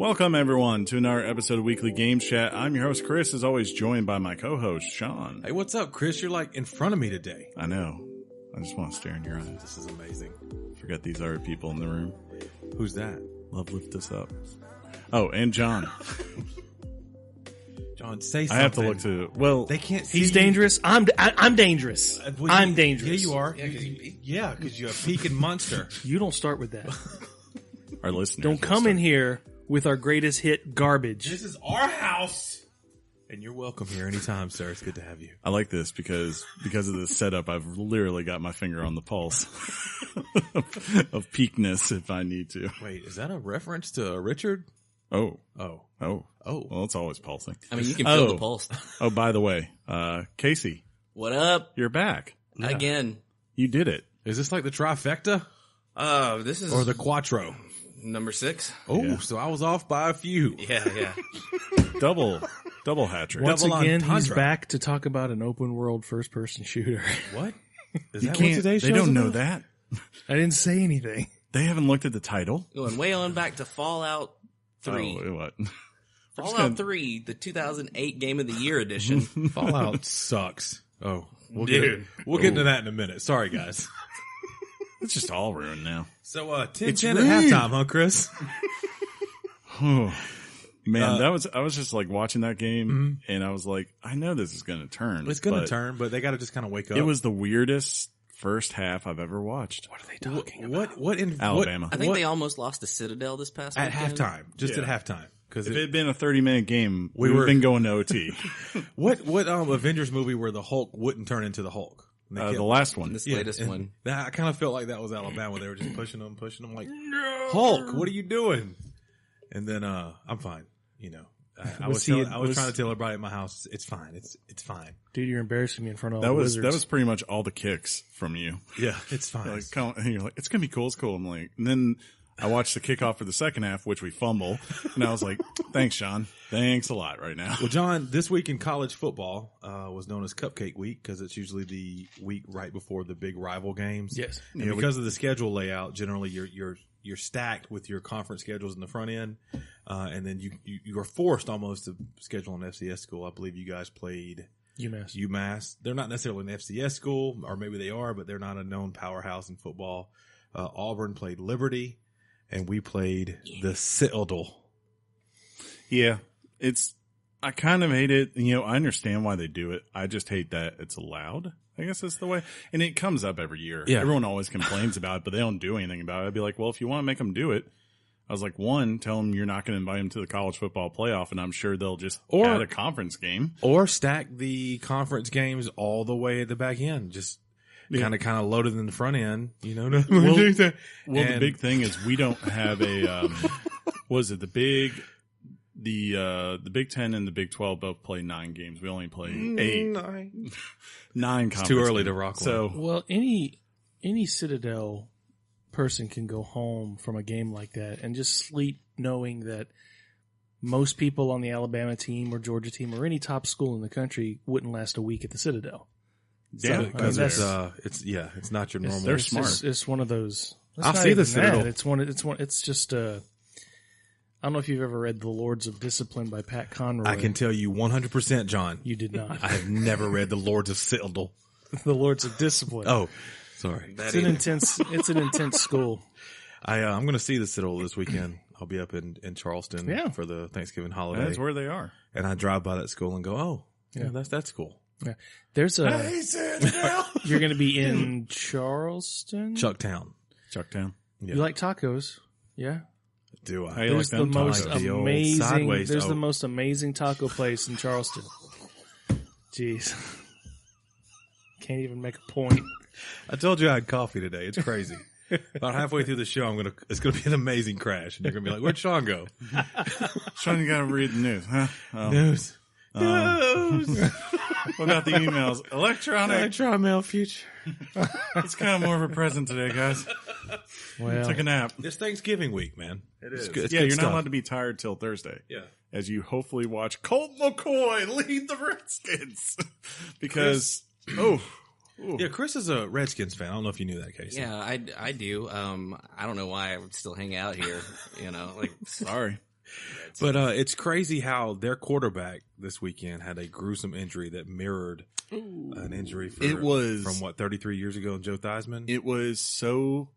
Welcome, everyone, to another episode of Weekly Games Chat. I'm your host, Chris, as always, joined by my co-host, Sean. Hey, what's up, Chris? You're like in front of me today. I know. I just want to stare in your eyes. This is amazing. Forget these other people in the room. Who's that? Love lift us up. Oh, and John. John, say something. I have to look to. Well, they can't see. He's dangerous. I'm dangerous. I'm dangerous. Yeah, you are. Yeah, because you're a peaking monster. You don't start with that. our listeners. Don't come in here with our greatest hit garbage. This is our house, and you're welcome here anytime, sir. It's good to have you. I like this because of the setup. I've literally got my finger on the pulse of peakness if I need to. Wait, is that a reference to Richard? Oh. Oh. Well, it's always pulsing. I mean, you can feel the pulse. Oh, by the way, Casey, What up? you're back. Again. You did it. Is this like the trifecta This is or the quattro? number 6. Oh, Yeah. so I was off by a few. Yeah. Double hat trick. Once double again, he's entendre. back to talk about an open world first person shooter. What? Is You that what can't. today's They show's don't know about? that. I didn't say anything. They haven't looked at the title. Going way on back to Fallout 3. Oh, what? Fallout 3, the 2008 Game of the Year edition. Fallout sucks. Oh, we'll Dude. get into that in a minute. Sorry, guys. It's just all ruined now. So, 10-10 It's at ruined. halftime, huh, Chris? Oh, man, I was just like watching that game, and I was like, I know this is going to turn. It's going to but turn, but they got to just kind of wake up. It was the weirdest first half I've ever watched. What are they talking about? What in Alabama. I think they almost lost to Citadel this past at weekend. halftime, just Yeah. at halftime. Because If it had been a 30-minute game, we We would were- have been going to OT. what Avengers movie where the Hulk wouldn't turn into the Hulk? And they The kept- last one. This Yeah, latest and one. That, I kind of felt like that was Alabama. They were just pushing them, like, Hulk, what are you doing? And then I'm fine. You know, I was trying to tell everybody at my house, it's fine. It's fine. Dude, you're embarrassing me in front of all That the was wizards. pretty much all the kicks from you. Yeah, it's fine. You're like, and you're like, it's gonna be cool. It's cool. I'm like, and then I watched the kickoff for the second half, which we fumble, and I was like, thanks, Sean. Thanks a lot right now. Well, John, this week in college football was known as Cupcake Week because it's usually the week right before the big rival games. Yes. And because of the schedule layout, generally you're stacked with your conference schedules in the front end, and then you are forced almost to schedule an FCS school. I believe you guys played UMass. They're not necessarily an FCS school, or maybe they are, but they're not a known powerhouse in football. Auburn played Liberty, and we played the Citadel. Yeah, I kind of hate it. You know, I understand why they do it. I just hate that it's allowed. I guess that's the way. And it comes up every year. Yeah. Everyone always complains about it, but they don't do anything about it. I'd be like, well, if you want to make them do it, I was like, one, tell them you're not going to invite them to the college football playoff, and I'm sure they'll just add a conference game. Or stack the conference games all the way at the back end. Just kind of loaded in the front end. You know what I mean? Well, the big thing is we don't have a, was it the Big Ten and the Big 12 both play 9 games. We only play 8. 9 conference. Too early to games. rock one. So Well, any Citadel person can go home from a game like that and just sleep knowing that most people on the Alabama team or Georgia team or any top school in the country wouldn't last a week at the Citadel. yeah, because that's- it's not your normal. They're It's smart. just- It's one of those. It's I'll not see the even Citadel. that. It's just I don't know if you've ever read The Lords of Discipline by Pat Conroy. I can tell you 100%, John. You did not. I have never read The Lords of Citadel. The Lords of Discipline. Oh, sorry. It's an intense school. I'm going to see the Citadel this weekend. I'll be up in Charleston for the Thanksgiving holiday. that's where they are. And I drive by that school and go, oh, yeah, Yeah. that's cool. Yeah. There's you're going to be in Charleston? Chucktown. Chucktown. Yeah. You like tacos? Yeah. Do I? How you There's like the them most tacos? The old amazing. sideways There's the oak. most amazing taco place in Charleston. Jeez, can't even make a point. I told you I had coffee today. It's crazy. About halfway through the show, it's gonna be an amazing crash, and you're gonna be like, "Where'd Sean go?" Sean, you got to read the news, huh? Oh. News. What about the emails? Electronic. Try mail future. It's kind of more of a present today, guys. Well, Take a nap. It's Thanksgiving week, man. It It's is. good- it's Yeah, good you're stuff. not allowed to be tired till Thursday. Yeah. As you hopefully watch Colt McCoy lead the Redskins. Because, Yeah, Chris is a Redskins fan. I don't know if you knew that, Casey. Yeah, I do. I don't know why I would still hang out here. You know, like sorry. But it's crazy how their quarterback this weekend had a gruesome injury that mirrored an injury from 33 years ago in Joe Theismann. It was so.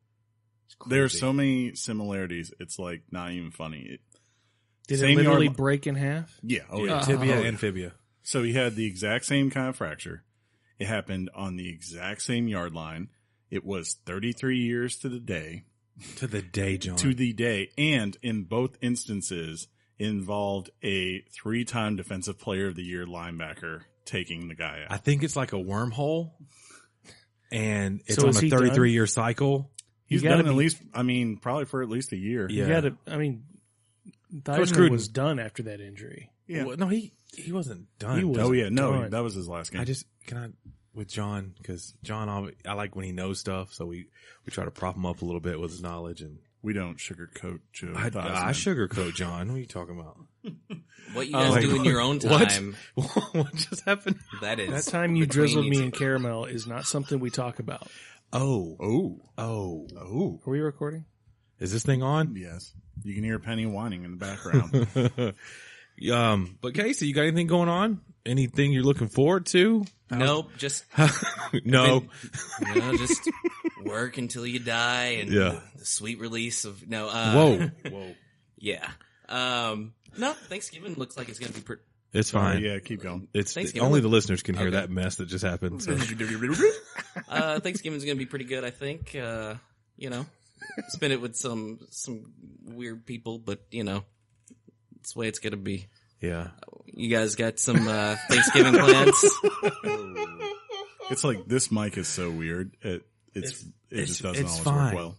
There are so many similarities. It's like not even funny. Did it literally break in half? Yeah. Tibia and fibia. So he had the exact same kind of fracture. It happened on the exact same yard line. It was 33 years to the day. To the day, John. To the day. And in both instances, it involved a 3-time Defensive Player of the Year linebacker taking the guy out. I think it's like a wormhole. And it's So on a 33-year cycle. He's done at least, probably for at least a year. Yeah. Theismann was done after that injury. Yeah. Well, no, he wasn't done. No, that was his last game. With John, because John, I like when he knows stuff, so we try to prop him up a little bit with his knowledge, and we don't sugarcoat Joe. I sugarcoat John. What are you talking about? What you guys do in your own time? What just happened? That time you drizzled me in caramel is not something we talk about. Oh. Are we recording? Is this thing on? Yes. You can hear Penny whining in the background. But Casey, you got anything going on? Anything you're looking forward to? Nope. Just just work until you die, and the sweet release of Whoa. Yeah. No, Thanksgiving looks like it's going to be pretty. It's fine. Yeah, keep going. It's only the listeners can hear that mess that just happened. So. Thanksgiving's going to be pretty good, I think. Spend it with some weird people, but it's the way it's going to be. Yeah. You guys got some Thanksgiving plans? It's like this mic is so weird. It just doesn't always work well.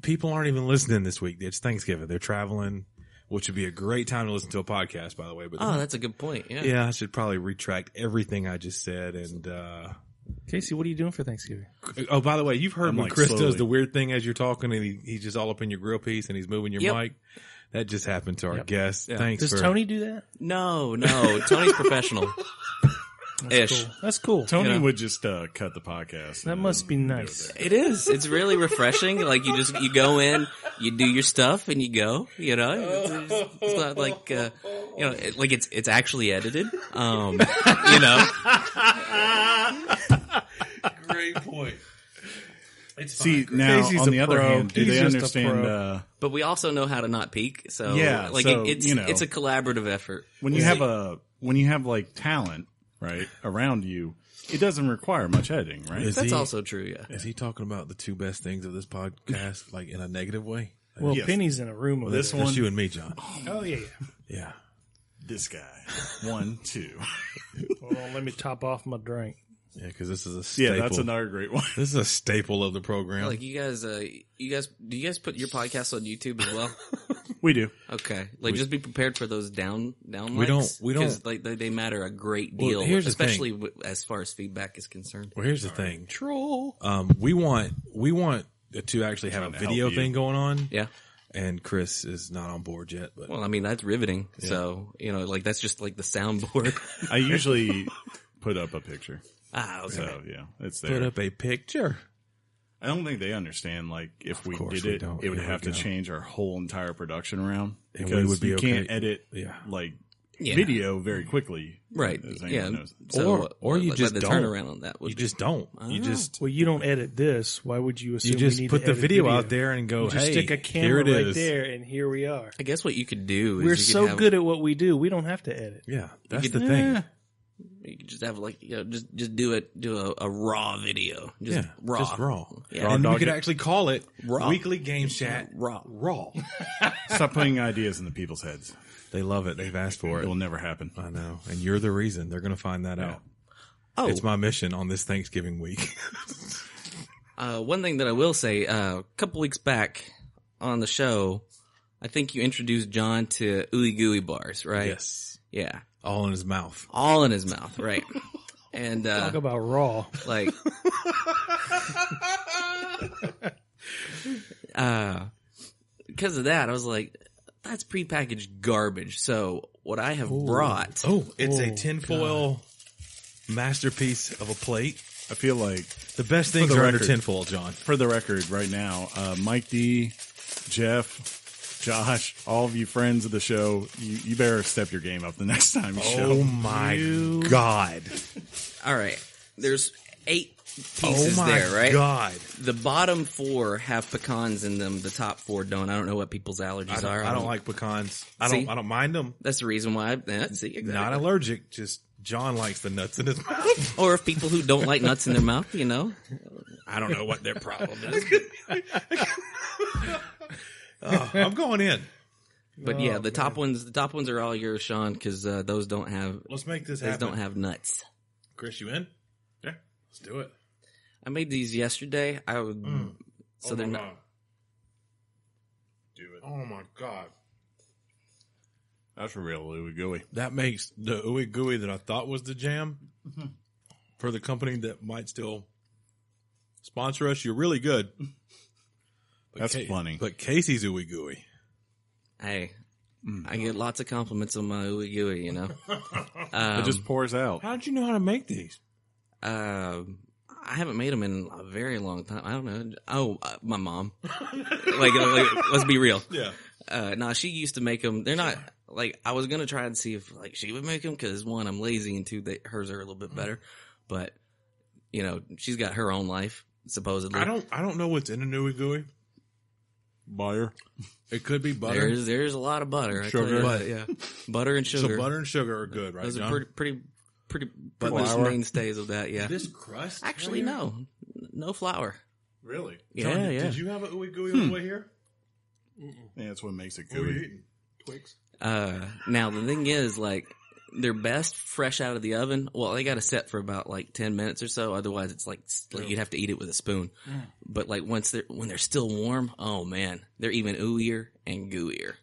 People aren't even listening this week. It's Thanksgiving. They're traveling, which would be a great time to listen to a podcast, by the way. But that's a good point. Yeah. Yeah, I should probably retract everything I just said. And Casey, what are you doing for Thanksgiving? Oh, by the way, you've heard when Chris does the weird thing as you're talking, and he's just all up in your grill piece, and he's moving your mic. That just happened to our guest. Yeah. Thanks. Does Tony do that? No. Tony's professional. That's cool. Tony would just cut the podcast. That must be nice. It is. It's really refreshing. Like you go in, you do your stuff, and you go. It's not like like it's actually edited. Great point. See, now Casey's on the other hand, do they understand? But we also know how to not peak. So it's a collaborative effort. When you have like talent right around you, it doesn't require much editing, right? That's also true. Yeah. Is he talking about the two best things of this podcast, like in a negative way? Well, yes. Penny's in a room with this one. That's you and me, John. Oh yeah. Yeah. This guy. 1, 2. Hold on, let me top off my drink. Yeah, because this is a staple. Yeah, that's another great one. This is a staple of the program. Like do you guys put your podcast on YouTube as well? We do. Okay, just be prepared for those down mics. We don't. Like they matter a great deal, especially as far as feedback is concerned. Well, here's the thing. Troll. We want to actually have a video thing going on. Yeah. And Chris is not on board yet. But well, that's riveting. Yeah. So that's just like the soundboard. I usually put up a picture. Okay. So yeah, it's there. Put up a picture. I don't think they understand. Like if we did it, it would have to change our whole entire production around because you can't edit video very quickly, right? Yeah. So, or you just the don't. turnaround on that. You just don't. You don't edit this. Why would you assume? You just we need put to the edit video out there and go, just stick a camera right there, and here we are. I guess what you could do is we're so good at what we do, we don't have to edit. Yeah, that's the thing. You could just have just do a raw video. Just raw. Yeah. And we could actually call it Weekly Game Chat Raw. Stop putting ideas into people's heads. They love it. They've asked for it. It will never happen. I know. And you're the reason. They're going to find that out. Oh. It's my mission on this Thanksgiving week. One thing that I will say, a couple weeks back on the show, I think you introduced John to Ooey Gooey bars, right? Yes. Yeah. All in his mouth. All in his mouth, right. And talk about raw. Like because of that, I was like, that's prepackaged garbage. So what I have brought it's a tinfoil masterpiece of a plate. I feel like the best things are under tinfoil, John. For the record, right now, Mike D, Jeff, Josh, all of you friends of the show, you better step your game up the next time you show. Oh my God. All right. There's 8 pieces there, right? God. The bottom 4 have pecans in them. The top 4 don't. I don't know what people's allergies are. I don't like pecans. I See? don't mind them. That's the reason why. See, exactly. Not allergic. Just John likes the nuts in his mouth. Or if people who don't like nuts in their mouth, you know. I don't know what their problem is. I'm going in. But yeah, the top ones are all yours, Sean, because those don't have. Let's make this those happen. don't have nuts. Chris, you in? Yeah, let's do it. I made these yesterday. I would. So they're not. Do it. Oh my God. That's a real ooey gooey. That makes the ooey gooey that I thought was the jam for the company that might still sponsor us. You're really good. But That's funny. But Casey's ooey gooey. Hey, I get lots of compliments on my ooey gooey, you know. It just pours out. How did you know how to make these? I haven't made them in a very long time. I don't know. Oh, my mom. like, let's be real. Yeah. No, she used to make them. They're not like I was gonna try and see if like she would make them because 1, I'm lazy, and 2, hers are a little bit better. But you know, she's got her own life supposedly. I don't know what's in an ooey gooey. Butter. It could be butter. There's a lot of butter. I Sugar. tell you what, yeah, butter and sugar. So butter and sugar are good, right? Those John? are pretty much mainstays of that. Yeah. This crust? Actually, right no flour. Really? Yeah, John, yeah. Did you have an ooey gooey on the way here? Yeah, that's what makes it What were you gooey. eating? Twix? Now the thing is, like, they're best fresh out of the oven. Well, they got to set for about like 10 minutes or so. Otherwise, it's like you'd have to eat it with a spoon. But like when they're still warm, oh man, they're even ooier and gooier.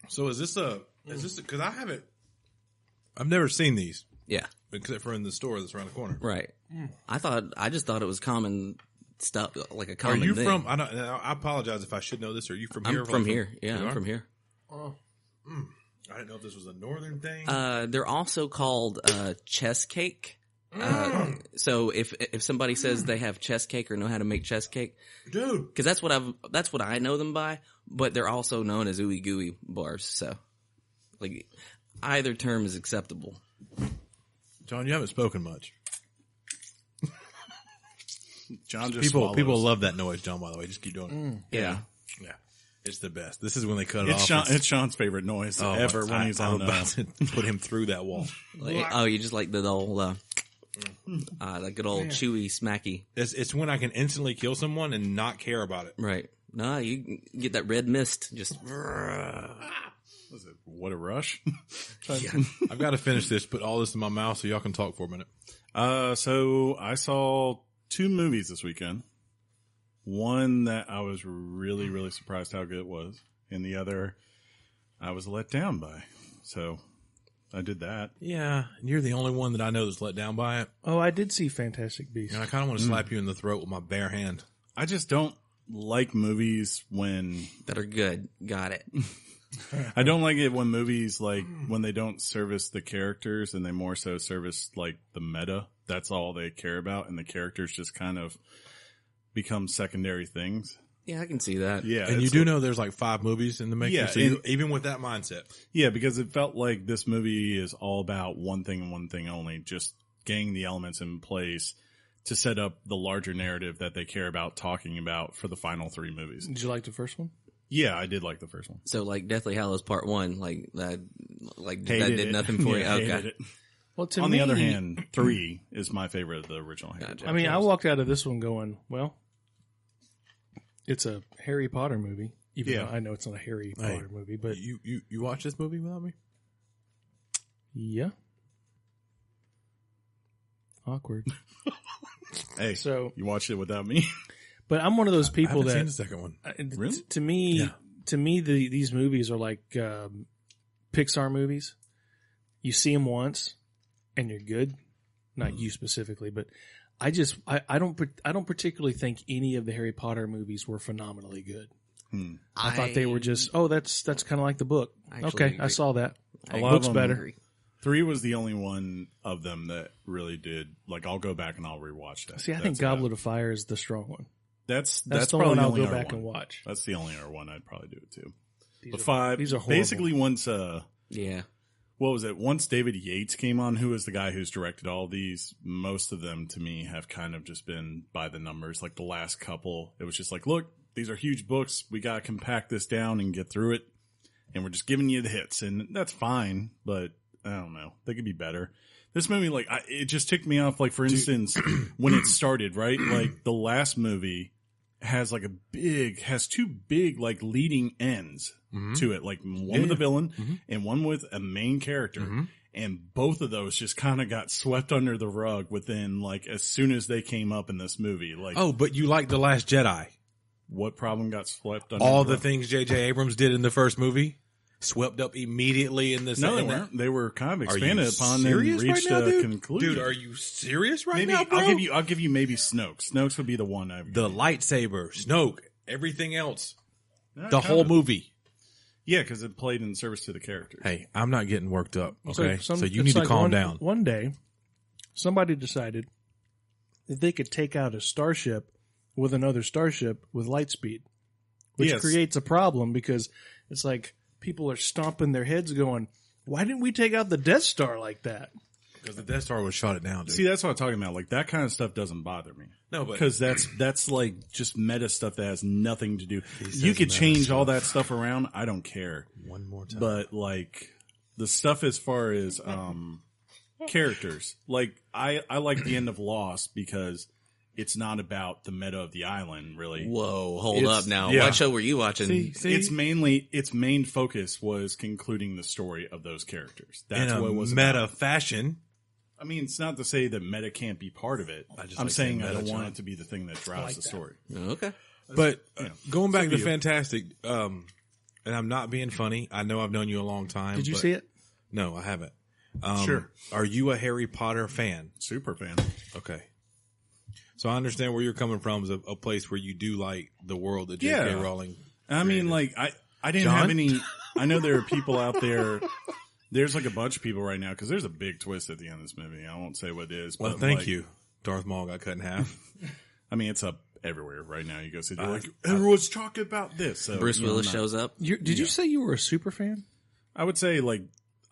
So is this because I've never seen these Yeah, except for in the store that's around the corner. right. I just thought it was common stuff, like a Are common you thing. from? I apologize if I should know this. Are you from here? I'm from here. Yeah, You I'm are? from here. I didn't know if this was a northern thing. They're also called chess cake. So if somebody says they have chess cake or know how to make chess cake, Dude, because that's what I know them by. But they're also known as ooey gooey bars. So, like, either term is acceptable. John, you haven't spoken much. John just People swallows. love that noise, John. By the way, just keep doing it. Yeah. Yeah, it's the best. This is when they cut it It's off. Sean's favorite noise ever when he's I'm on. about to put him through that wall. Like, oh, you just like the old, that good old chewy smacky. It's when I can instantly kill someone and not care about it. Right. No, you get that red mist. Just. Was it What a Rush? I've got to finish this. Put all this in my mouth so y'all can talk for a minute. So I saw 2 movies this weekend. One that I was really, really surprised how good it was. And the other I was let down by. So I did that. Yeah, and you're the only one that I know that's let down by it. Oh, I did see Fantastic Beasts. And I kind of want to slap you in the throat with my bare hand. I just don't like movies when... That are good. Got it. I don't like it when movies, like, when they don't service the characters and they more so service, like, the meta. That's all they care about. And the characters just kind of become secondary things. Yeah, I can see that. Yeah. And you do know there's like 5 movies in the making, Yeah, so even with that mindset. Yeah, because it felt like this movie is all about one thing and one thing only, just getting the elements in place to set up the larger narrative that they care about talking about for the final 3 movies. Did you like the first one? Yeah, I did like the first one. So, like, Deathly Hallows Part 1, that Hated did it. nothing for Yeah, you? hated Okay. it. Well, to On me, the other hand, 3 is my favorite of the original Harry Gotcha. Potter. I mean, I walked out of this one going, well, it's a Harry Potter movie. Even Yeah. though I know it's not a Harry Potter movie, but You watch this movie without me? yeah. Awkward. Hey, So, you watched it without me? but I'm one of those I people haven't seen the that, second one. Really? to me, these movies are like Pixar movies. You see them once, and you're good. Not you specifically, but I don't particularly think any of the Harry Potter movies were phenomenally good. I thought they were just, that's kind of like the book. I Okay, actually I agree. saw that. A It lot looks of them better. 3 was the only one of them that really did. Like, I'll go back and I'll rewatch that. See, I think Goblet of Fire is the strong one. That's That's the probably one I'll only go other back one. and watch. That's the only other one I'd probably do it too. These are horrible. Basically once Yeah. what was it? Once David Yates came on, who is the guy who's directed all these, most of them to me have kind of just been by the numbers. Like the last couple, it was just like, look, these are huge books. We got to compact this down and get through it. And we're just giving you the hits. And that's fine, but I don't know. They could be better. This movie, like, it just ticked me off. Like, for instance, when it started, right? Like, the last movie has like has two big, like, leading ends to it. Like, one with a villain and one with a main character. And both of those just kind of got swept under the rug within, like, as soon as they came up in this movie. Like, Oh, but you like The Last Jedi. what problem got swept under All the the rug? things J.J. Abrams did in the first movie swept up immediately in the No, they second. weren't. They were kind of Are you expanded upon and serious reached right now, a dude? conclusion. Dude, are you serious right Maybe now, bro? I'll give you maybe Snoke. Snoke would be the one I've The lightsaber, Snoke, everything else, Yeah, the kind whole of. movie. Yeah, because it played in service to the characters. Hey, I'm not getting worked up, okay? So you it's need to like calm down. One day, somebody decided that they could take out a starship with another starship with light speed, which Yes. creates a problem because it's like people are stomping their heads going, why didn't we take out the Death Star like that? Because the Death Star was shot it down, dude. See, that's what I'm talking about. Like, that kind of stuff doesn't bother me. No, but Because that's like just meta stuff that has nothing to do. You could change all that stuff around. I don't care. one more time. But like the stuff as far as characters, like I like the end of Lost because it's not about the meta of the island, really. Whoa, hold It's- up now. yeah. What show were you watching? See? Its main focus was concluding the story of those characters. That's in a what it was meta about. fashion. I mean, it's not to say that meta can't be part of it. just I'm like saying saying I don't meta, want John. it to be the thing that drives the story. Okay. But going back So to be it. Fantastic, and I'm not being funny. I know I've known you a long time. Did you but- see it? No, I haven't. Sure. Are you a Harry Potter fan? Super fan. Okay. So I understand where you're coming from, is a place where you do like the world that J.K. Yeah. Rowling. I mean, like I didn't John? have any. I know there are people out there. There's like a bunch of people right now because there's a big twist at the end of this movie. I won't say what it is. Well, but thank like, you. Darth Maul got cut in half. I mean, it's up everywhere right now. You go see, they're like everyone's talking about this. So, Bruce you know, Willis I'm not- shows up. Did you say you were a super fan? I would say like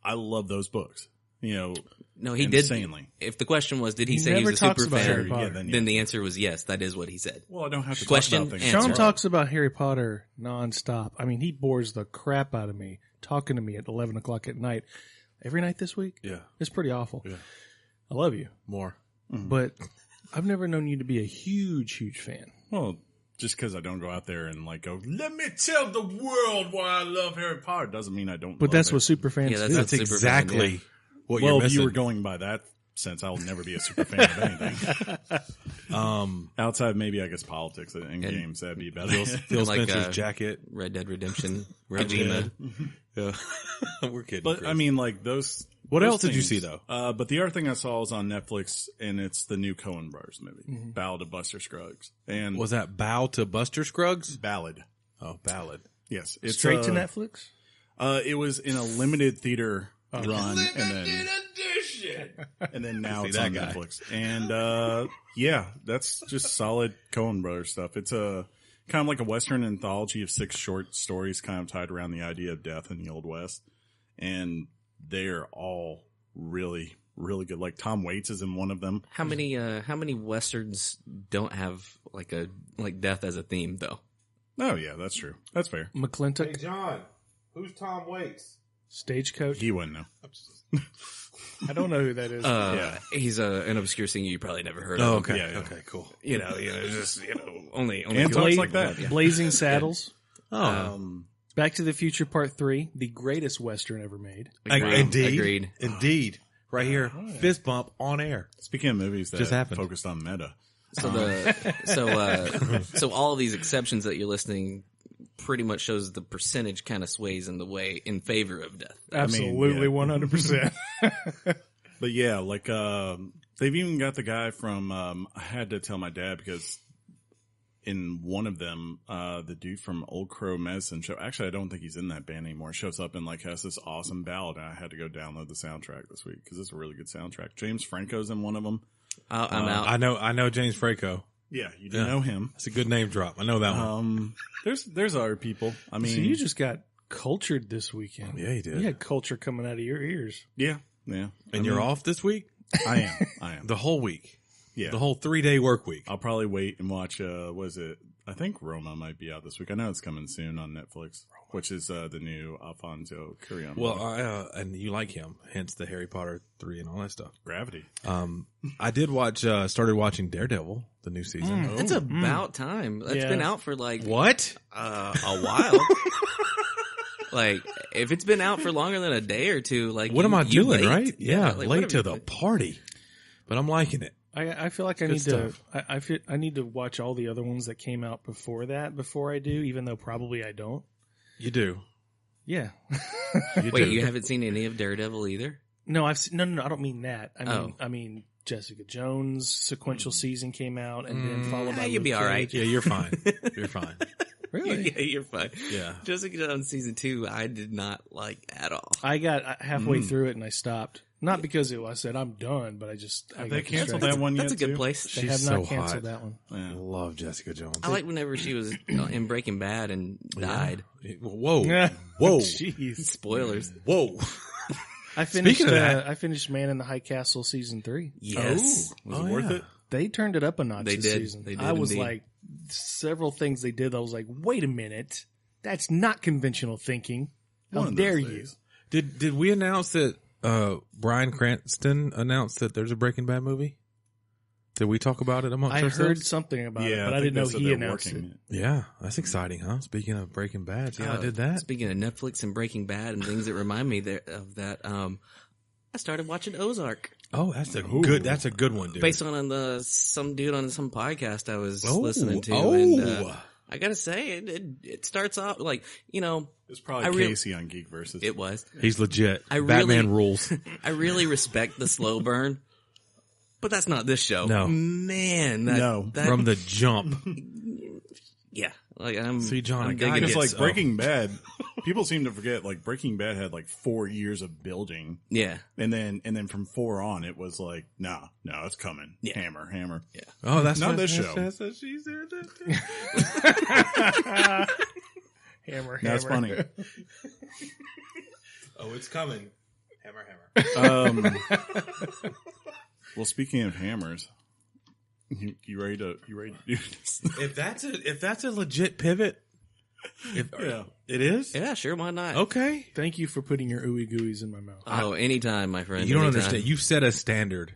I love those books. You know, No, he insanely. did. If the question was, did he He say he never was a super talks about fan? Harry Potter. Yeah, then Then the answer was yes. That is what he said. Well, I don't have to Question, talk about things. answer. Sean Right. talks about Harry Potter nonstop. I mean, he bores the crap out of me talking to me at 11 o'clock at night. Every night this week? Yeah. It's pretty awful. Yeah. I love you. More. But I've never known you to be a huge, huge fan. Well, just because I don't go out there and like go, let me tell the world why I love Harry Potter doesn't mean I don't. But love that's it. what super fans Yeah, do. That's Super fan, exactly what Well, you're if missing. you were going by that sense, I'll never be a super fan of anything. Outside, maybe I guess politics and games that'd be better. Phil like, Spencer's jacket. Red Dead Redemption, Red Kojima. Yeah. We're kidding. But Chris. I mean, like those. What those else did you things. see, though? But the other thing I saw was on Netflix, and it's the new Coen Brothers movie, Ballad of Buster Scruggs, and Was that Bow to Buster Scruggs? Ballad. Oh, Ballad. Yes, it's Straight to Netflix? It was in a limited theater run, and then now See it's that on guy. Netflix. And yeah, that's just solid Coen Brothers stuff. It's a kind of like a Western anthology of 6 short stories, kind of tied around the idea of death in the Old West, and they are all really, really good. Like Tom Waits is in one of them. How many westerns don't have like death as a theme though? Oh yeah, that's true. That's fair. McClintock, John, who's Tom Waits? Stagecoach. He wouldn't know. I don't know who that is. He's an obscure singer you probably never heard Oh, of. okay. Yeah, yeah. Okay, cool. Just only And talks like that. Blazing Saddles. Oh, Back to the Future Part 3, the greatest Western ever made. indeed. Indeed. Right here. Fist bump on air. Speaking of movies that Just happened. focused on meta, So all of these exceptions that you're listing pretty much shows the percentage kind of sways in favor of death. Absolutely, yeah. 100%. but yeah, like they've even got the guy from. I had to tell my dad because in one of them, the dude from Old Crow Medicine Show. Actually, I don't think he's in that band anymore. Shows up and like has this awesome ballad, and I had to go download the soundtrack this week because it's a really good soundtrack. James Franco's in one of them. I'm out. I know James Franco. Yeah, you know him. That's a good name drop. I know that one. There's other people. I mean, So you just got cultured this weekend. Yeah, you did. You had culture coming out of your ears. Yeah. And you're off this week? I am. The whole week. Yeah. The whole 3-day work week. I'll probably wait and watch, I think Roma might be out this week. I know it's coming soon on Netflix, which is the new Alfonso Cuarón. Well, and you like him, hence the Harry Potter 3 and all that stuff. Gravity. I did started watching Daredevil, the new season. It's about time. It's been out for like What? a while. Like, if it's been out for longer than a day or two, like, What am I doing, late. right? Yeah, like, late to whatever. the party. But I'm liking it. I feel like I need to watch all the other ones that came out before that before I do, even though probably I don't. You do. Yeah. Wait, you haven't seen any of Daredevil either? No, I don't mean that. I mean Jessica Jones sequential season came out and then followed by you'll be Luke all right. Cage. Yeah, you're fine. You're fine. Really? Yeah, you're fine. Yeah. Jessica Jones season 2, I did not like at all. I got halfway through it and I stopped. Not because I said I'm done, but I Have they got canceled distracted. that one yet? That's a good too? place. They She's have not so canceled hot. that one. Yeah. I love Jessica Jones. I like whenever she was in Breaking Bad and died. Whoa. Yeah. Whoa. Jeez. Spoilers. Whoa. I finished. Speaking of that- I finished Man in the High Castle season 3. Yes. Was it worth it? They turned it up a notch They this did. season. They did I was indeed. like, several things they did. I was like, wait a minute, that's not conventional thinking. How One of dare those you? days. Did we announce that Bryan Cranston announced that there's a Breaking Bad movie? Did we talk about it amongst I ourselves? heard something about it, but I didn't know he announced it. Yeah, that's exciting, huh? Speaking of Breaking Bad, see how I did that? Speaking of Netflix and Breaking Bad and things that remind me of that, I started watching Ozark Oh, that's a good one, dude. based on some dude on some podcast I was listening to. Oh. And, I gotta say, it starts off like, It's probably Casey on Geek Versus. it was. He's legit. I Batman really- rules. I really respect the slow burn, but that's not this show. No. Man. No. From the jump. Yeah. Like, I'm, See, John, I'm a guy digging It's it. like Breaking Bad. People seem to forget, like, Breaking Bad had like 4 years of building. Yeah. And then from 4 on, it was like, no, it's coming. Yeah. Hammer. Oh, that's Not what, this that's- show. That's what she said. Hammer. That's funny. Oh, it's coming. Hammer. Well, speaking of hammers, you ready to do this? If that's a legit pivot, Yeah. it is. Yeah, sure. Why not? Okay. Thank you for putting your ooey gooeys in my mouth. Oh, anytime, my friend. You don't anytime. understand. You set a standard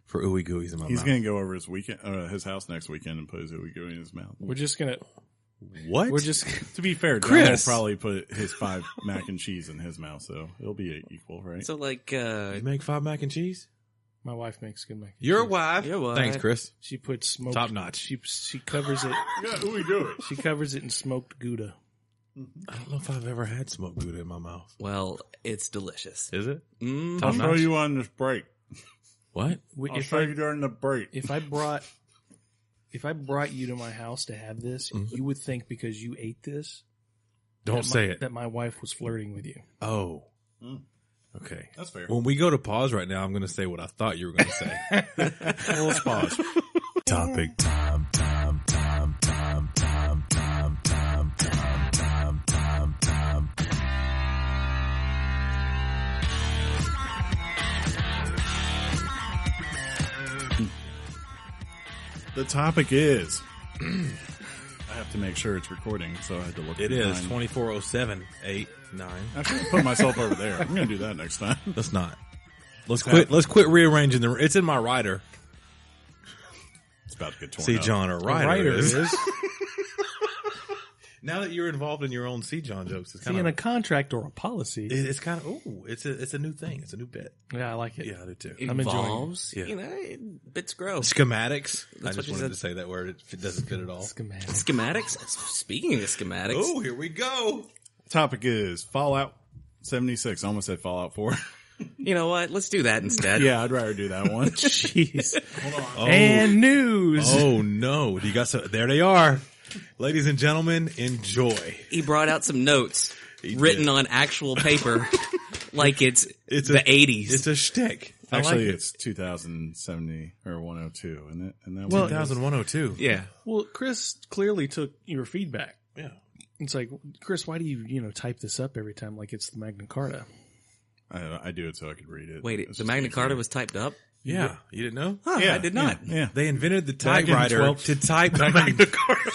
for ooey gooeys in my He's mouth. going to go over his house next weekend and put his ooey gooey in his mouth. We're just gonna. What? We're just. To be fair, John Chris! will probably put his 5 mac and cheese in his mouth, so it'll be equal, right? So, like, You make 5 mac and cheese? My wife makes good mac. and Your cheese. wife. Your wife. Thanks, Chris. She puts smoked. Top notch. She covers it. Yeah, ooey gooey. She covers it in smoked Gouda. I don't know if I've ever had smoked Gouda in my mouth. well, it's delicious. Is it? Mm. I'll Top show notch. you on this break. What? I'll show you during the break. If I brought you to my house to have this, you would think because you ate this, Don't say it. that my wife was flirting with you. Oh. Mm. Okay. That's fair. When we go to pause right now, I'm going to say what I thought you were going to say. Well, let's pause. Topic time. The topic is... I have to make sure it's recording, so I had to look It at is mine. 24:07, 8, 9. I should put myself over there. I'm going to do that next time. Let's not. Let's quit rearranging the. It's in my writer. It's about to get torn See, up. John, a writer, Writer is. is. Now that you're involved in your own See John jokes, it's See, kind in of a contract or a policy. it's kind of it's a new thing. It's a new bit. Yeah, I like it. Yeah, I do too. I'm enjoying it. Evolves. Yeah. Bits grow. Schematics. I what just you wanted said. to say that word. It doesn't fit at all. Schematic. Schematics. Speaking of schematics. Oh, here we go. Topic is Fallout 76. I almost said Fallout 4. You know what? Let's do that instead. Yeah, I'd rather do that one. Jeez. Oh, And news. oh no! You got there. They are, ladies and gentlemen. Enjoy. He brought out some notes He written did. on actual paper like it's It's the a- 80s. It's a shtick. Actually, I like it's 2070 or 102, isn't it? And that it. 2102. yeah. Well, Chris clearly took your feedback. Yeah. It's like, Chris, why do you type this up every time like it's the Magna Carta? I do it so I could read it. Wait, the Magna Carta was typed up? Yeah. You didn't know? Huh, Yeah, I did not. Yeah. They invented the typewriter to type the Magna Carta.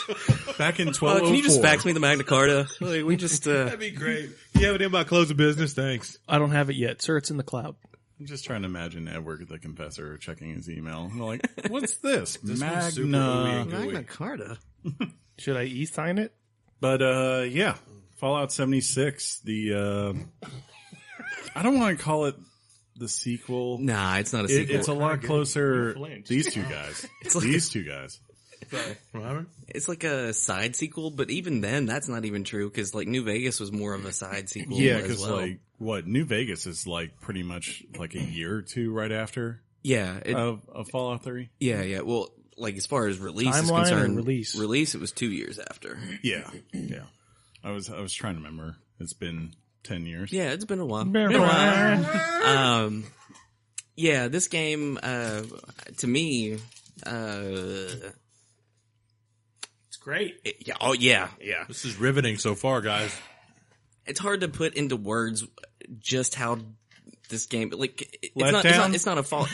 Back in 1204. Can you just fax me the Magna Carta? Like, we just That'd be great. You have it in by close of business? Thanks. I don't have it yet. Sir, it's in the cloud. I'm just trying to imagine Edward the Confessor checking his email. I'm like, what's this? one's super Magna Carta. Should I e-sign it? But yeah, Fallout 76. I don't want to call it the sequel. Nah, it's not a sequel. It's a lot closer. These two guys. It's like These two guys. It's like a side sequel, but even then, that's not even true because like New Vegas was more of a side sequel. Yeah, because like New Vegas is like pretty much like a year or two right after. Yeah, of Fallout 3. Yeah. Well, like as far as release is Timeline concerned, or release it was 2 years after. Yeah. I was trying to remember. It's been 10 years. Yeah, it's been a while. Yeah, this game to me, It's great. yeah. This is riveting so far, guys. It's hard to put into words just how this game like it's not a fall.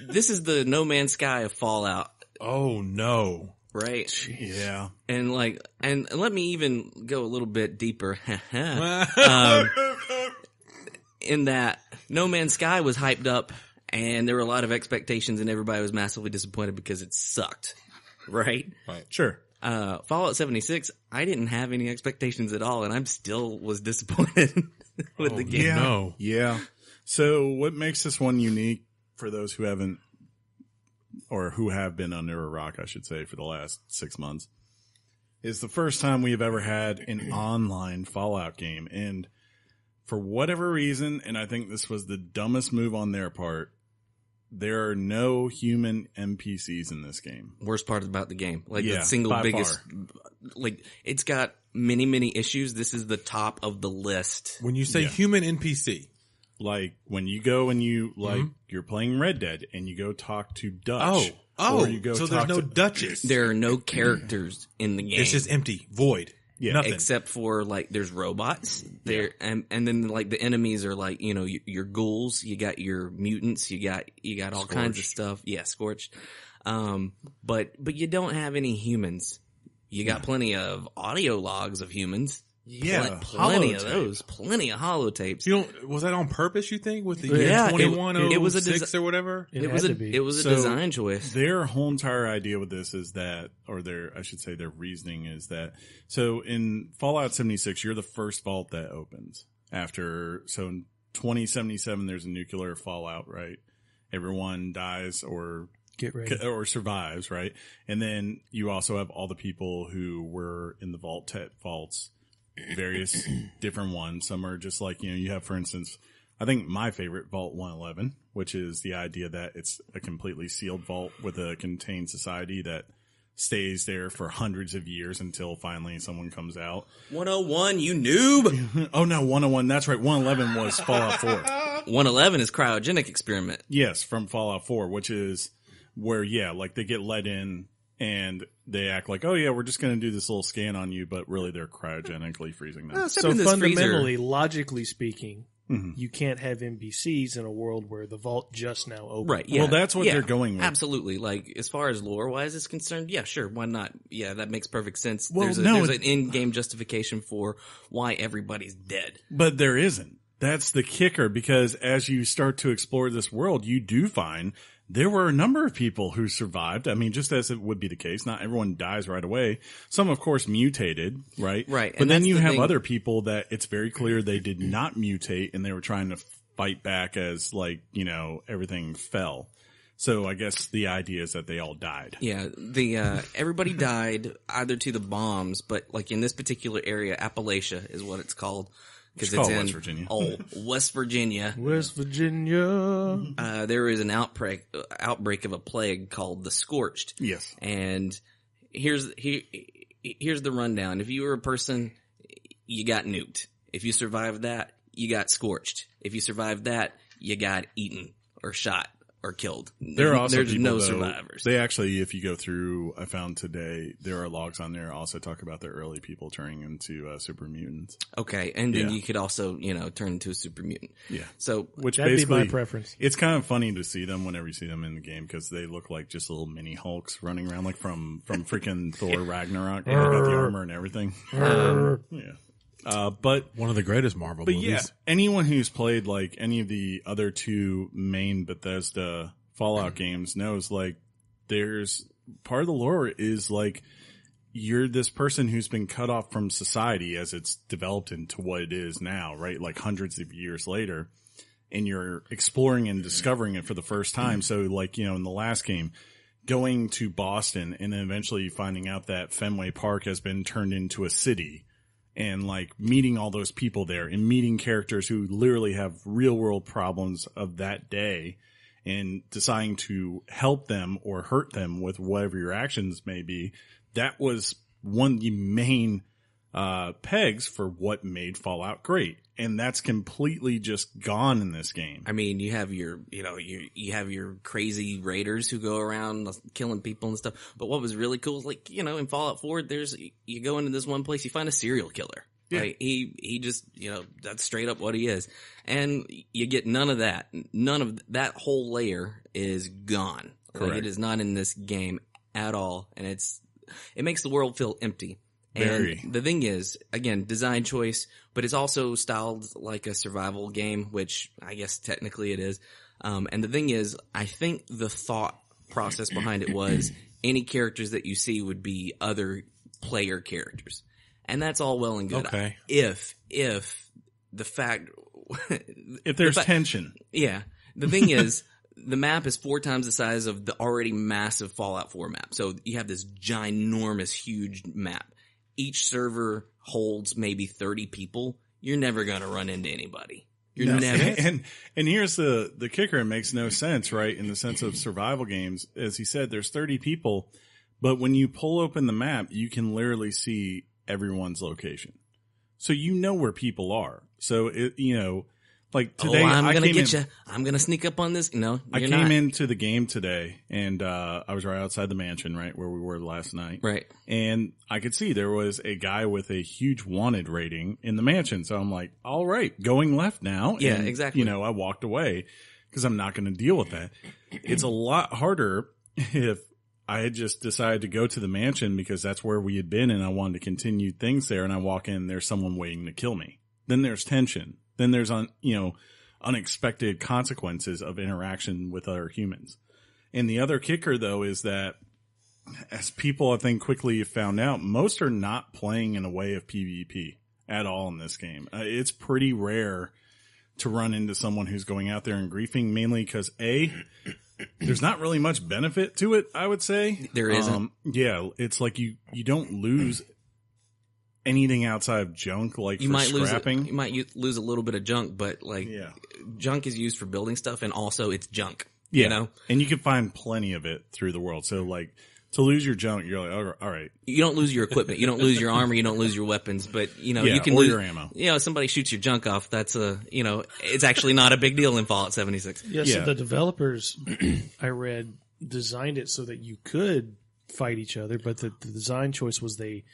This is the No Man's Sky of Fallout. Oh no. Right. Jeez. Yeah. And and let me even go a little bit deeper. In that No Man's Sky was hyped up and there were a lot of expectations and everybody was massively disappointed because it sucked. Right? Sure. Fallout 76, I didn't have any expectations at all and I'm still was disappointed with the game. Yeah. No. Yeah. So what makes this one unique for those who haven't or who have been under a rock, I should say, for the last 6 months, is the first time we've ever had an online Fallout game. And for whatever reason, and I think this was the dumbest move on their part, there are no human NPCs in this game. Worst part about the game. Like Yeah, the single by biggest, far. like it's got many, many issues. This is the top of the list. When you say Yeah. human NPC. Like when you go and you you're playing Red Dead and you go talk to Dutch. Or you go so talk there's no to, Duchess. There are no characters in the game. It's just empty, void. Yeah. Nothing. Except for like there's robots there, and then like the enemies are like your ghouls, you got your mutants, you got all kinds of stuff. Yeah, Scorched. But you don't have any humans. You got plenty of audio logs of humans. Yeah, plenty of holotape. those. Plenty of holotapes. You don't, was that on purpose, you think, with the Yeah, year 2106 it was a or whatever? It was a So, design choice. Their whole entire idea with this is that, or their reasoning is that, so in Fallout 76, you're the first vault that opens after, so in 2077, there's a nuclear fallout, right? Everyone dies or Get ready. or survives, right? And then you also have all the people who were in the vaults, various different ones. Some are just like, you have, for instance, I think my favorite, Vault 111, which is the idea that it's a completely sealed vault with a contained society that stays there for hundreds of years until finally someone comes out. 101, you noob. Oh no, 101, that's right. 111 was Fallout 4. 111 is cryogenic experiment. Yes, from Fallout 4, which is where, like they get let in and they act like, oh yeah, we're just going to do this little scan on you, but really they're cryogenically freezing them. Step So in this fundamentally, freezer. logically speaking, you can't have NPCs in a world where the vault just now opened. Right, yeah. Well, that's what Yeah, they're going with. Absolutely. Like, as far as lore-wise is concerned, yeah, sure, why not? Yeah, that makes perfect sense. Well, there's no, an in-game justification for why everybody's dead. But there isn't. That's the kicker, because as you start to explore this world, you do find there were a number of people who survived. I mean, just as it would be the case, not everyone dies right away. Some, of course, mutated, right? Right. But And then that's you the have thing. other people that it's very clear they did not mutate and they were trying to fight back as, like, everything fell. So I guess the idea is that they all died. Yeah, everybody died either to the bombs, but like in this particular area, Appalachia is what it's called. Because It's it's called in West Virginia. West Virginia. West Virginia. There is an outbreak of a plague called the Scorched. Yes. And here's the rundown. If you were a person, you got nuked. If you survived that, you got scorched. If you survived that, you got eaten or shot are killed. There are also there's people, no though, survivors. They actually, if you go through, I found today, there are logs on there also talk about the early people turning into super mutants. Okay, and then you could also, turn into a super mutant. Yeah. So which that'd basically, be my preference. It's kind of funny to see them whenever you see them in the game because they look like just little mini Hulks running around like from freaking Thor Ragnarok. They got the armor and everything. But one of the greatest Marvel movies. Yeah, anyone who's played like any of the other two main Bethesda Fallout games knows like there's part of the lore is like you're this person who's been cut off from society as it's developed into what it is now, right? Like hundreds of years later, and you're exploring and discovering it for the first time. So like, in the last game, going to Boston and then eventually finding out that Fenway Park has been turned into a city. And like meeting all those people there and meeting characters who literally have real world problems of that day and deciding to help them or hurt them with whatever your actions may be. That was one of the main pegs for what made Fallout great. And that's completely just gone in this game. I mean, you have your, you have your crazy raiders who go around killing people and stuff. But what was really cool is like, in Fallout 4, you go into this one place, you find a serial killer. Yeah. Like, he just, that's straight up what he is. And you get none of that. None of that whole layer is gone. Correct. Like, it is not in this game at all. And it makes the world feel empty. Very. And the thing is, again, design choice, but it's also styled like a survival game, which I guess technically it is. And the thing is, I think the thought process behind it was any characters that you see would be other player characters. And that's all well and good. Okay. If the fact... if there's tension. Yeah. The thing is... The map is 4 times the size of the already massive Fallout 4 map. So you have this ginormous, huge map. Each server holds maybe 30 people. You're never going to run into anybody. You're never. And here's the kicker. It makes no sense, right? In the sense of survival games, as he said, there's 30 people, but when you pull open the map, you can literally see everyone's location. So you know where people are. So like today, I'm going to get you. I'm going to sneak up on this. No, I came into the game today and, I was right outside the mansion, right where we were last night. Right. And I could see there was a guy with a huge wanted rating in the mansion. So I'm like, all right, going left now. Yeah, and, exactly. I walked away because I'm not going to deal with that. It's a lot harder if I had just decided to go to the mansion because that's where we had been and I wanted to continue things there. And I walk in, there's someone waiting to kill me. Then there's tension. Then there's unexpected consequences of interaction with other humans. And the other kicker, though, is that as people, I think, quickly found out, most are not playing in a way of PvP at all in this game. It's pretty rare to run into someone who's going out there and griefing, mainly because, there's not really much benefit to it, I would say. There isn't. Yeah, it's like you don't lose anything outside of junk, like you for might scrapping. You might lose a little bit of junk, but junk is used for building stuff, and also it's junk. Yeah, and you can find plenty of it through the world. So, like, to lose your junk, you're like, all right. You don't lose your equipment, you don't lose your armor, you don't lose your weapons, but you can lose your ammo. Somebody shoots your junk off. That's it's actually not a big deal in Fallout 76. Yeah. So the developers, I read, designed it so that you could fight each other, but the design choice was they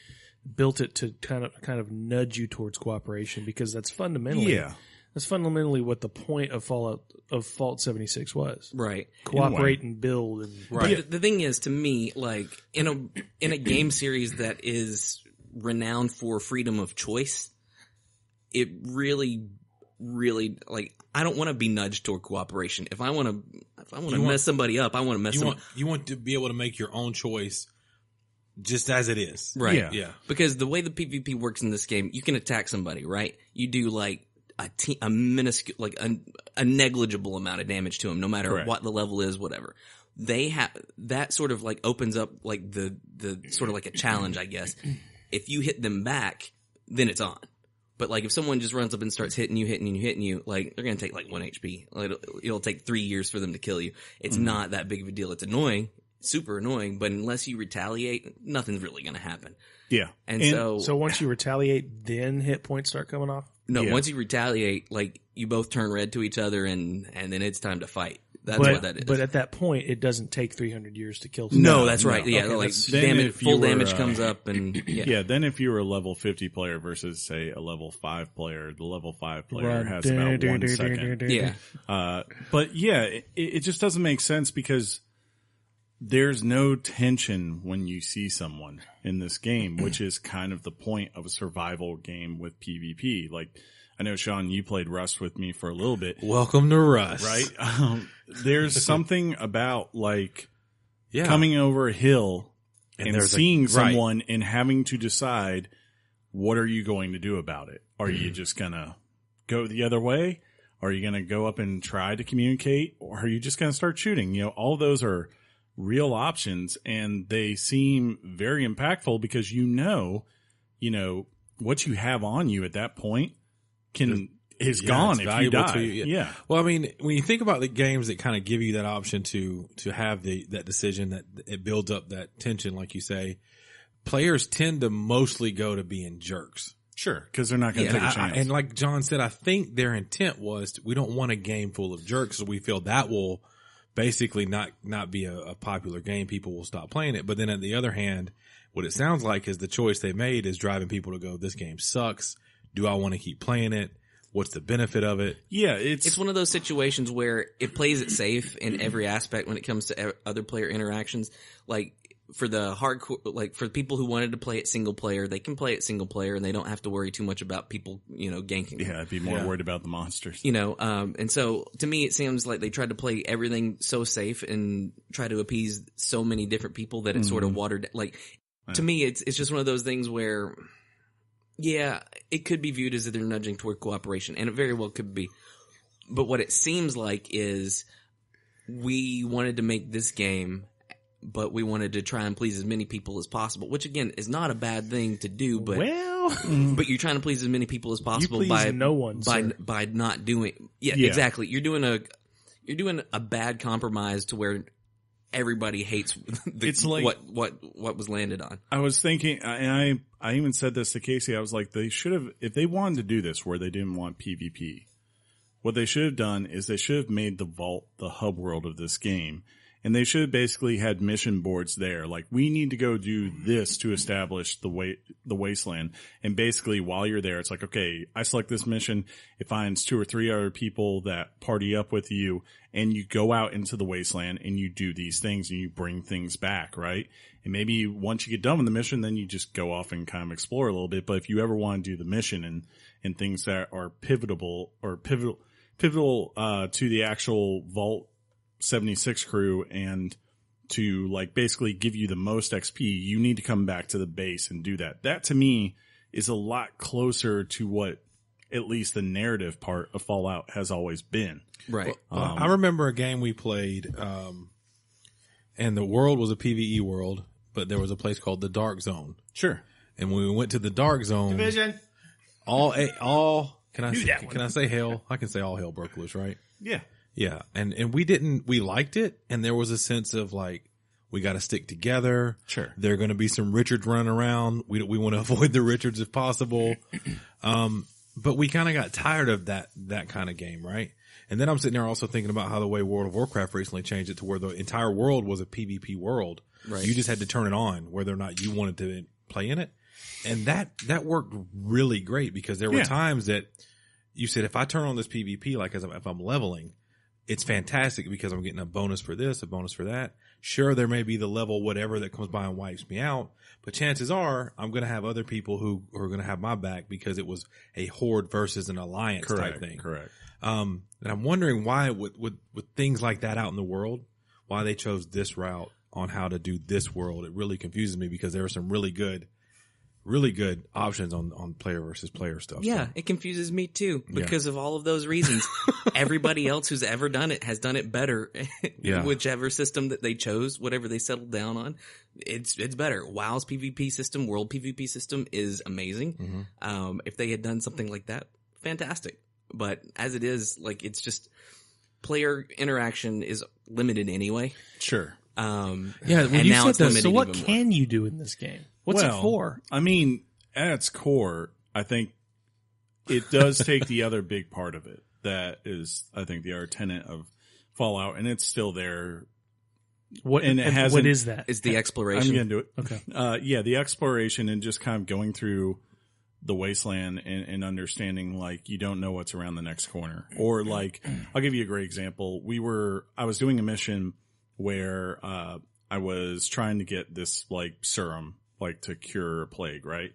built it to kind of nudge you towards cooperation because that's fundamentally what the point of Fallout 76 was. Right. Cooperate and build. And right. But the thing is, to me, like in a game series that is renowned for freedom of choice, it really, really like I don't want to be nudged toward cooperation. If I want to mess somebody up, I want to mess them up. You want to be able to make your own choice. Just as it is. Right. Yeah. Because the way the PvP works in this game, you can attack somebody, right? You do like a minuscule, like a negligible amount of damage to them, no matter what the level is, whatever. They have, that sort of like opens up like the sort of like a challenge, I guess. If you hit them back, then it's on. But like if someone just runs up and starts hitting you, like they're going to take like 1 HP. Like, it'll take 3 years for them to kill you. It's not that big of a deal. It's annoying. Super annoying, but unless you retaliate, nothing's really going to happen. Yeah. And so once you retaliate, then hit points start coming off? No, Yeah. once you retaliate, like you both turn red to each other, and then it's time to fight. That's what that is. But at that point, it doesn't take 300 years to kill someone. No, that's right. no. Yeah, Okay, like then damage, if you full were, damage comes up, and Yeah, then if you were a level 50 player versus, say, a level 5 player, the level 5 player has about 1 second. yeah, But yeah, it just doesn't make sense because there's no tension when you see someone in this game, which is kind of the point of a survival game with PvP. Like, I know, Sean, you played Rust with me for a little bit. Welcome to Rust. Right? There's something about, like, Yeah. coming over a hill and there's seeing right. someone and having to decide, what are you going to do about it? Are you just going to go the other way? Are you going to go up and try to communicate? Or are you just going to start shooting? You know, all those are real options, and they seem very impactful because you know, what you have on you at that point is gone if you die. Yeah. Well, I mean, when you think about the games that kind of give you that option to have that decision, that it builds up that tension, like you say, players tend to mostly go to being jerks. Sure, because they're not going to take a chance. And like John said, I think their intent was we don't want a game full of jerks, so we feel that will basically not be a popular game. People will stop playing it. But then on the other hand, what it sounds like is the choice they made is driving people to go, this game sucks. Do I want to keep playing it? What's the benefit of it? Yeah, it's one of those situations where it plays it safe in every aspect when it comes to other player interactions. Like for the hardcore, like for people who wanted to play it single player, they can play it single player and they don't have to worry too much about people, ganking. Yeah, I'd be more worried about the monsters. And so to me, it seems like they tried to play everything so safe and try to appease so many different people that it sort of watered. Like to me, it's just one of those things where, yeah, it could be viewed as if they're nudging toward cooperation, and it very well could be. But what it seems like is we wanted to make this game, but we wanted to try and please as many people as possible, which again is not a bad thing to do, but but you're trying to please as many people as possible by no one, by not doing exactly. You're doing a bad compromise to where everybody hates it's like what was landed on. I was thinking, and I even said this to Casey, I was like, they should have, if they wanted to do this where they didn't want PvP, what they should have done is they should have made the vault the hub world of this game. And they should have basically had mission boards there. Like, we need to go do this to establish the wasteland. And basically, while you're there, it's like, okay, I select this mission. It finds 2 or 3 other people that party up with you, and you go out into the wasteland and you do these things and you bring things back, right? And maybe once you get done with the mission, then you just go off and kind of explore a little bit. But if you ever want to do the mission and things that are pivotal to the actual Vault 76 crew and to like basically give you the most XP, you need to come back to the base and do that. That to me is a lot closer to what at least the narrative part of Fallout has always been. Right. I remember a game we played, and the world was a PvE world, but there was a place called the Dark Zone. Sure. And when we went to the Dark Zone, Division. Can I say hell? I can say all hell broke loose, right? Yeah. Yeah. And we liked it. And there was a sense of like, we got to stick together. Sure. There are going to be some Richards running around. We want to avoid the Richards if possible. But we kind of got tired of that kind of game, right? And then I'm sitting there also thinking about how the way World of Warcraft recently changed it to where the entire world was a PvP world. Right. You just had to turn it on whether or not you wanted to play in it. And that worked really great because there were times that you said, if I turn on this PvP, like if I'm leveling, it's fantastic because I'm getting a bonus for this, a bonus for that. Sure, there may be the level whatever that comes by and wipes me out, but chances are I'm going to have other people who are going to have my back because it was a horde versus an alliance type thing. Correct. And I'm wondering why with things like that out in the world, why they chose this route on how to do this world. It really confuses me because there are some really good options on player versus player stuff. Yeah, it confuses me too because of all of those reasons. Everybody else who's ever done it has done it better. Whichever system that they chose, whatever they settled down on, it's better. WoW's PvP system, World PvP system is amazing. Mm-hmm. If they had done something like that, fantastic. But as it is, like it's just player interaction is limited anyway. Sure. When you said that, so what can you do in this game? What's it for? I mean, at its core, I think it does take the other big part of it. That is, I think, the other tenet of Fallout, and it's still there. What is that? It's the exploration. I'm going to do it. Okay. Yeah, the exploration and just kind of going through the wasteland and understanding, like, you don't know what's around the next corner. Or, like, I'll give you a great example. I was doing a mission where I was trying to get this, like, serum, like, to cure a plague, right?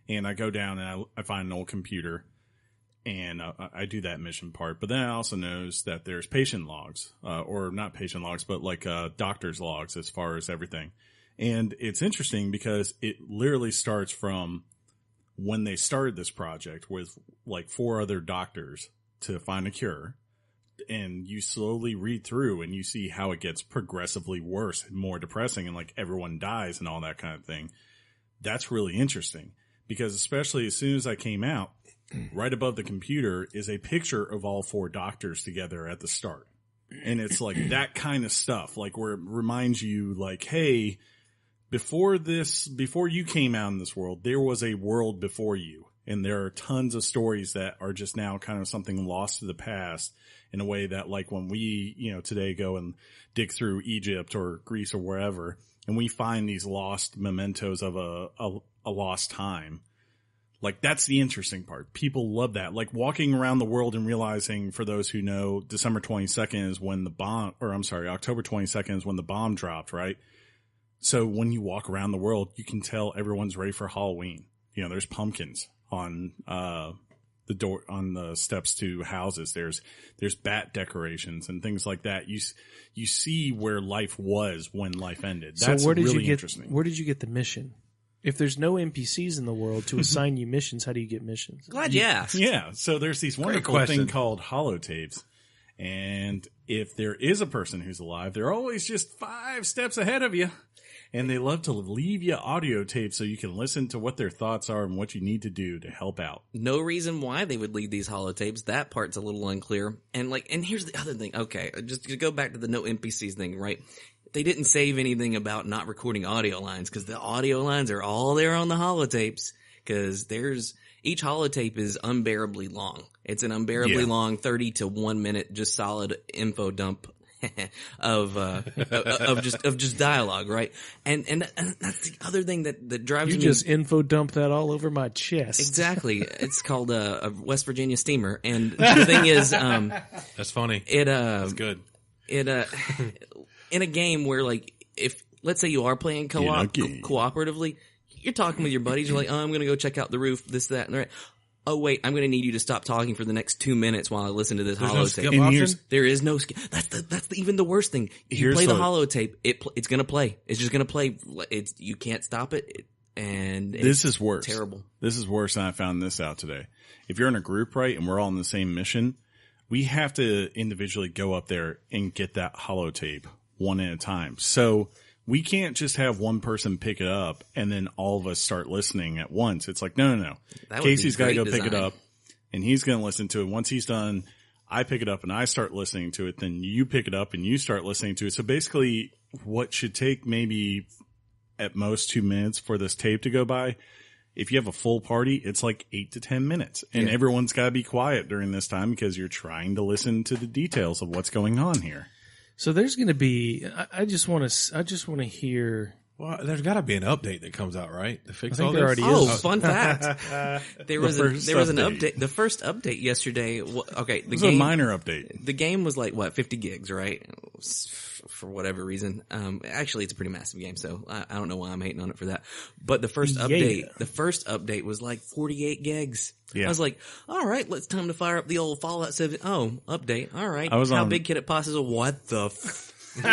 And I go down and I find an old computer. And I do that mission part. But then I also knows that there's patient logs, or not patient logs, but like doctor's logs as far as everything. And it's interesting because it literally starts from when they started this project with like 4 other doctors to find a cure. And you slowly read through and you see how it gets progressively worse and more depressing and like everyone dies and all that kind of thing. That's really interesting because especially as soon as I came out, right above the computer is a picture of all 4 doctors together at the start. And it's like that kind of stuff, like where it reminds you like, hey, before you came out in this world, there was a world before you. And there are tons of stories that are just now kind of something lost to the past in a way that like when we, today go and dig through Egypt or Greece or wherever, and we find these lost mementos of a lost time. Like, that's the interesting part. People love that. Like, walking around the world and realizing, for those who know, October 22nd is when the bomb dropped, right? So when you walk around the world, you can tell everyone's ready for Halloween. There's pumpkins on the door, on the steps to houses. There's bat decorations and things like that. You see where life was when life ended. That's really interesting. Where did you get the mission? If there's no NPCs in the world to assign you missions, how do you get missions? Glad you asked. Yeah. So there's these wonderful thing called holotapes. And if there is a person who's alive, they're always just 5 steps ahead of you. And they love to leave you audio tapes so you can listen to what their thoughts are and what you need to do to help out. No reason why they would leave these holotapes. That part's a little unclear. And here's the other thing. Okay, just to go back to the no NPCs thing, right? They didn't save anything about not recording audio lines because the audio lines are all there on the holotapes because each holotape is unbearably long. It's an unbearably long 30 to 1 minute just solid info dump of just dialogue, right? And that's the other thing that drives me. You just info dump that all over my chest. Exactly. It's called a West Virginia steamer. And the thing is, that's funny. That's good. In a game where, like, if let's say you are playing cooperatively, you're talking with your buddies. You're like, oh, I'm going to go check out the roof, this, that, and the right. Oh, wait, I'm going to need you to stop talking for the next 2 minutes while I listen to this holotape. There is no skip. That's even the worst thing. If you play the holotape, it's going to play. It's just going to play. You can't stop it. And this is worse. Terrible. This is worse, and I found this out today. If you're in a group, right, and we're all on the same mission, we have to individually go up there and get that holotape one at a time. So we can't just have one person pick it up and then all of us start listening at once. It's like, no. Casey's got to go pick it up and he's going to listen to it. Once he's done, I pick it up and I start listening to it. Then you pick it up and you start listening to it. So basically what should take maybe at most 2 minutes for this tape to go by, if you have a full party, it's like 8 to 10 minutes. And everyone's got to be quiet during this time because you're trying to listen to the details of what's going on here. So there's going to be. I just want to hear. Well, there's got to be an update that comes out, right? To fix all this. Already is. Fun fact! There was an update. The first update yesterday. Okay, it was a minor update. The game was like 50 gigs, right? For whatever reason. Actually, it's a pretty massive game, so I don't know why I'm hating on it for that. But the first update was like 48 gigs. Yeah. I was like, all right, it's time to fire up the old Fallout 7. Oh, update. All right. How big can it possibly? What the?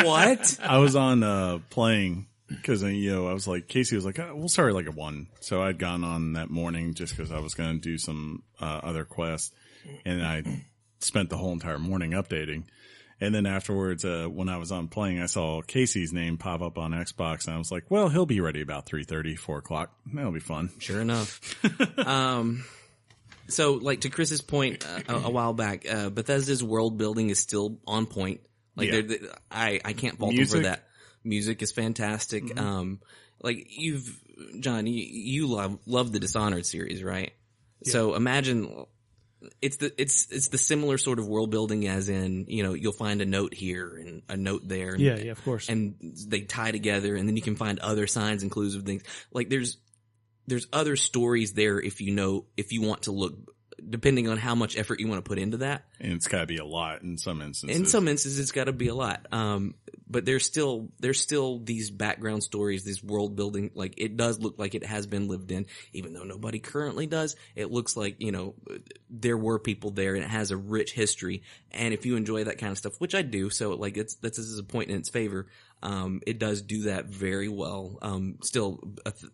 What? I was on playing because I was like, Casey was like, we'll start like at 1. So I'd gone on that morning just because I was going to do some other quests, and I spent the whole entire morning updating. And then afterwards, when I was on playing, I saw Casey's name pop up on Xbox, and I was like, well, he'll be ready about 3:30, 4 o'clock. That'll be fun. Sure enough. So, like, to Chris's point a while back, Bethesda's world building is still on point. Like, I can't fault them for that. Music is fantastic. Mm-hmm. Like, John, you love the Dishonored series, right? Yeah. So imagine it's the similar sort of world building as in, you'll find a note here and a note there. And, yeah, of course. And they tie together, and then you can find other signs and clues of things. Like there's other stories there if you want to look, depending on how much effort you want to put into that. And it's gotta be a lot in some instances. In some instances, it's gotta be a lot. But there's still these background stories, this world building. Like, it does look like it has been lived in, even though nobody currently does. It looks like, there were people there, and it has a rich history. And if you enjoy that kind of stuff, which I do, so like this is a point in its favor. It does do that very well. Still,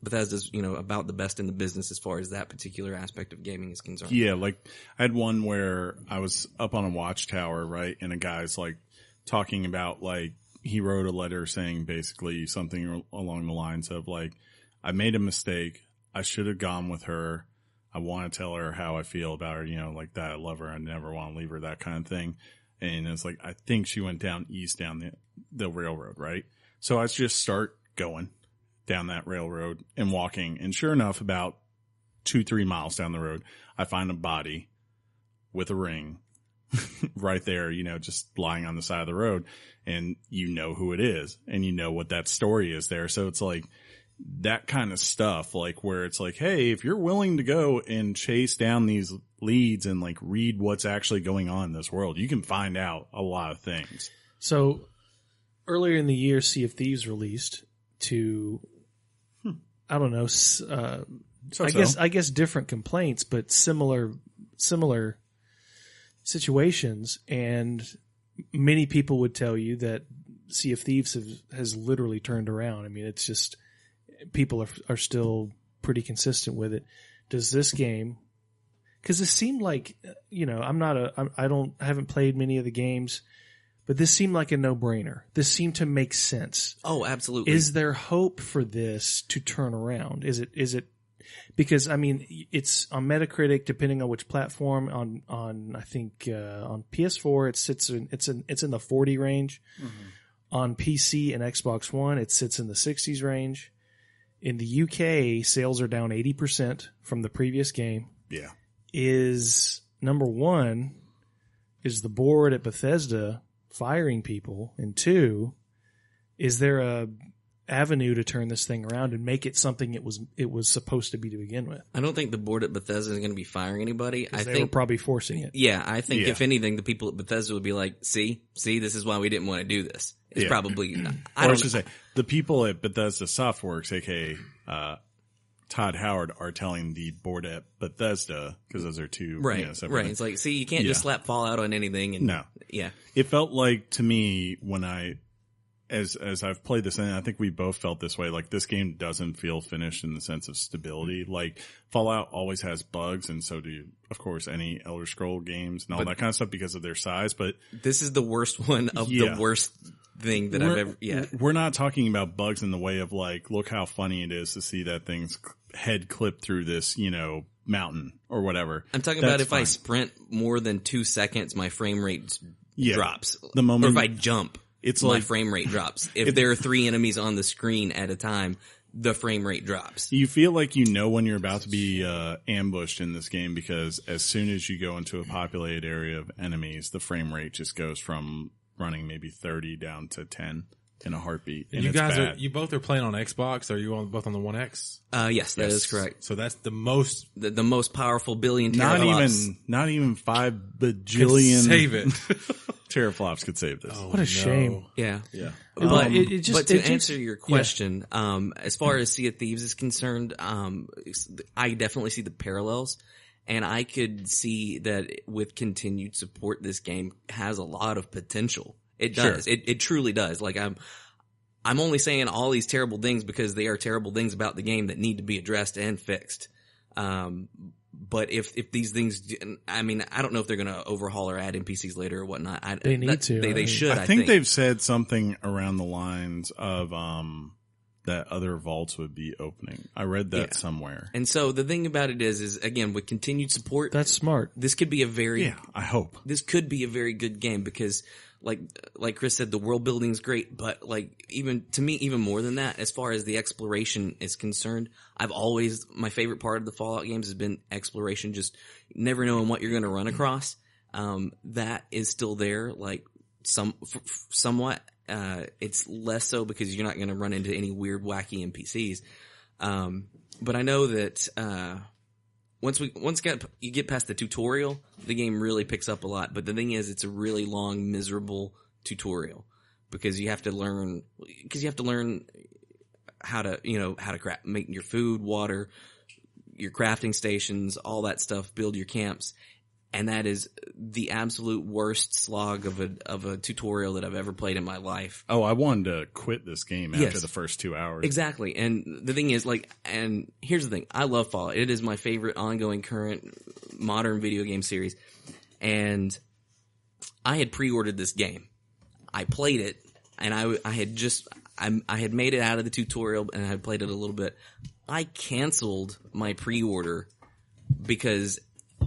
Bethesda's, about the best in the business as far as that particular aspect of gaming is concerned. Yeah, like I had one where I was up on a watchtower, right? And a guy's like talking about like, he wrote a letter saying basically something along the lines of like, I made a mistake. I should have gone with her. I want to tell her how I feel about her, like that. I love her. I never want to leave her, that kind of thing. And it's like, I think she went down east down the railroad, right? So I just start going down that railroad and walking. And sure enough, about 2-3 miles down the road, I find a body with a ring right there, just lying on the side of the road. And you know who it is, and you know what that story is there. So it's like that kind of stuff, like where it's like, hey, if you're willing to go and chase down these leads and like read what's actually going on in this world, you can find out a lot of things. So earlier in the year, Sea of Thieves released to, I don't know, I guess different complaints, but similar situations. And many people would tell you that Sea of Thieves has literally turned around. I mean, it's just, people are still pretty consistent with it. Does this game, because it seemed like, I haven't played many of the games, but this seemed like a no-brainer. This seemed to make sense. Oh, absolutely. Is there hope for this to turn around? Is it because, I mean, it's on Metacritic, depending on which platform. On I think on PS4 it's in the 40 range. Mm-hmm. On PC and Xbox One it sits in the 60s range. In the UK, sales are down 80% from the previous game. Yeah. Is number one, is the board at Bethesda firing people? And two, is there a avenue to turn this thing around and make it something it was supposed to be to begin with? I don't think the board at Bethesda is going to be firing anybody. I think they were probably forcing it. Yeah, I think if anything, the people at Bethesda would be like, see, this is why we didn't want to do this. It's probably, I should say, the people at Bethesda Softworks, aka Todd Howard, are telling the board at Bethesda, because those are two separate right. It's like, see, you can't just slap Fallout on anything. And, no. Yeah. It felt like, to me, when as I've played this, and I think we both felt this way, like this game doesn't feel finished in the sense of stability. Like Fallout always has bugs, and so do, of course, any Elder Scroll games and all that kind of stuff because of their size. But this is the worst one of the worst thing that I've ever. Yeah, we're not talking about bugs in the way of like, look how funny it is to see that thing's head clip through this, mountain or whatever. I'm talking about if I sprint more than 2 seconds, my frame rate drops. The moment, or if I jump. It's my like frame rate drops. If there are 3 enemies on the screen at a time, the frame rate drops. You feel like when you're about to be ambushed in this game, because as soon as you go into a populated area of enemies, the frame rate just goes from running maybe 30 down to 10 in a heartbeat. And you guys you both are playing on Xbox? Are you both on the One X? Yes, that is correct. So that's the most the most powerful billion teraflops. Not even 5 bajillion. Save it. Teraflops could save this. What a shame. Yeah. Yeah. But to answer your question, as far as Sea of Thieves is concerned, I definitely see the parallels, and I could see that with continued support, this game has a lot of potential. It does. Sure. It truly does. Like I'm only saying all these terrible things because they are terrible things about the game that need to be addressed and fixed. But if these things, I mean, I don't know if they're going to overhaul or add NPCs later or whatnot. They need to. They should. I think they've said something around the lines of that other vaults would be opening. I read that somewhere. And so the thing about it is again, with continued support, that's smart. This could be a very I hope this could be a very good game because like Chris said, the world building's great, but like even more than that, as far as the exploration is concerned, my favorite part of the Fallout games has been exploration, just never knowing what you're going to run across. That is still there, like somewhat. It's less so because you're not going to run into any weird, wacky NPCs. But I know that, once you get past the tutorial, the game really picks up a lot. But the thing is, it's a really long, miserable tutorial because you have to learn how to craft, make your food, water, your crafting stations, all that stuff, build your camps. And that is the absolute worst slog of a tutorial that I've ever played in my life. Oh, I wanted to quit this game after the first 2 hours. Exactly. And the thing is, and here's the thing. I love Fallout. It is my favorite ongoing current modern video game series. And I had pre-ordered this game. I played it, and I had made it out of the tutorial, and I had played it a little bit. I canceled my pre-order because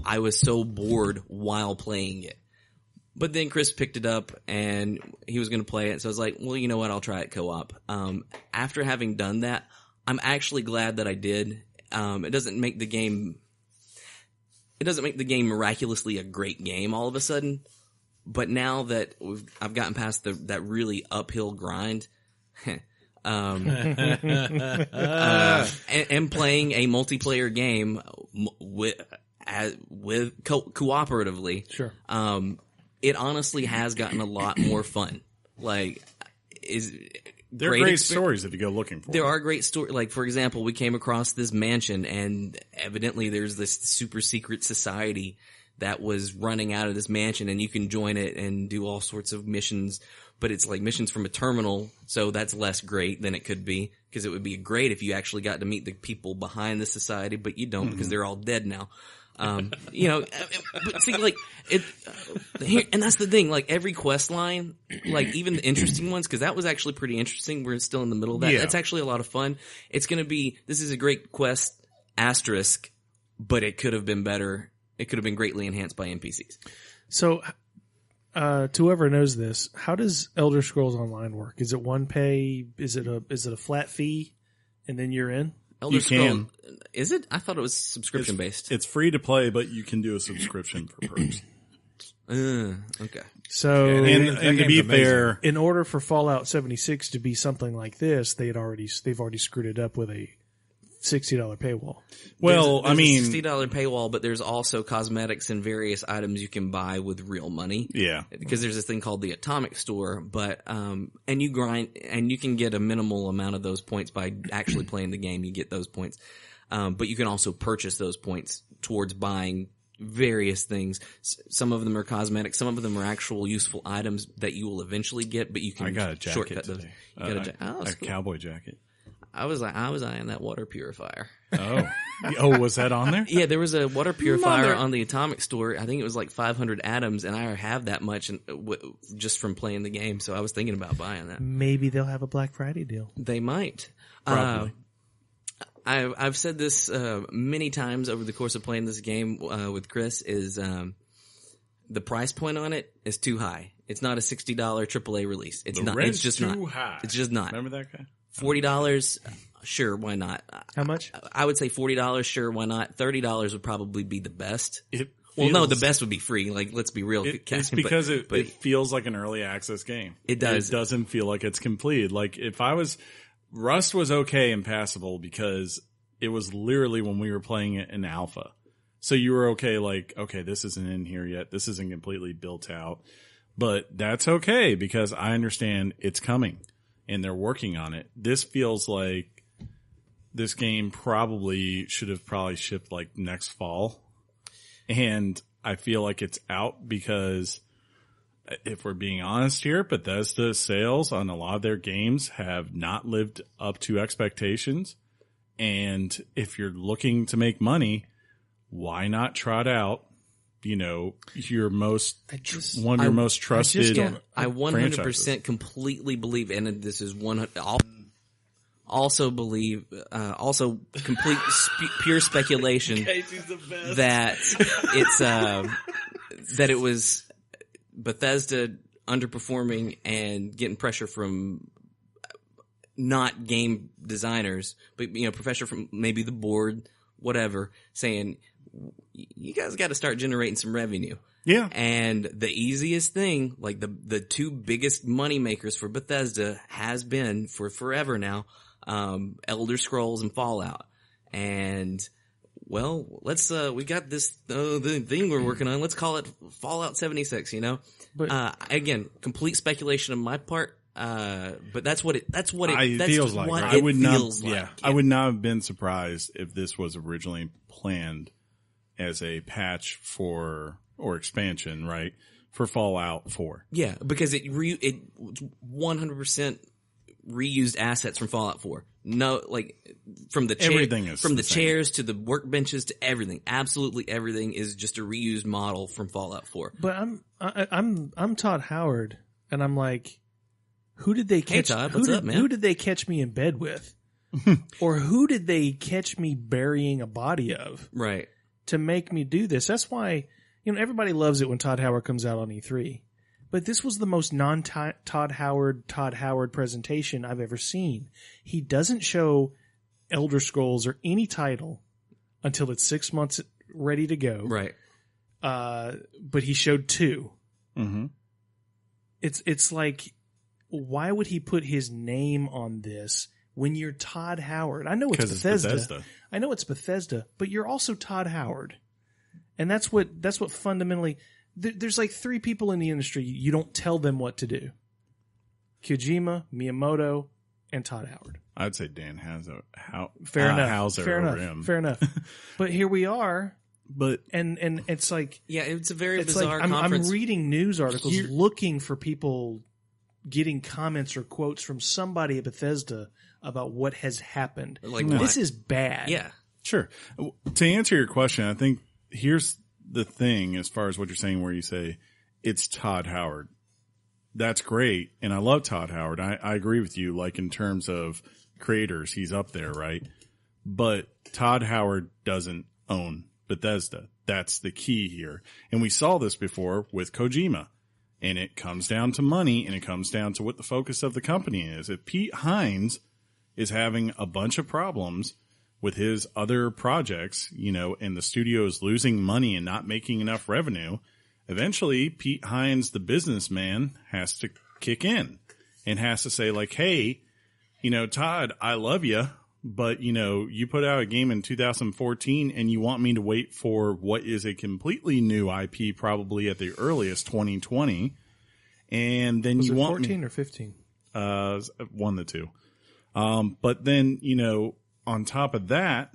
I was so bored while playing it. But then Chris picked it up and he was going to play it. So I was like, well, you know what? I'll try it co-op. After having done that, I'm actually glad that I did. It doesn't make the game miraculously a great game all of a sudden. But now that I've gotten past that really uphill grind, and playing a multiplayer game with cooperatively, sure. It honestly has gotten a lot more fun. Like, there are great stories if you go looking for them. There them. are great stories. Like, for example, we came across this mansion, and evidently there's this super secret society that was running out of this mansion, and you can join it and do all sorts of missions. But it's like missions from a terminal, so that's less great than it could be. Because it would be great if you actually got to meet the people behind the society, but you don't because they're all dead now. But see, like, and that's the thing, like, every quest line, like, even the interesting ones, because that was actually pretty interesting. We're still in the middle of that. Yeah. That's actually a lot of fun. It's going to be, this is a great quest, asterisk, but it could have been better. It could have been greatly enhanced by NPCs. So, to whoever knows this, how does Elder Scrolls Online work? Is it one pay? Is it a flat fee, and then you're in? Elder Scrolls, is it? I thought it was subscription based. It's free to play, but you can do a subscription for perks. Okay. So, and to be fair, in order for Fallout 76 to be something like this, they've already screwed it up with a $60 paywall. Well, there's a $60 paywall, but there's also cosmetics and various items you can buy with real money. Yeah. Because there's this thing called the Atomic Store, but, and you grind, and you can get a minimal amount of those points by actually playing the game. You get those points. But you can also purchase those points towards buying various things. Some of them are cosmetics. Some of them are actual useful items that you will eventually get, but you can shortcut those. You got a jacket. Oh, a cowboy jacket. I was eyeing that water purifier. Oh, was that on there? Yeah, there was a water purifier on the Atomic Store. I think it was like 500 atoms, and I have that much just from playing the game. So I was thinking about buying that. Maybe they'll have a Black Friday deal. They might. Probably. I've said this many times over the course of playing this game with Chris. Is the price point on it is too high. It's not a $60 AAA release. It's not. It's just too not. High. It's just not. Remember that guy? $40, sure, why not? How much? I would say $40, sure, why not? $30 would probably be the best. No, the best would be free. Like, let's be real. It's because it feels like an early access game. It does. It doesn't feel like it's completed. Like, Rust was okay and passable because it was literally when we were playing it in alpha. So you were okay, like, okay, this isn't in here yet. This isn't completely built out. But that's okay because I understand it's coming. And they're working on it. This feels like this game should have shipped like next fall. And I feel like it's out because if we're being honest here, Bethesda sales on a lot of their games have not lived up to expectations. And if you're looking to make money, why not out, your most trusted. I 100% completely believe, and this is also complete pure speculation that it was Bethesda underperforming and getting pressure from not game designers, but pressure from maybe the board, whatever, saying you guys got to start generating some revenue. Yeah. And the easiest thing, like the two biggest money makers for Bethesda has been for forever now, Elder Scrolls and Fallout. And well, we got this, the thing we're working on. Let's call it Fallout 76, But, again, complete speculation on my part. But that's what it feels like. Right? I would not have been surprised if this was originally planned as a patch or expansion, right? For Fallout 4. Yeah, because it 100% reused assets from Fallout 4. No, like from the everything is from the chairs to the workbenches to everything. Absolutely everything is just a reused model from Fallout 4. But I'm Todd Howard, and I'm like, who did they catch? Hey Todd, what's up, man? Who did they catch me in bed with, or who did they catch me burying a body of? Right. To make me do this. That's why everybody loves it when Todd Howard comes out on E3. But this was the most non-Todd Howard presentation I've ever seen. He doesn't show Elder Scrolls or any title until it's 6 months ready to go. Right. But he showed 2. Mm-hmm. It's like, why would he put his name on this when you're Todd Howard? I know it's Bethesda. I know it's Bethesda, but you're also Todd Howard. And that's what fundamentally... There's like 3 people in the industry. You don't tell them what to do. Kojima, Miyamoto, and Todd Howard. I'd say Dan has fair enough. Hauser fair over enough. him. Fair enough. But here we are. But and it's like, yeah, it's a very bizarre like conference. I'm reading news articles looking for people getting comments or quotes from somebody at Bethesda about what has happened. Like this is bad. Yeah, sure. To answer your question, I think here's the thing as far as what you're saying, where you say it's Todd Howard. That's great. And I love Todd Howard. I agree with you. Like in terms of creators, he's up there, right? But Todd Howard doesn't own Bethesda. That's the key here. And we saw this before with Kojima. And it comes down to money, and it comes down to what the focus of the company is. If Pete Hines is having a bunch of problems with his other projects, and the studio is losing money and not making enough revenue, eventually Pete Hines, the businessman, has to kick in and has to say like, hey, Todd, I love you, but you put out a game in 2014 and you want me to wait for what is a completely new IP, probably at the earliest 2020. And then you want 14 or 15? One of the two. But then, on top of that,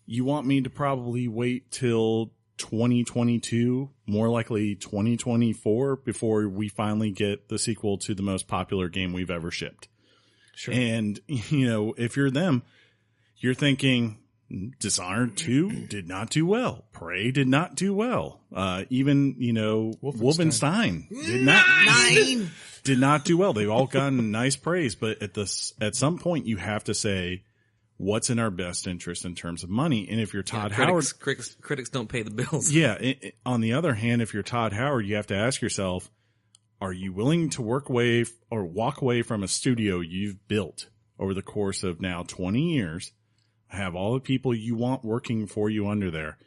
you want me to probably wait till 2022, more likely 2024, before we finally get the sequel to the most popular game we've ever shipped. Sure. And, if you're them, you're thinking Dishonored 2 did not do well. Prey did not do well. Even, Wolfenstein did not do well. They've all gotten nice praise, but at some point you have to say, what's in our best interest in terms of money? And if you're Todd Howard, critics don't pay the bills. Yeah. On the other hand, if you're Todd Howard, you have to ask yourself, are you willing to walk away from a studio you've built over the course of now 20 years, have all the people you want working for you under there,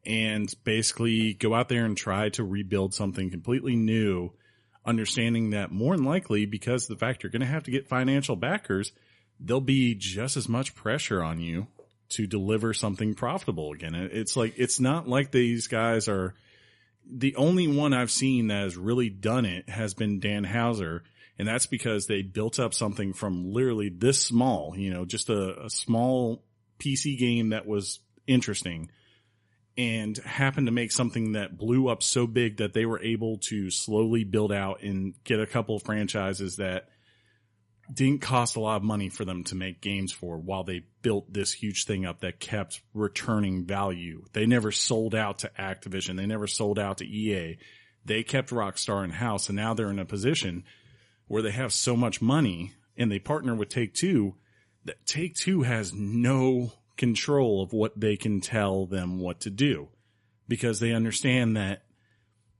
and basically go out there and try to rebuild something completely new, understanding that more than likely, because of the fact you're going to have to get financial backers, there'll be just as much pressure on you to deliver something profitable again. It's like, it's not like these guys are the only one I've seen that has really done it has been Dan Hauser. And that's because they built up something from literally this small, just a small PC game that was interesting, and happened to make something that blew up so big that they were able to slowly build out and get a couple of franchises that didn't cost a lot of money for them to make games for, while they built this huge thing up that kept returning value. They never sold out to Activision. They never sold out to EA. They kept Rockstar in-house, and now they're in a position where they have so much money and they partner with Take-Two that Take-Two has no control of what they can tell them what to do, because they understand that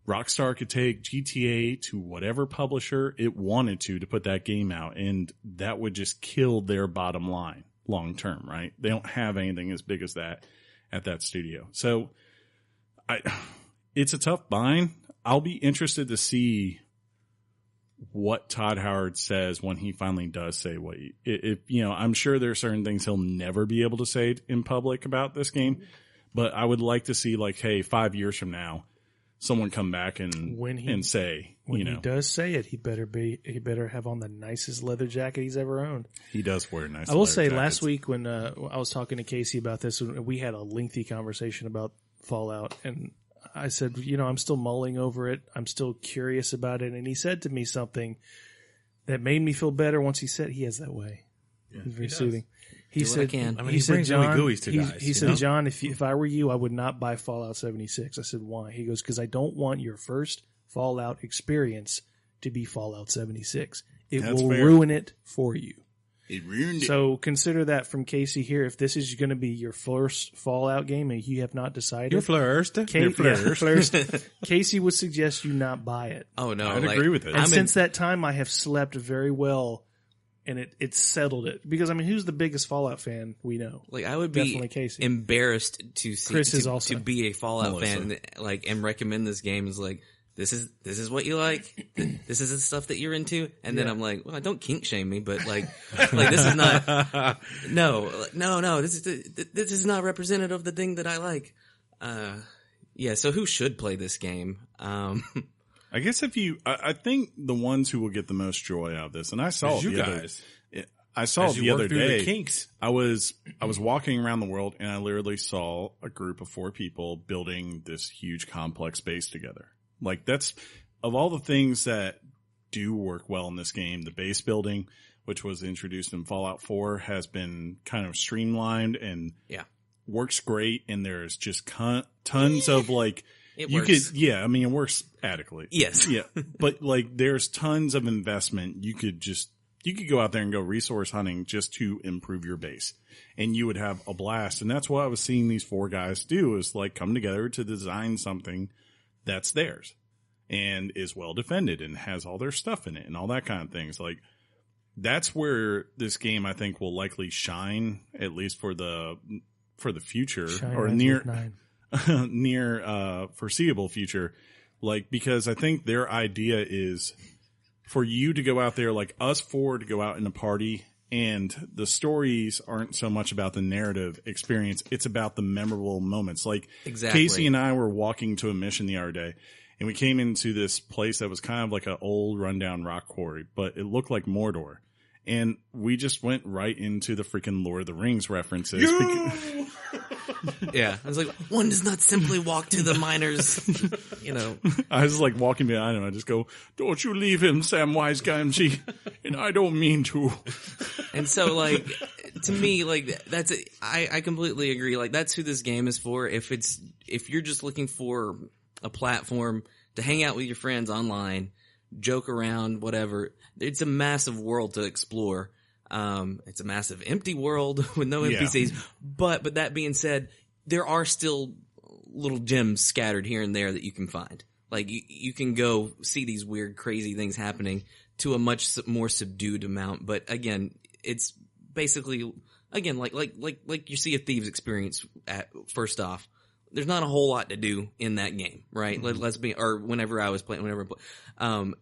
Rockstar could take GTA to whatever publisher it wanted to put that game out, and that would just kill their bottom line long term, right? They don't have anything as big as that at that studio. So it's a tough bind. I'll be interested to see what Todd Howard says when he finally does say what I'm sure there are certain things he'll never be able to say in public about this game, but I would like to see, like, hey, 5 years from now, someone come back and say, when he does say it, he better have on the nicest leather jacket he's ever owned. He does wear nice. I will say, last week when I was talking to Casey about this, we had a lengthy conversation about Fallout, and I said, I'm still mulling over it. I'm still curious about it. And he said to me something that made me feel better once he said he has that way. Yeah, he's very soothing. He said, he said, John, he said, John, if I were you, I would not buy Fallout 76. I said, why? He goes, because I don't want your first Fallout experience to be Fallout 76. It will ruin it for you. It ruined it. So consider that from Casey here. If this is going to be your first Fallout game and you have not decided. You're first. Casey would suggest you not buy it. Oh, no. I'd agree with it. And since that time, I have slept very well. And it settled it. Because, who's the biggest Fallout fan we know? Like, I would Definitely be Casey. embarrassed to see Chris is also. to be a Fallout fan, and recommend this game as like, this is what you like. This is the stuff that you're into. And then I'm like, well, don't kink shame me, but like this is not. No. This is not representative of the thing that I like. So who should play this game? I guess I think the ones who will get the most joy out of this, and I saw it the other day. Kinks. I was walking around the world, and I literally saw a group of 4 people building this huge complex base together. Like, that's, of all the things that do work well in this game, the base building, which was introduced in Fallout 4, has been kind of streamlined and works great. And there's just tons of, like, it works. It works adequately. Yes. Yeah. But, like, there's tons of investment. You could go out there and go resource hunting just to improve your base, and you would have a blast. And that's what I was seeing these 4 guys do, is like come together to design something that's theirs and is well defended and has all their stuff in it and all that kind of things. Like, that's where this game, I think, will likely shine, at least for the future, or near foreseeable future. Like, because I think their idea is for you to go out there, like us 4 to go out in a party, and the stories aren't so much about the narrative experience. It's about the memorable moments. Like, exactly. Casey and I were walking to a mission the other day, and we came into this place that was kind of like an old rundown rock quarry, but it looked like Mordor. And we just went right into the freaking Lord of the Rings references. Yeah. I was like, one does not simply walk to the miners, I was like walking behind him. I just go, don't you leave him, Samwise Gamgee. And I don't mean to. And so, like, to me, like, I completely agree. Like, that's who this game is for. If you're just looking for a platform to hang out with your friends online, joke around, whatever, it's a massive world to explore. It's a massive empty world with no NPCs. But that being said, there are still little gems scattered here and there that you can find. Like, you can go see these weird, crazy things happening to a much more subdued amount. But again, it's basically, again, like you see a Thieves experience first off. There's not a whole lot to do in that game, right? Mm-hmm. Whenever I was playing,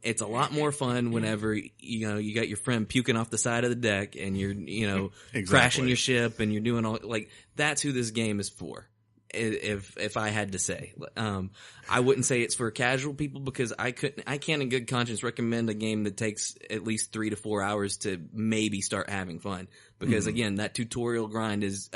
it's a lot more fun whenever, you got your friend puking off the side of the deck and you're, exactly. crashing your ship and you're doing all, like, that's who this game is for. If I had to say, I wouldn't say it's for casual people, because I can't in good conscience recommend a game that takes at least 3 to 4 hours to maybe start having fun. Because again, that tutorial grind is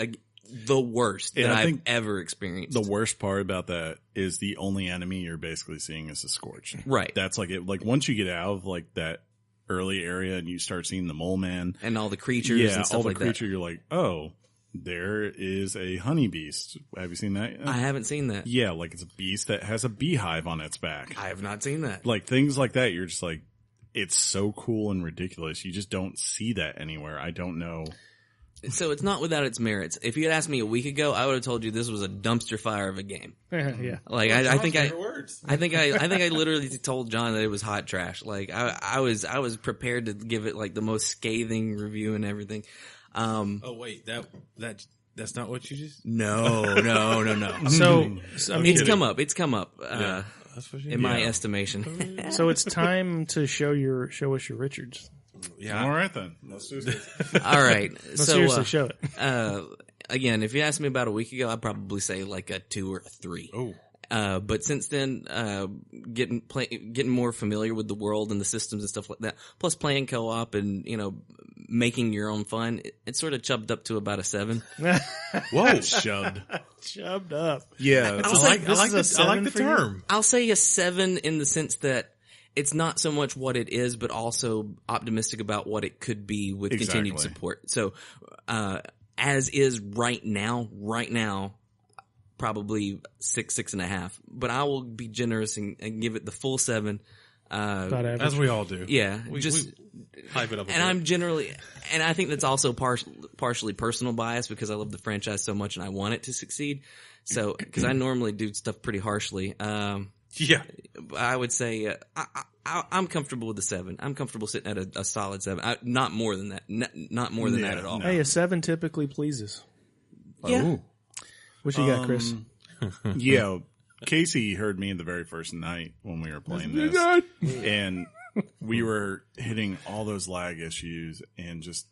the worst that I've ever experienced. The worst part about that is the only enemy you're basically seeing is the Scorch. Right. That's like it. Like, once you get out of like that early area and you start seeing the Mole Man and all the creatures and stuff like that. You're like, oh, there is a honey beast. Have you seen that? I haven't seen that. Yeah, like, it's a beast that has a beehive on its back. I have not seen that. Like, things like that, you're just like, it's so cool and ridiculous. You just don't see that anywhere. I don't know. So it's not without its merits. If you had asked me a week ago, I would have told you this was a dumpster fire of a game. Yeah. Like I think I literally told John that it was hot trash. Like I was prepared to give it like the most scathing review and everything. Oh wait, that's not what you just. No. So I mean, It's come up. Yeah, that's what in my estimation. so it's time to show us your Richards. Yeah. All right then. Let's do this. All right. No, So seriously, show it. again, if you asked me about a week ago, I'd probably say like a 2 or a 3. Oh. But since then, getting more familiar with the world and the systems and stuff like that, plus playing co-op and, making your own fun, it sort of chubbed up to about a 7. Whoa. Chubbed up. Yeah. I'll say I like the for you? term. I'll say a 7 in the sense that it's not so much what it is, but also optimistic about what it could be with continued support. So, as is right now, probably 6.5. But I will be generous and give it the full 7. About average. As we all do. Yeah, we hype it up. And I'm generally, and I think that's also partially personal bias because I love the franchise so much and I want it to succeed. So, because I normally do stuff pretty harshly. Yeah. I would say I'm comfortable with the 7. I'm comfortable sitting at a solid 7. Not more than that. Not more than that at all. Hey, a 7 typically pleases. Yeah. Oh. What you got, Chris? Yeah. Casey heard me the very first night when we were playing this. And we were hitting all those lag issues and just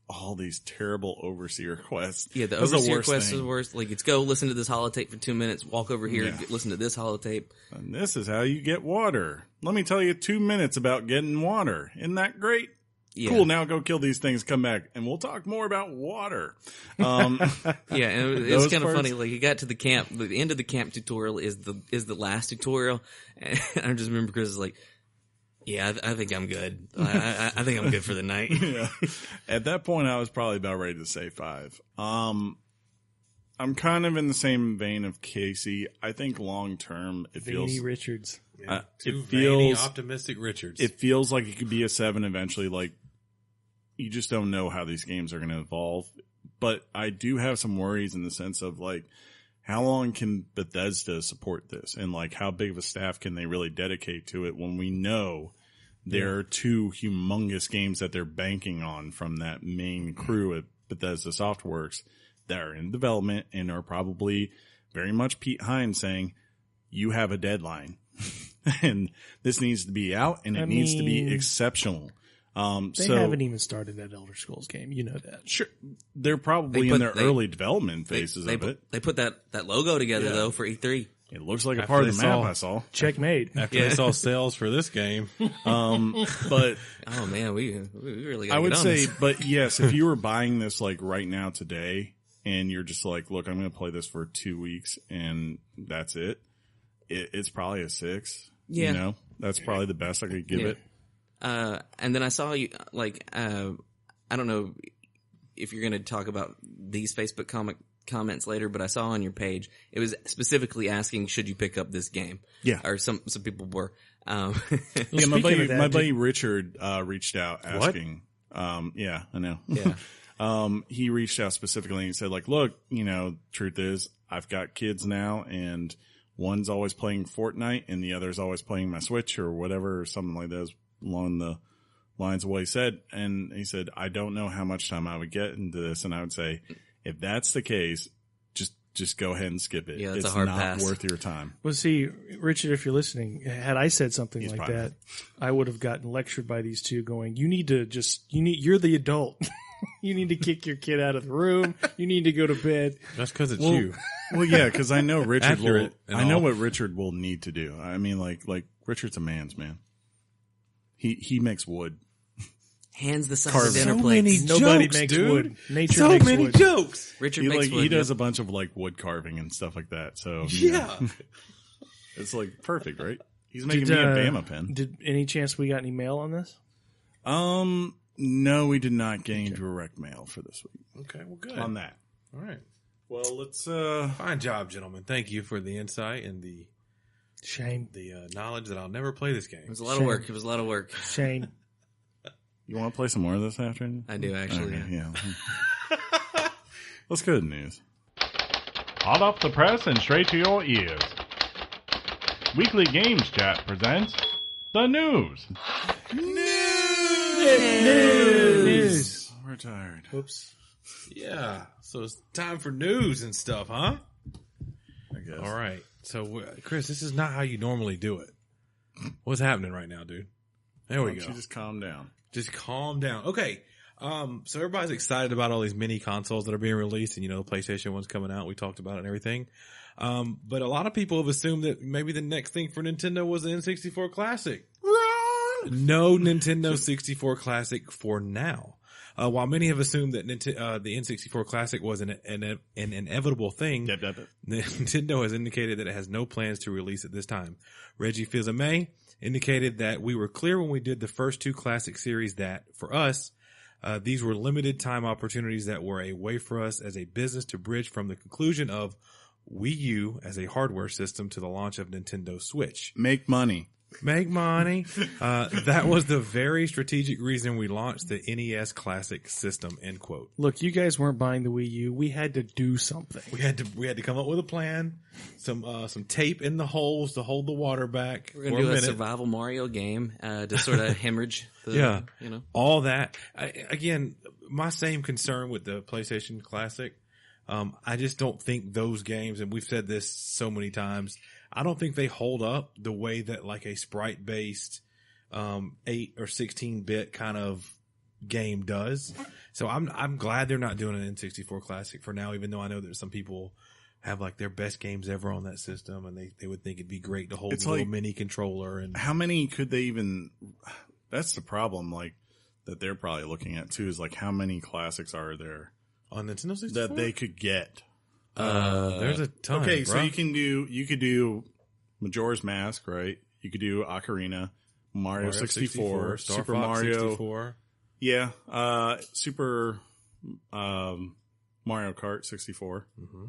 all these terrible overseer quests. Yeah, the overseer quest is worse. Like, it's go listen to this holotape for 2 minutes, walk over here, listen to this holotape. And this is how you get water. Let me tell you 2 minutes about getting water. Isn't that great? Yeah. Cool, now go kill these things, come back, and we'll talk more about water. Yeah, and it was kind of parts- funny. Like, you got to the camp, the end of the camp tutorial is the last tutorial, and I just remember Chris was like, yeah, I think I'm good. I think I'm good for the night. Yeah. At that point, I was probably about ready to say 5. I'm kind of in the same vein of Casey. I think long term, it feels Veiny Richards. Yeah, it feels optimistic Richards. It feels like it could be a 7 eventually. Like, you just don't know how these games are going to evolve. But I do have some worries in the sense of like, how long can Bethesda support this, and like, how big of a staff can they really dedicate to it when we know there are 2 humongous games that they're banking on from that main crew at Bethesda Softworks that are in development and are probably very much Pete Hines saying, you have a deadline and this needs to be out and it needs to be exceptional. They haven't even started that Elder Scrolls game. You know that. Sure. They're probably in their early development phases of it. They put that logo together though for E3. It looks like a part of the map I saw. Checkmate. After they saw sales for this game. But oh man, we really got I would on say, this. but yes, if you were buying this like right now today and you're just like, look, I'm going to play this for 2 weeks and that's it. It's probably a 6. Yeah. You know, that's probably the best I could give it. And then I saw you like, I don't know if you're going to talk about these Facebook comments later, but I saw on your page, it was specifically asking, should you pick up this game? Yeah. Or some people were. Yeah, Speaking of that, my buddy Richard reached out asking. Yeah, I know. Yeah. He reached out specifically and said, like, look, truth is, I've got kids now, and one's always playing Fortnite, and the other's always playing my Switch or whatever, or something like that, along the lines of what he said. And he said, I don't know how much time I would get into this, and I would say, if that's the case, just go ahead and skip it. Yeah, that's it's a hard not pass. worth your time. Well, see, Richard, if you're listening, had I said something like probably that, I would have gotten lectured by these two going, you're the adult. You need to kick your kid out of the room. You need to go to bed. That's because it's you. Well, yeah, because I know Richard will. Accurate and I know all. what Richard will need to do. I mean, like Richard's a man's man. He makes wood. Hands the size Carving. of dinner So plates. many Nobody jokes, makes dude. wood. Nature So makes many wood. jokes. Richard He makes wood. he does a bunch of like wood carving and stuff like that. So Yeah. it's like perfect, right? He's making me a Bama pen. Did any chance we got any mail on this? No, we did not get any direct mail for this week Okay, well, good. on that. All right. Well, let's Fine job, gentlemen. Thank you for the insight and the Shame. knowledge that I'll never play this game. It was a lot of work. It was a lot of work. Shame. You want to play some more of this afternoon? I do actually. Okay, yeah. Let's go to the news. Hot off the press and straight to your ears. Weekly Games Chat presents the news. News. We're tired. Whoops. Yeah. So it's time for news and stuff, huh? I guess. All right. So, Chris, this is not how you normally do it. What's happening right now, dude? There we go. You just calm down. Just calm down. Okay. So everybody's excited about all these mini consoles that are being released, and the PlayStation 1's coming out. We talked about it and everything. But a lot of people have assumed that maybe the next thing for Nintendo was the N64 Classic. Wrong! No Nintendo 64 Classic for now. While many have assumed that the N64 Classic was an inevitable thing, Nintendo has indicated that it has no plans to release it this time. Reggie Fils-Aimé indicated that we were clear when we did the first two Classic series that, for us, these were limited time opportunities that were a way for us as a business to bridge from the conclusion of Wii U as a hardware system to the launch of Nintendo Switch. Make money. Make money. That was the very strategic reason we launched the NES Classic system, end quote. Look, you guys weren't buying the Wii U. We had to do something. We had to come up with a plan, some tape in the holes to hold the water back. We're going to do a survival Mario game to sort of hemorrhage the, all that. Again, my same concern with the PlayStation Classic. I just don't think those games, and we've said this so many times, I don't think they hold up the way that like a sprite-based 8 or 16-bit kind of game does. So I'm glad they're not doing an N64 Classic for now, even though I know that some people have like their best games ever on that system, and they would think it'd be great to hold a little mini controller. And how many could they even? That's the problem, like that they're probably looking at too. Is like how many classics are there on Nintendo 64 that they could get? There's a ton. Okay, bro. so you could do Majora's Mask, right? You could do Ocarina, Mario 64, Star Super Fox Mario 64. Yeah, Super Mario Kart 64. Mm-hmm.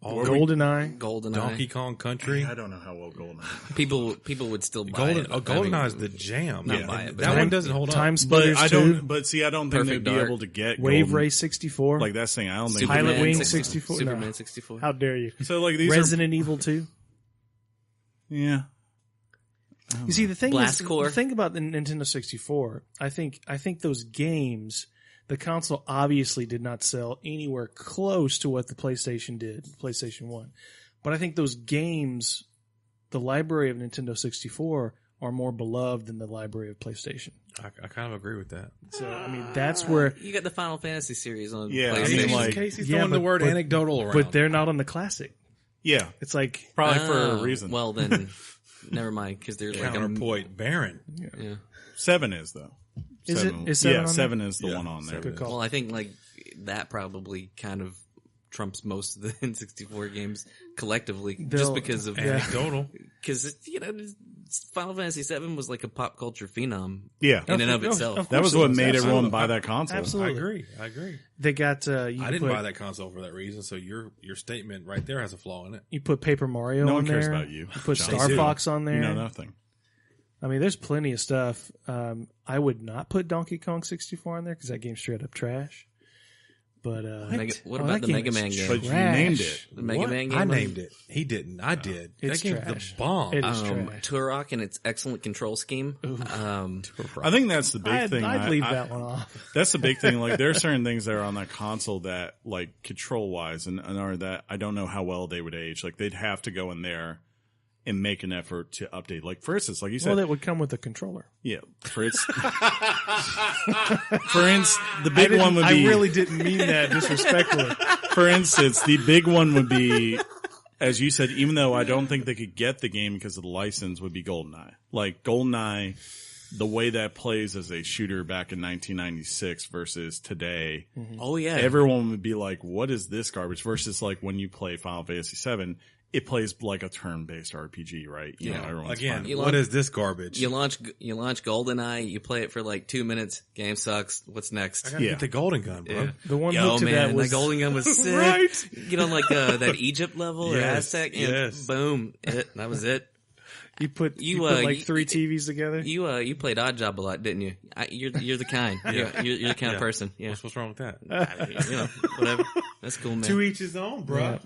GoldenEye, Donkey Kong Country. I don't know how well GoldenEye. People would still buy it. GoldenEye is the jam. Not buy it, but that one doesn't hold up. Time Splitters But I 2, don't. But see, I don't think Perfect they'd be Dark. able to get Wave Race 64. Like that's the thing. I don't think. Pilot they'd be Wing able to- 64. Superman No. 64. How dare you? So like these Resident Evil 2. Yeah. You see, the thing Blast is, Core. the thing about the Nintendo 64, I think those games, the console obviously did not sell anywhere close to what the PlayStation did, PlayStation 1. But I think those games, the library of Nintendo 64, are more beloved than the library of PlayStation. I kind of agree with that. So, I mean, that's where... You got the Final Fantasy series on Yeah, I PlayStation. mean, like- Casey's Yeah, throwing the word but- anecdotal around. But they're not on the Classic. Yeah, It's like... probably for a Oh, reason. Well, then, never mind, because they're like counterpoint Baron. yeah. 7 is though. Is Seven- it? Is 7 yeah, on there? 7 is the Yeah, one on there. Good call. Well, I think like that probably kind of trumps most of the N64 games collectively, just They'll- because of Anecdotal. because Final Fantasy VII was like a pop culture phenom Yeah, in and of itself. Of that was course it what was. made Absolutely. everyone buy that console. Absolutely. I agree. They got... you I didn't put, buy that console for that reason, so your statement right there has a flaw in it. You put Paper Mario No on one cares there. about you. You put John. Star They do. Fox on there. You know nothing. I mean, there's plenty of stuff. I would not put Donkey Kong 64 on there because that game's straight up trash. But What Oh, about that the game Mega is Man game? But you trash. named it. The Mega What? Man game. I named it. He didn't. I did. It's that game's trash. the bomb. It is trash. Turok and its excellent control scheme. I think that's the big thing. I'd leave that one off. That's the big thing. Like there are certain things that are on that console that, like control wise, and are that I don't know how well they would age. Like they'd have to go in there and make an effort to update. Like for instance, like you said, Well, that would come with a controller. yeah. For instance, the big one would be. I really didn't mean that disrespectfully. For instance, the big one would be, as you said, even though I don't think they could get the game because of the license, would be GoldenEye. Like GoldenEye, the way that plays as a shooter back in 1996 versus today, Oh yeah, everyone would be like, what is this garbage? Versus like when you play Final Fantasy VII, it plays like a turn-based RPG, right? You know, everyone's Again, fine. what is this garbage? you launch GoldenEye, you play it for like 2 minutes, game sucks. What's next? I gotta get the golden gun, bro. Yeah. The one Yo, look to man, that was that golden gun was sick. Right. Get on like that Egypt level or Yes, Aztec, and yes. boom, that was it. You put like 3 TVs together. You played Odd Job a lot, didn't you? You're the kind. Yeah. You're the kind of person. Yeah. What's wrong with that? Whatever. That's cool, man. To each his own, bro. Yeah.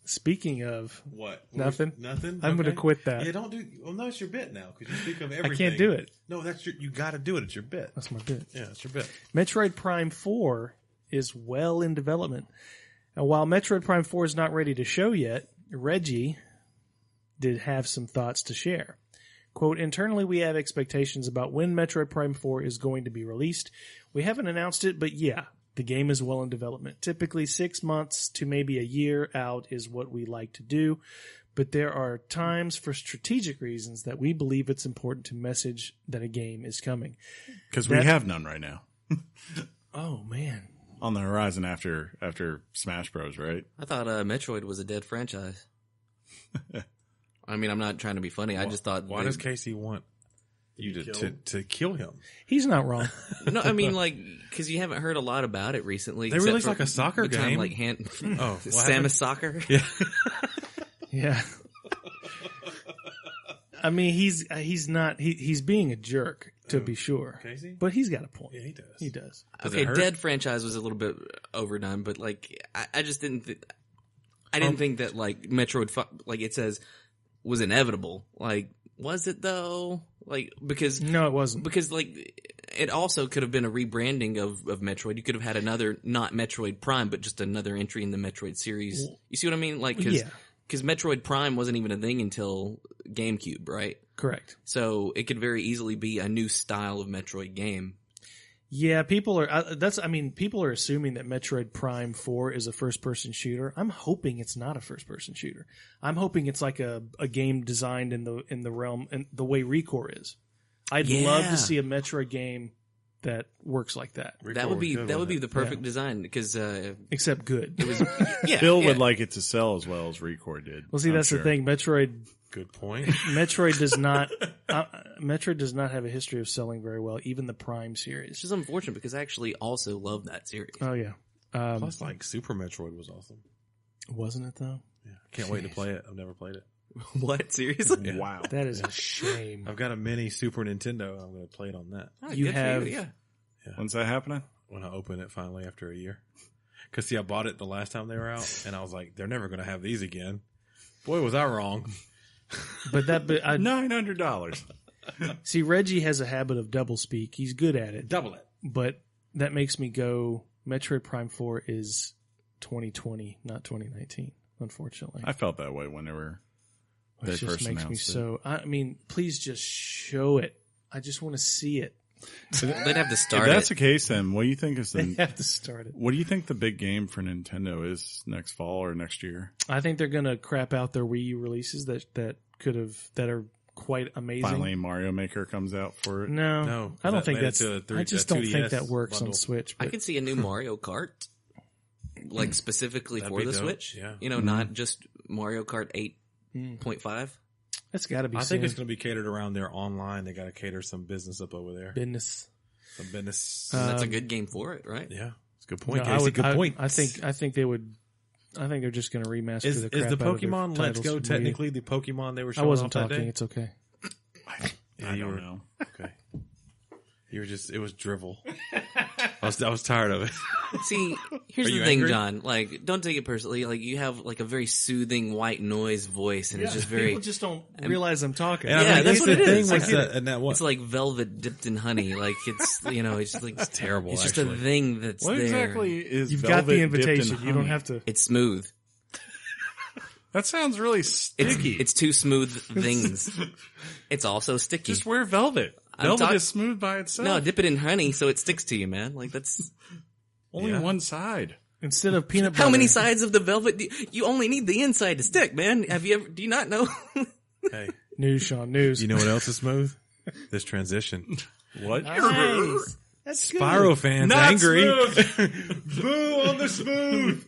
Speaking of what? Nothing. Nothing. I'm going to quit that. Yeah, don't do. Well, no, it's your bit now because you speak of everything. I can't do it. No, you got to do it. It's your bit. That's my bit. Yeah, it's your bit. Metroid Prime 4 is well in development. And while Metroid Prime 4 is not ready to show yet, Reggie did have some thoughts to share. Quote, internally we have expectations about when Metroid Prime 4 is going to be released. We haven't announced it, but yeah, the game is well in development. Typically 6 months to maybe a year out is what we like to do. But there are times for strategic reasons that we believe it's important to message that a game is coming. Because we have none right now. Oh, man. On the horizon after Smash Bros, right? I thought Metroid was a dead franchise. I mean, I'm not trying to be funny. I just thought... Why does Casey want you to kill him? He's not wrong. No, I mean, like, because you haven't heard a lot about it recently. They released like a soccer game. Like Samus Soccer? Yeah. Yeah. I mean, he's being a jerk, to be sure. Casey? But he's got a point. Yeah, he does. He does. Okay, dead franchise was a little bit overdone, but like, I just didn't think that like Metroid, like it says, was inevitable. Like, was it though? Like, because no, it wasn't. Because like, it also could have been a rebranding of Metroid. You could have had another, not Metroid Prime, but just another entry in the Metroid series. You see what I mean? Like, because Metroid Prime wasn't even a thing until GameCube, right? Correct. So it could very easily be a new style of Metroid game. Yeah, people are assuming that Metroid Prime 4 is a first-person shooter. I'm hoping it's not a first-person shooter. I'm hoping it's like a game designed in the realm and the way Recore is. I'd love to see a Metroid game that works like that. That would be the perfect design because except good. It was Phil would like it to sell as well as Recore did. Well, see, that's the thing. Metroid. Good point. Metroid does not. Metroid does not have a history of selling very well. Even the Prime series. Which is unfortunate because I actually also love that series. Oh yeah. Plus, like Super Metroid was awesome. Wasn't it though? Yeah, can't wait to play it. I've never played it. What? Seriously? Yeah. Wow. That is a shame. I've got a mini Super Nintendo. I'm going to play it on that. Oh, you have. yeah. When's that happening? When I open it finally after a year. Because see, I bought it the last time they were out, and I was like, they're never going to have these again. Boy, was I wrong. But $900. See, Reggie has a habit of double speak. He's good at it. Double it. But that makes me go, Metroid Prime 4 is 2020, not 2019, unfortunately. I felt that way when they Which just first makes me announced it. so... I mean, please just show it. I just want to see it. They'd have to start If that's it. the case, then what do you think is They have to start it. what do you think the big game for Nintendo is next fall or next year? I think they're going to crap out their Wii U releases that are quite amazing. Finally, Mario Maker comes out for it. No, I don't think that's. I just don't think that works on Switch. I could see a new Mario Kart, like specifically That'd for be the dope. Switch. Yeah. You know, not just Mario Kart 8.5. That's got to be. I think it's going to be catered around their online. They got to cater some business up over there. business. Some business. That's a good game for it, right? Yeah, it's a good point. No, Casey. Good point. I think they would. I think they're just going to remaster the crap Is the out of their Pokemon Let's titles Go from Wii. technically the Pokemon they were I showing wasn't off that talking. day? It's okay. I don't know. Okay. You were just, it was drivel. I was tired of it. See, here's Are the you thing, angry? John. Like, don't take it personally. Like, you have like a very soothing white noise voice, and it's just very. People just don't realize I'm talking. And Yeah, I mean, that's it's what the it thing is. with I get and that what? It's like velvet dipped in honey. Like it's it's like It's terrible. It's just actually. a thing that's What there. exactly is You've got the velvet dipped in invitation. You don't honey? have to. It's smooth. That sounds really sticky. It's two smooth things. It's also sticky. Just wear velvet. I'm Velvet talk- is smooth by itself. No, dip it in honey so it sticks to you, man. Like that's Only Yeah. one side. Instead of peanut butter. how many sides of the velvet. You only need the inside to stick, man. Have you ever? Do you not know? Hey, News, Sean. News. you know what else is smooth? This transition. What? Nice. That's good. Spyro fans Not angry. smooth. Boo on the smooth.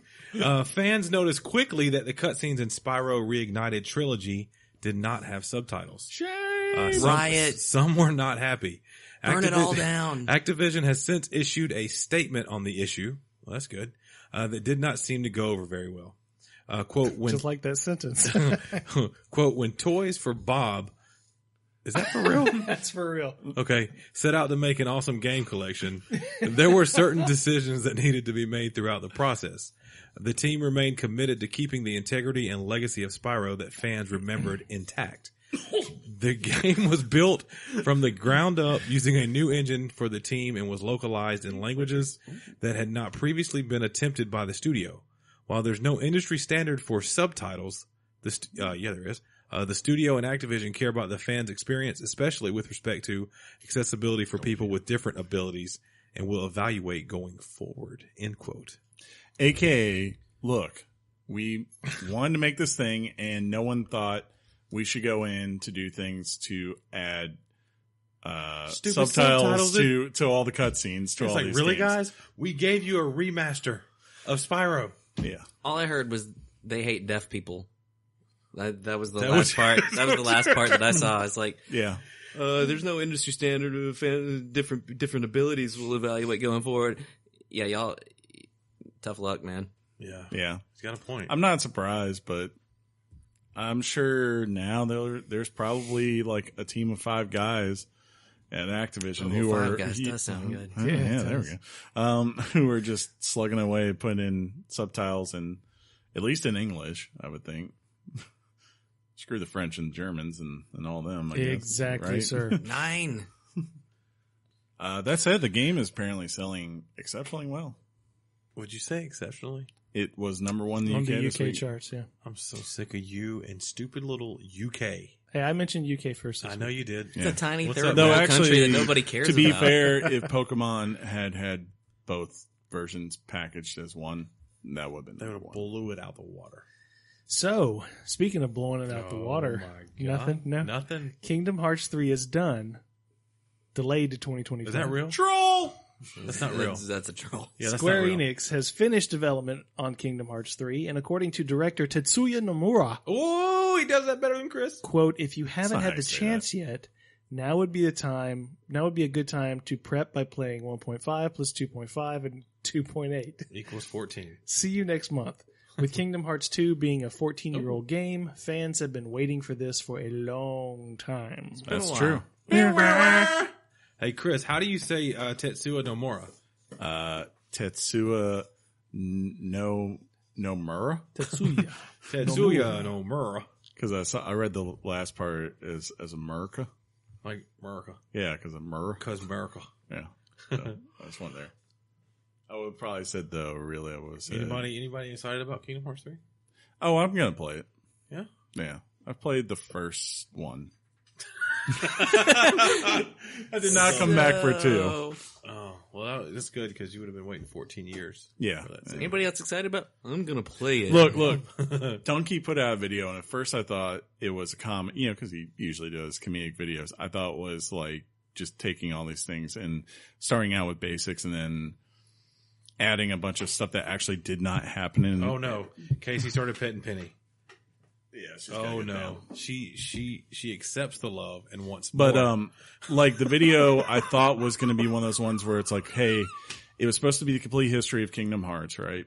Fans noticed quickly that the cutscenes in Spyro Reignited Trilogy did not have subtitles. Shame. Riot. Some were not happy. Burn it all down. Activision has since issued a statement on the issue. Well, that's good. That did not seem to go over very well. Quote, when, Just like that sentence. quote, when Toys for Bob Is that for real? That's for real. Okay. Set out to make an awesome game collection. There were certain decisions that needed to be made throughout the process. The team remained committed to keeping the integrity and legacy of Spyro that fans remembered intact. The game was built from the ground up using a new engine for the team and was localized in languages that had not previously been attempted by the studio. While there's no industry standard for subtitles, there is. The studio and Activision care about the fans' experience, especially with respect to accessibility for people with different abilities, and will evaluate going forward. End quote. AKA, look, we wanted to make this thing, and no one thought we should go in to do things to add subtitles to all the cutscenes. To it's all like, these really, games. guys? We gave you a remaster of Spyro. Yeah. All I heard was they hate deaf people. That was the last part. That was the last part that I saw. It's like, yeah. There's no industry standard of different abilities we'll evaluate going forward. Yeah, y'all, tough luck, man. Yeah. Yeah. He's got a point. I'm not surprised, but I'm sure now there's probably like a team of 5 guys at Activision who are 5 guys does sound good. Yeah, there we go. Who are just slugging away, putting in subtitles and at least in English, I would think. Screw the French and Germans and all them. I guess, exactly, right? sir. 9. That said, the game is apparently selling exceptionally well. Would you say exceptionally? It was number 1 in the On UK the this UK week. charts, yeah. I'm so sick of you and stupid little UK. Hey, I mentioned UK first. I know you did. It's a tiny What's third up? No, world actually, country that nobody cares to be about. fair, if Pokemon had both versions packaged as one, that would have been They would number have 1. blew it out the water. So, speaking of blowing it out the water, my God. nothing. No, Nothing. Kingdom Hearts 3 is done. Delayed to 2024. Is that real? Troll! That's not real. That's a troll. Yeah, that's Square not real. Enix has finished development on Kingdom Hearts 3, and according to director Tetsuya Nomura, Oh, he does that better than Chris. quote, if you haven't not how had you the say chance yet, now would be a good time to prep by playing 1.5 plus 2.5 and 2.8. Equals 14. See you next month. With Kingdom Hearts 2 being a 14-year-old game, fans have been waiting for this for a long time. That's true. Hey, Chris, how do you say Tetsuya Nomura? Tetsuya Nomura? Tetsuya. Tetsuya Nomura. Because I read the last part as America. Like America. Yeah, because America. Because America. Yeah. So, that's one there. I would probably said though, really, I would have said. Anybody excited about Kingdom Hearts 3? Oh, I'm going to play it. Yeah? Yeah. I've played the first one. I did not come back for 2. Oh, well, that's good because you would have been waiting 14 years. Yeah. Anybody else excited about? I'm gonna play it. Look. Donkey put out a video, and at first I thought it was a comic, because he usually does comedic videos. I thought it was like just taking all these things and starting out with basics and then adding a bunch of stuff that actually did not happen. Oh, no. Casey started petting Penny. Yeah. Oh, no. She accepts the love and wants more. But, like the video I thought was going to be one of those ones where it's like, hey, it was supposed to be the complete history of Kingdom Hearts, right?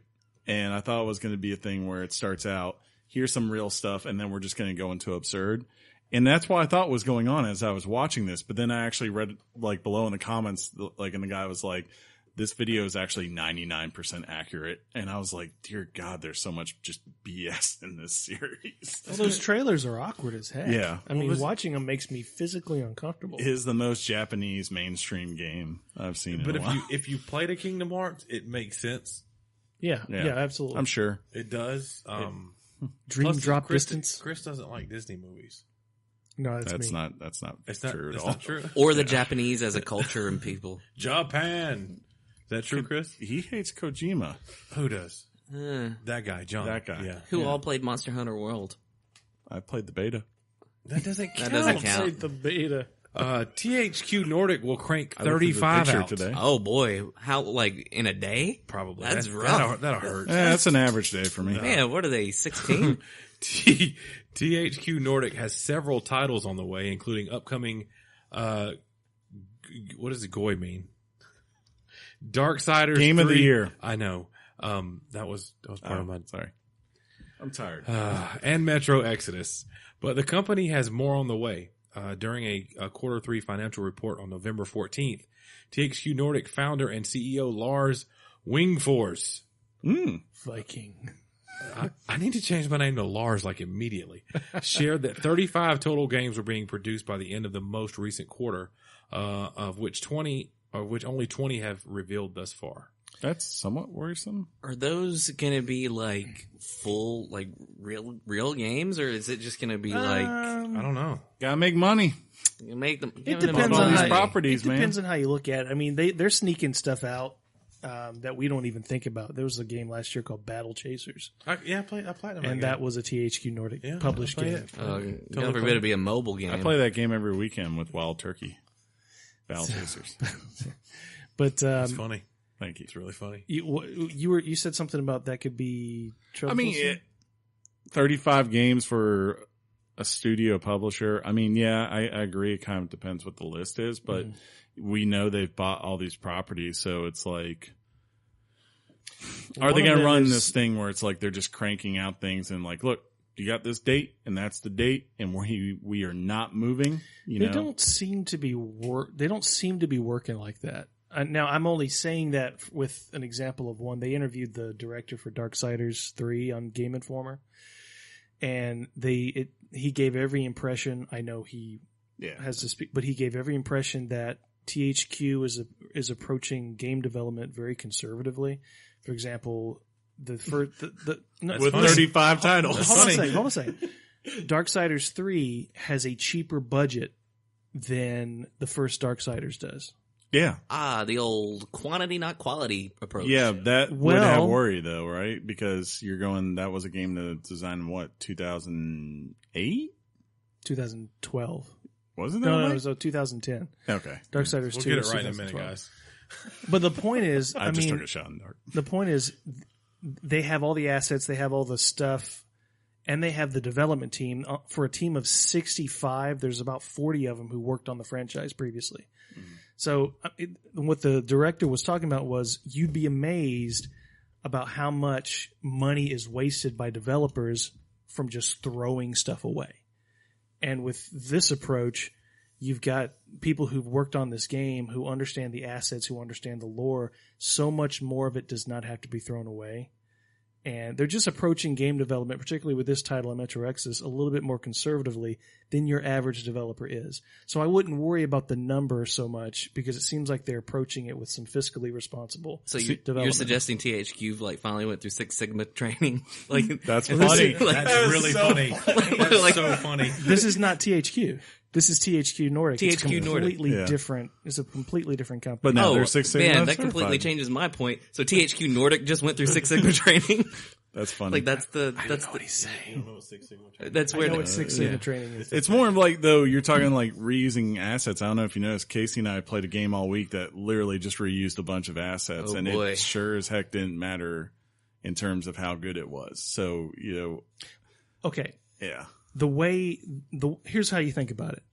And I thought it was going to be a thing where it starts out, here's some real stuff, and then we're just going to go into absurd. And that's what I thought was going on as I was watching this. But then I actually read like below in the comments, like, and the guy was like, this video is actually 99% accurate. And I was like, dear God, there's so much just BS in this series. Well, those trailers are awkward as heck. Yeah. I mean, watching them makes me physically uncomfortable. It is the most Japanese mainstream game I've seen in a while. if you played a Kingdom Hearts, it makes sense. Yeah, absolutely. I'm sure. It does. Dream plus, drop Chris, distance. Chris doesn't like Disney movies. No, that's me. That's not It's true not, at all. not true. or the Japanese as a culture and people. Japan. Is that true, Chris? He hates Kojima. Who does? Uh, That guy, John. That guy. Yeah. who all played Monster Hunter World? I played the beta. That doesn't count. That doesn't count. Played the beta. THQ Nordic will crank I looked at the 35 picture out today. Oh boy, how like in a day? Probably. That's That- rough. That'll hurt. That's an average day for me. Man, what are they? 16? THQ Nordic has several titles on the way, including upcoming. What does Goy mean? Darksiders Game 3. of the year. I know. That was part of my. Sorry. I'm tired. And Metro Exodus, but the company has more on the way. during a quarter 3 financial report on November 14th, THQ Nordic founder and CEO Lars Wingfors. Viking. I need to change my name to Lars like immediately. Shared that 35 total games were being produced by the end of the most recent quarter, of which only 20 have revealed thus far. That's somewhat worrisome. Are those going to be like full, like real games, or is it just going to be like I don't know. Gotta make money. you make them? It give them depends all on these how, properties, it depends man. on how you look at it. I mean, they're sneaking stuff out that we don't even think about. There was a game last year called Battle Chasers, I played them. and that was a THQ Nordic published I played game. it. Don't Totally forbid to be a mobile game. I play that game every weekend with Wild Turkey. Battle Chasers. But It's funny. Thank you. It's really funny. you said something about that could be troublesome. I mean, 35 games for a studio publisher. I mean, yeah, I agree. It kind of depends what the list is, but we know they've bought all these properties, so it's like, are they going to run this thing where it's like they're just cranking out things and like, look, you got this date, and that's the date, and we are not moving. They don't seem to be They don't seem to be working like that. Now, I'm only saying that with an example of one. They interviewed the director for Darksiders 3 on Game Informer, and he gave every impression. I know he has to speak, but he gave every impression that THQ is approaching game development very conservatively. For example, with 35 titles. Hold on a second. Darksiders 3 has a cheaper budget than the first Darksiders does. Yeah. The old quantity, not quality approach. Yeah, that would have worry, though, right? Because that was a game that designed in what, 2008? 2012. Wasn't that? No, it was 2010. Okay. Darksiders 2. We'll get it right in a minute, guys. But the point is, I just took a shot in the dark. The point is, they have all the assets, they have all the stuff, and they have the development team. For a team of 65, there's about 40 of them who worked on the franchise previously. Mm-hmm. So what the director was talking about was you'd be amazed about how much money is wasted by developers from just throwing stuff away. And with this approach, you've got people who've worked on this game, who understand the assets, who understand the lore. So much more of it does not have to be thrown away. And they're just approaching game development, particularly with this title on Metro Exodus, a little bit more conservatively than your average developer is. So I wouldn't worry about the number so much because it seems like they're approaching it with some fiscally responsible development. You're suggesting THQ like finally went through Six Sigma training? Like that's funny. That's really funny. That's like, so funny. This is not THQ. This is THQ Nordic. THQ it's completely Nordic. different. It's a completely different company. But now there's Six Sigma. Man, that completely changes my point. So THQ Nordic just went through Six Sigma training. That's funny. Like that's what he's saying. I don't know what Six Sigma training. That's where what Six Sigma training is. It's more of like, though, you're talking like reusing assets. I don't know if you noticed, Casey and I played a game all week that literally just reused a bunch of assets, and boy. it sure as heck didn't matter in terms of how good it was. So, Okay. Yeah. Here's how you think about it.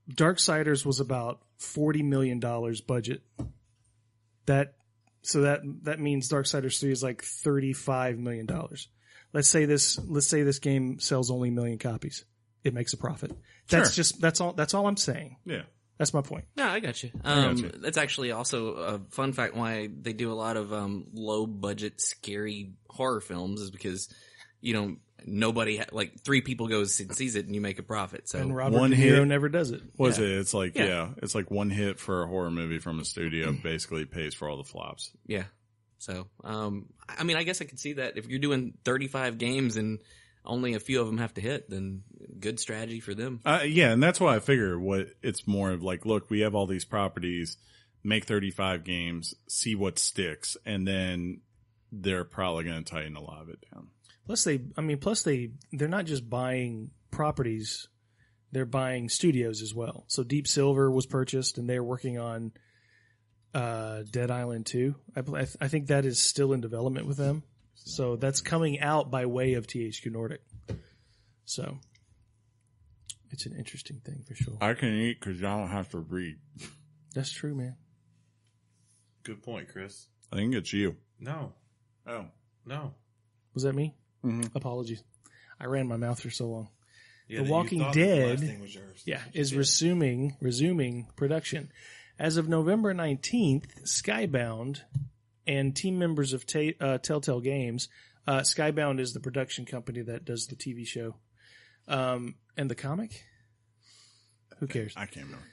Darksiders was about $40 million budget. That means Darksiders 3 is like $35 million. Let's say this game sells only 1 million copies. It makes a profit. That's all I'm saying. Yeah. That's my point. No, I got you. That's actually also a fun fact why they do a lot of low budget scary horror films is because nobody like 3 people goes and sees it and you make a profit. So and Robert De Niro never does it. It's like it's like one hit for a horror movie from a studio basically pays for all the flops. Yeah. So I mean, I guess I could see that if you're doing 35 games and only a few of them have to hit, then good strategy for them. Yeah, and that's why I figure it's more of like, look, we have all these properties, make 35 games, see what sticks, and then they're probably going to tighten a lot of it down. Plus they're not just buying properties, they're buying studios as well. So Deep Silver was purchased and they're working on Dead Island 2. I think that is still in development with them. So that's coming out by way of THQ Nordic. So it's an interesting thing for sure. I can eat because y'all don't have to read. That's true, man. Good point, Chris. I think it's you. No. Oh. No. Was that me? Mm-hmm. Apologies. I ran my mouth for so long. The Walking Dead is resuming production. As of November 19th, Skybound and team members of Telltale Games, Skybound is the production company that does the TV show, and the comic? Who cares? I can't remember.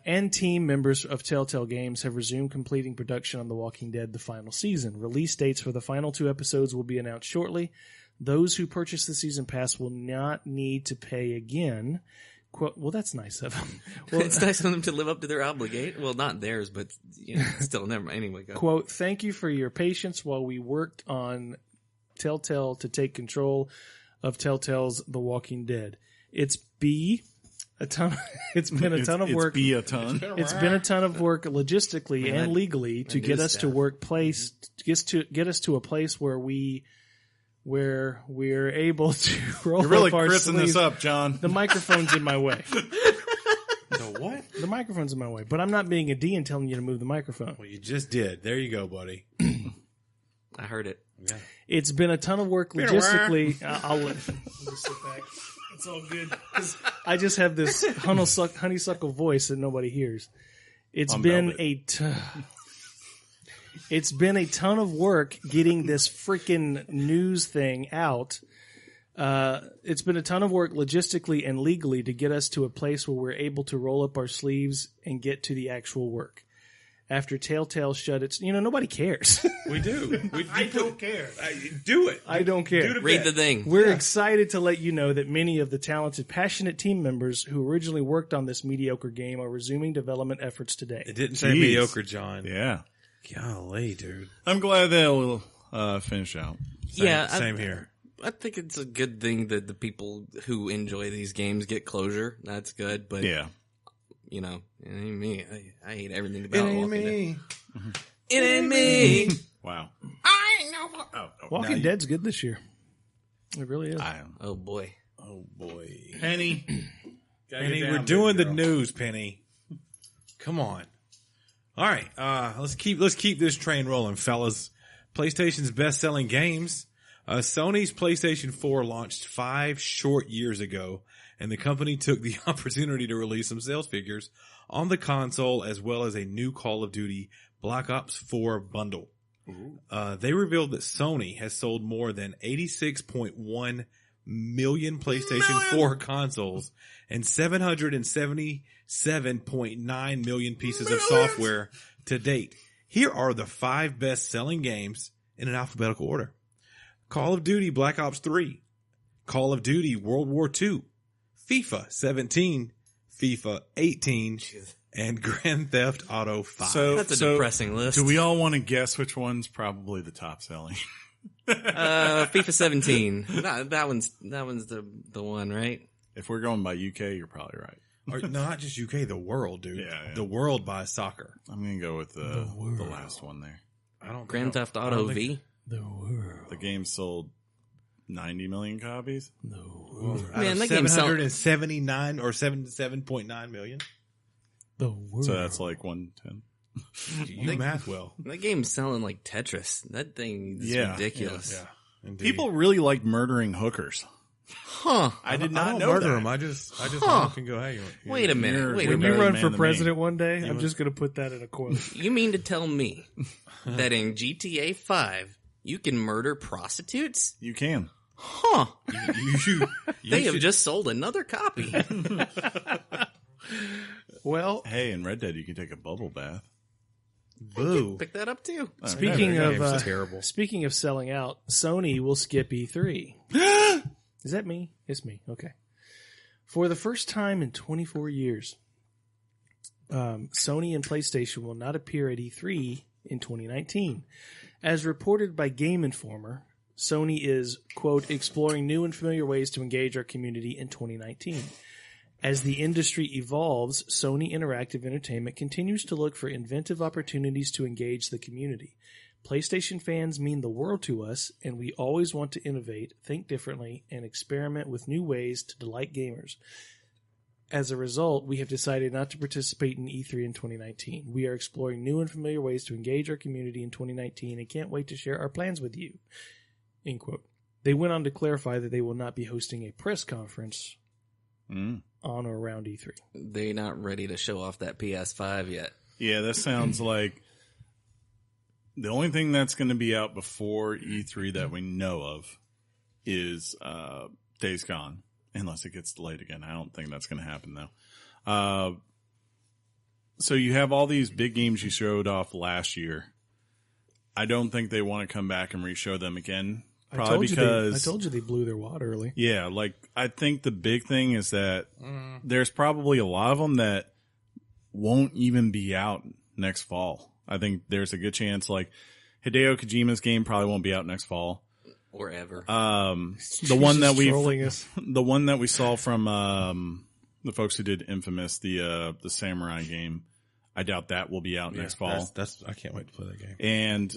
And team members of Telltale Games have resumed completing production on The Walking Dead, the final season. Release dates for the final 2 episodes will be announced shortly. Those who purchase the season pass will not need to pay again. Quote, well, that's nice of them. Well, it's nice of them to live up to their obligation. Well, not theirs, but still, never mind. Anyway, go. Quote, thank you for your patience while we worked on Telltale to take control of Telltale's The Walking Dead. It's been a ton of work. It's been a ton of work logistically and legally to get us to a place where we're able to roll You're really up our crisping sleeves. this up, John. The microphone's in my way. The what? The microphone's in my way. But I'm not being a D and telling you to move the microphone. Well, you just did. There you go, buddy. I heard it. Yeah. It's been a ton of work logistically. I'll let me sit back. It's all good. 'Cause I just have this honeysuckle voice that nobody hears. It's been a ton of work getting this freaking news thing out. It's been a ton of work logistically and legally to get us to a place where we're able to roll up our sleeves and get to the actual work. After Telltale shut its... nobody cares. We do. I don't care. Do it. I don't care. Read the thing. We're excited to let you know that many of the talented, passionate team members who originally worked on this mediocre game are resuming development efforts today. It didn't say mediocre, John. Yeah. Golly, dude. I'm glad they'll finish out. Same here. I think it's a good thing that the people who enjoy these games get closure. That's good, but Yeah. it ain't me. I hate everything about It ain't Walking me. Dead. It ain't me. Wow. Walking Dead's good this year. It really is. Oh boy. Oh, boy. Penny. Penny, we're doing the news, Penny. Come on. All right. Let's keep this train rolling, fellas. PlayStation's best-selling games. Sony's PlayStation 4 launched 5 short years ago, and the company took the opportunity to release some sales figures on the console as well as a new Call of Duty Black Ops 4 bundle. They revealed that Sony has sold more than 86.1 million PlayStation 4 consoles and 777.9 million pieces of software to date. Here are the 5 best-selling games in an alphabetical order. Call of Duty Black Ops 3, Call of Duty World War II, FIFA 17, FIFA 18, and Grand Theft Auto 5. So That's a depressing list. Do we all want to guess which one's probably the top selling? FIFA 17. That one's the one, right? If we're going by UK, you're probably right. Or, no, not just UK, the world, dude. Yeah. The world buys soccer. I'm going to go with the last one there. Grand Theft Auto V. The world. The game sold 90 million copies. Man, that game sold 779 or 77.9 million. The world. So that's like 110. You math well. That game's selling like Tetris. That thing is ridiculous. Yeah. Indeed. People really like murdering hookers. Huh. I did I not don't know murder that. them. I just walk and go, hey. Wait a minute. When you married run man for to president me. one day, I'm just going to put that in a quote. You mean to tell me that in GTA 5 you can murder prostitutes? You can. Huh. They have should- just sold another copy. Well, Hey, in Red Dead, you can take a bubble bath. Boo. Pick that up too. speaking that of game's terrible. Speaking of selling out, Sony will skip E3. Is that me? It's me. Okay. For the first time in 24 years, Sony and PlayStation will not appear at E3 in 2019. As reported by Game Informer, Sony is, quote, exploring new and familiar ways to engage our community in 2019. As the industry evolves, Sony Interactive Entertainment continues to look for inventive opportunities to engage the community. PlayStation fans mean the world to us, and we always want to innovate, think differently, and experiment with new ways to delight gamers. As a result, we have decided not to participate in E3 in 2019. We are exploring new and familiar ways to engage our community in 2019 and can't wait to share our plans with you. End quote. They went on to clarify that they will not be hosting a press conference on or around E3. They're not ready to show off that PS5 yet. Yeah, that sounds like the only thing that's going to be out before E3 that we know of is Days Gone, unless it gets delayed again. I don't think that's going to happen, though. So you have all these big games you showed off last year. I don't think they want to come back and re-show them again. Probably because I told you they blew their wad early. Yeah, like I think the big thing is that there's probably a lot of them that won't even be out next fall. I think there's a good chance like Hideo Kojima's game probably won't be out next fall or ever. The one that we saw from the folks who did Infamous, the samurai game, I doubt that will be out next fall. That's I can't wait to play that game. And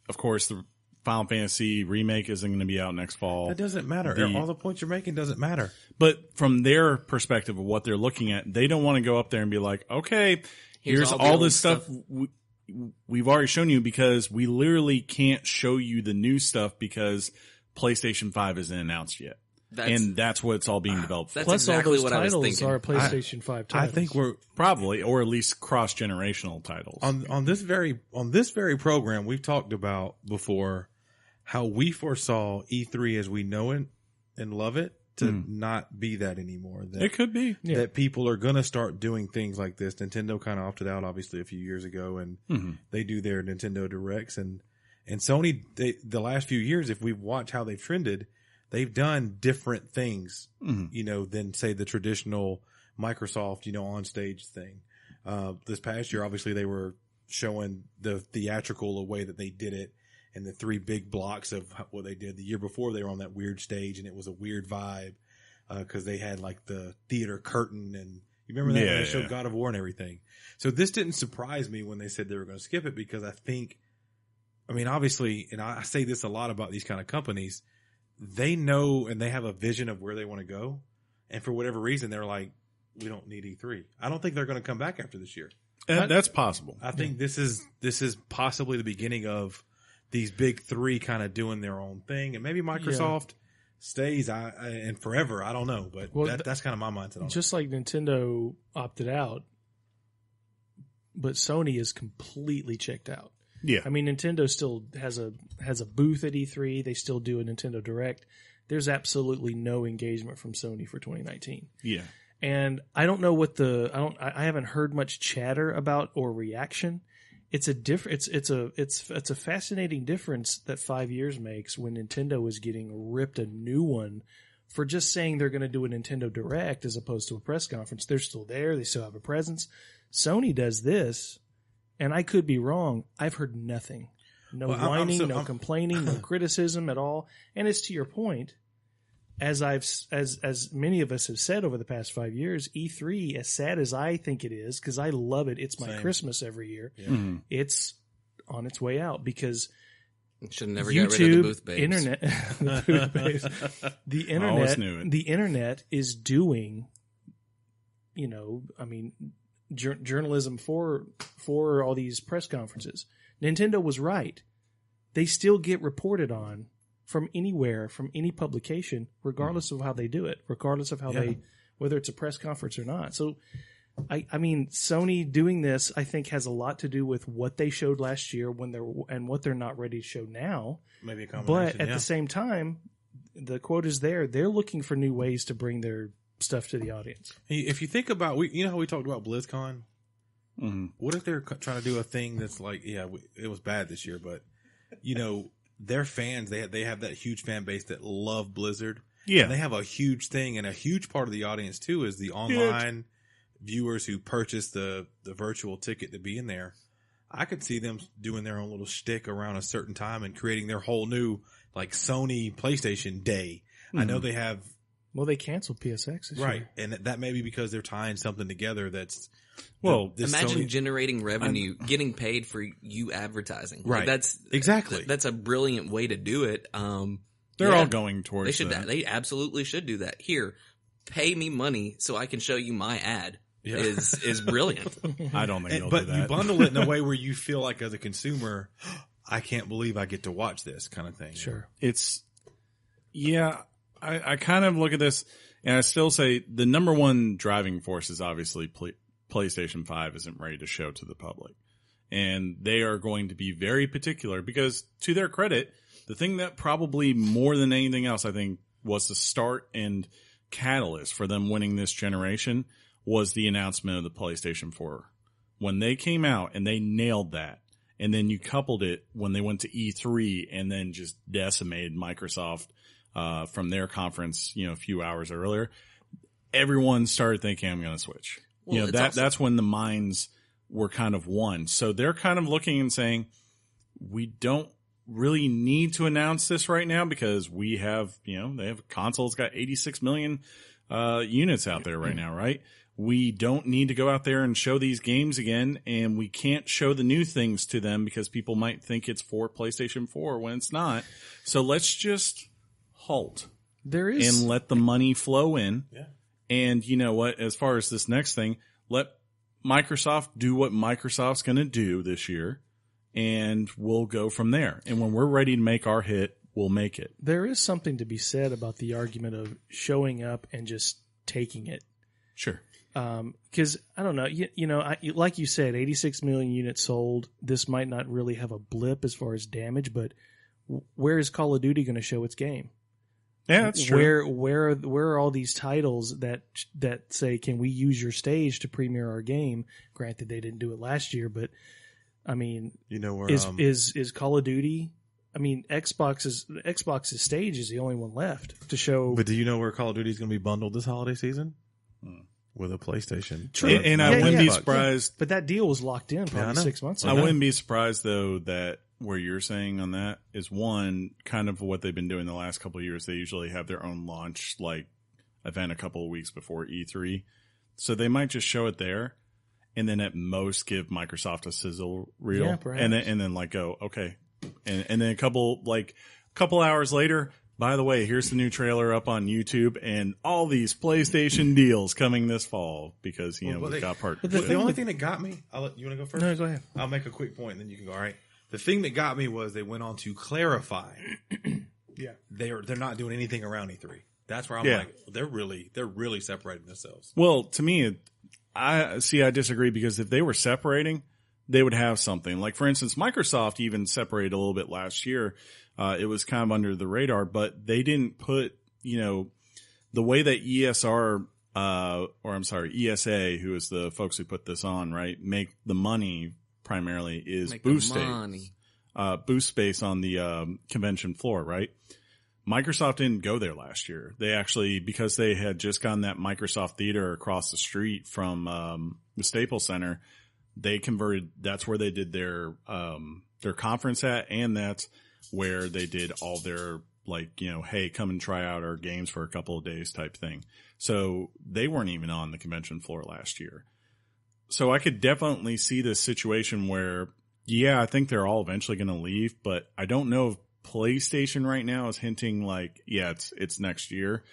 of course the Final Fantasy remake isn't going to be out next fall. That doesn't matter. All the points you're making doesn't matter. But from their perspective of what they're looking at, they don't want to go up there and be like, okay, here's all this stuff we've already shown you, because we literally can't show you the new stuff because PlayStation 5 isn't announced yet. That's what it's all being developed for. Plus, exactly all those what I was titles thinking. are PlayStation 5 titles. I think we're probably, or at least cross-generational titles. On this very program, we've talked about before how we foresaw E3 as we know it and love it to not be that anymore. That, it could be. Yeah. That people are going to start doing things like this. Nintendo kind of opted out, obviously, a few years ago, and they do their Nintendo Directs. And Sony, the last few years, if we've watched how they've trended, they've done different things, than, say, the traditional Microsoft, on stage thing. This past year, obviously, they were showing the theatrical way that they did it and the 3 big blocks of what they did. The year before, they were on that weird stage, and it was a weird vibe because they had like the theater curtain, and you remember that when they showed God of War and everything. So this didn't surprise me when they said they were going to skip it, because obviously, and I say this a lot about these kind of companies, they know and they have a vision of where they want to go. And for whatever reason, they're like, we don't need E3. I don't think they're going to come back after this year. That's possible. I think this is possibly the beginning of these big 3 kind of doing their own thing. And maybe Microsoft stays and forever. I don't know. But that's kind of my mindset on it. Just like Nintendo opted out, but Sony is completely checked out. Yeah. I mean, Nintendo still has a booth at E3. They still do a Nintendo Direct. There's absolutely no engagement from Sony for 2019. Yeah. And I don't know what I haven't heard much chatter about or reaction. It's a fascinating difference that 5 years makes when Nintendo is getting ripped a new one for just saying they're going to do a Nintendo Direct as opposed to a press conference. They're still there. They still have a presence. Sony does this. And I could be wrong. I've heard nothing. No whining, no complaining, no criticism at all. And it's to your point, as many of us have said over the past 5 years, E3, as sad as I think it is, because I love it, it's my Christmas every year, it's on its way out because should have never YouTube, got rid of the booth babes. Internet, the booth babes. The internet is doing, journalism for all these press conferences. Nintendo was right. They still get reported on from anywhere, from any publication, regardless of how they do it, regardless of how whether it's a press conference or not. So, I mean, Sony doing this, I think, has a lot to do with what they showed last year and what they're not ready to show now. Maybe a combination. But at the same time, the quote is there. They're looking for new ways to bring their stuff to the audience. If you think about, how we talked about BlizzCon? What if they're trying to do a thing that's like, it was bad this year, but their fans, they have that huge fan base that love Blizzard. Yeah. And they have a huge thing, and a huge part of the audience too is the online viewers who purchase the virtual ticket to be in there. I could see them doing their own little shtick around a certain time and creating their whole new like Sony PlayStation Day. I know they have. Well, they canceled PSX this year. And that may be because they're tying something together that's... imagine generating revenue, getting paid for you advertising. Right. That's a brilliant way to do it. They're all going towards that. They absolutely should do that. Here, pay me money so I can show you my ad. Is brilliant. I don't think they'll do that. But you bundle it in a way where you feel like as a consumer, I can't believe I get to watch this kind of thing. Sure. Yeah, I kind of look at this, and I still say the number one driving force is obviously PlayStation 5 isn't ready to show to the public. And they are going to be very particular because, to their credit, the thing that probably more than anything else, I think, was the start and catalyst for them winning this generation was the announcement of the PlayStation 4. When they came out and they nailed that, and then you coupled it when they went to E3 and then just decimated Microsoft from their conference, a few hours earlier, everyone started thinking, I'm going to switch. Well, that's when the minds were kind of won. So they're kind of looking and saying, we don't really need to announce this right now because we have, they have a console that's got 86 million units out there right now, right? We don't need to go out there and show these games again, and we can't show the new things to them because people might think it's for PlayStation 4 when it's not. So let's just halt and let the money flow in. Yeah. And you know what? As far as this next thing, let Microsoft do what Microsoft's going to do this year, and we'll go from there. And when we're ready to make our hit, we'll make it. There is something to be said about the argument of showing up and just taking it. Sure. Because I don't know, like you said, 86 million units sold. This might not really have a blip as far as damage, but where is Call of Duty going to show its game? Yeah, that's true. Where are all these titles that say, can we use your stage to premiere our game? Granted, they didn't do it last year, but I mean, where is Call of Duty? I mean, Xbox's stage is the only one left to show. But do you know where Call of Duty is going to be bundled this holiday season? With a PlayStation. True. And I wouldn't be surprised. But that deal was locked in probably 6 months ago. I wouldn't be surprised, though, that where you're saying on that is one, kind of what they've been doing the last couple of years. They usually have their own launch event a couple of weeks before E3. So they might just show it there and then at most give Microsoft a sizzle reel. Yeah, perhaps. And then go, okay. And then a couple hours later, by the way, here's the new trailer up on YouTube and all these PlayStation deals coming this fall because, we've got part. But the only thing that got me, you want to go first? No, go ahead. I'll make a quick point and then you can go, all right. The thing that got me was they went on to clarify. Yeah. They're not doing anything around E3. That's where I'm like, they're really separating themselves. Well, to me, I disagree because if they were separating, they would have something. Like, for instance, Microsoft even separated a little bit last year. It was kind of under the radar, but they didn't put, the way that ESA, who is the folks who put this on, right, make the money primarily is boost space on the convention floor, right? Microsoft didn't go there last year. They actually, because they had just gotten that Microsoft Theater across the street from the Staples Center, they converted. That's where they did their conference at, and that's where they did all their hey, come and try out our games for a couple of days type thing. So they weren't even on the convention floor last year. So I could definitely see this situation where, I think they're all eventually going to leave, but I don't know if PlayStation right now is hinting it's next year.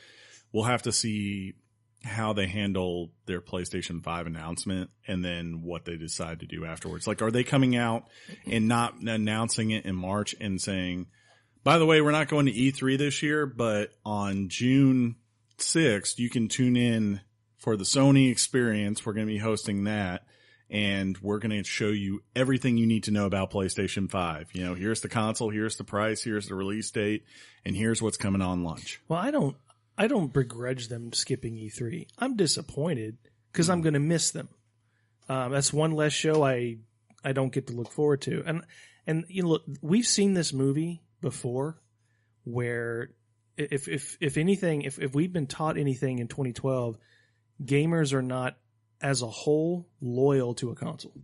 We'll have to see how they handle their PlayStation 5 announcement and then what they decide to do afterwards. Like, are they coming out and not announcing it in March and saying, by the way, we're not going to E3 this year, but on June 6th, you can tune in for the Sony experience. We're going to be hosting that. And we're going to show you everything you need to know about PlayStation 5. Here's the console, here's the price, here's the release date, and here's what's coming on launch. Well, I don't begrudge them skipping E3. I'm disappointed because I'm going to miss them. That's one less show I don't get to look forward to. And look, we've seen this movie before, where if anything, if we've been taught anything in 2012, gamers are not as a whole loyal to a console.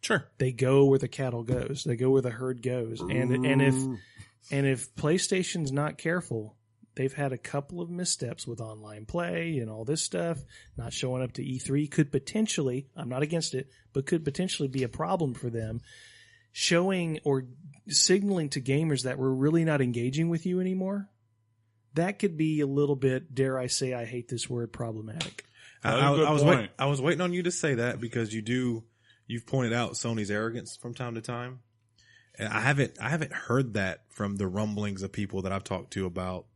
Sure, they go where the cattle goes. They go where the herd goes. And if PlayStation's not careful, they've had a couple of missteps with online play and all this stuff. Not showing up to E3 could potentially, I'm not against it, but could potentially be a problem for them. Showing or signaling to gamers that we're really not engaging with you anymore, that could be a little bit, dare I say, I hate this word, problematic. I was waiting on you to say that because you've pointed out Sony's arrogance from time to time. And I haven't heard that from the rumblings of people that I've talked to about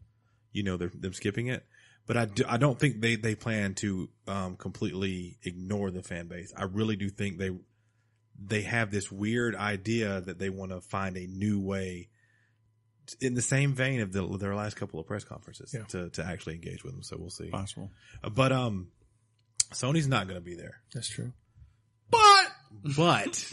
them skipping it. But I don't think they plan to completely ignore the fan base. I really do think they have this weird idea that they want to find a new way, in the same vein of their last couple of press conferences, to actually engage with them. So we'll see. Possible. But Sony's not going to be there. That's true. But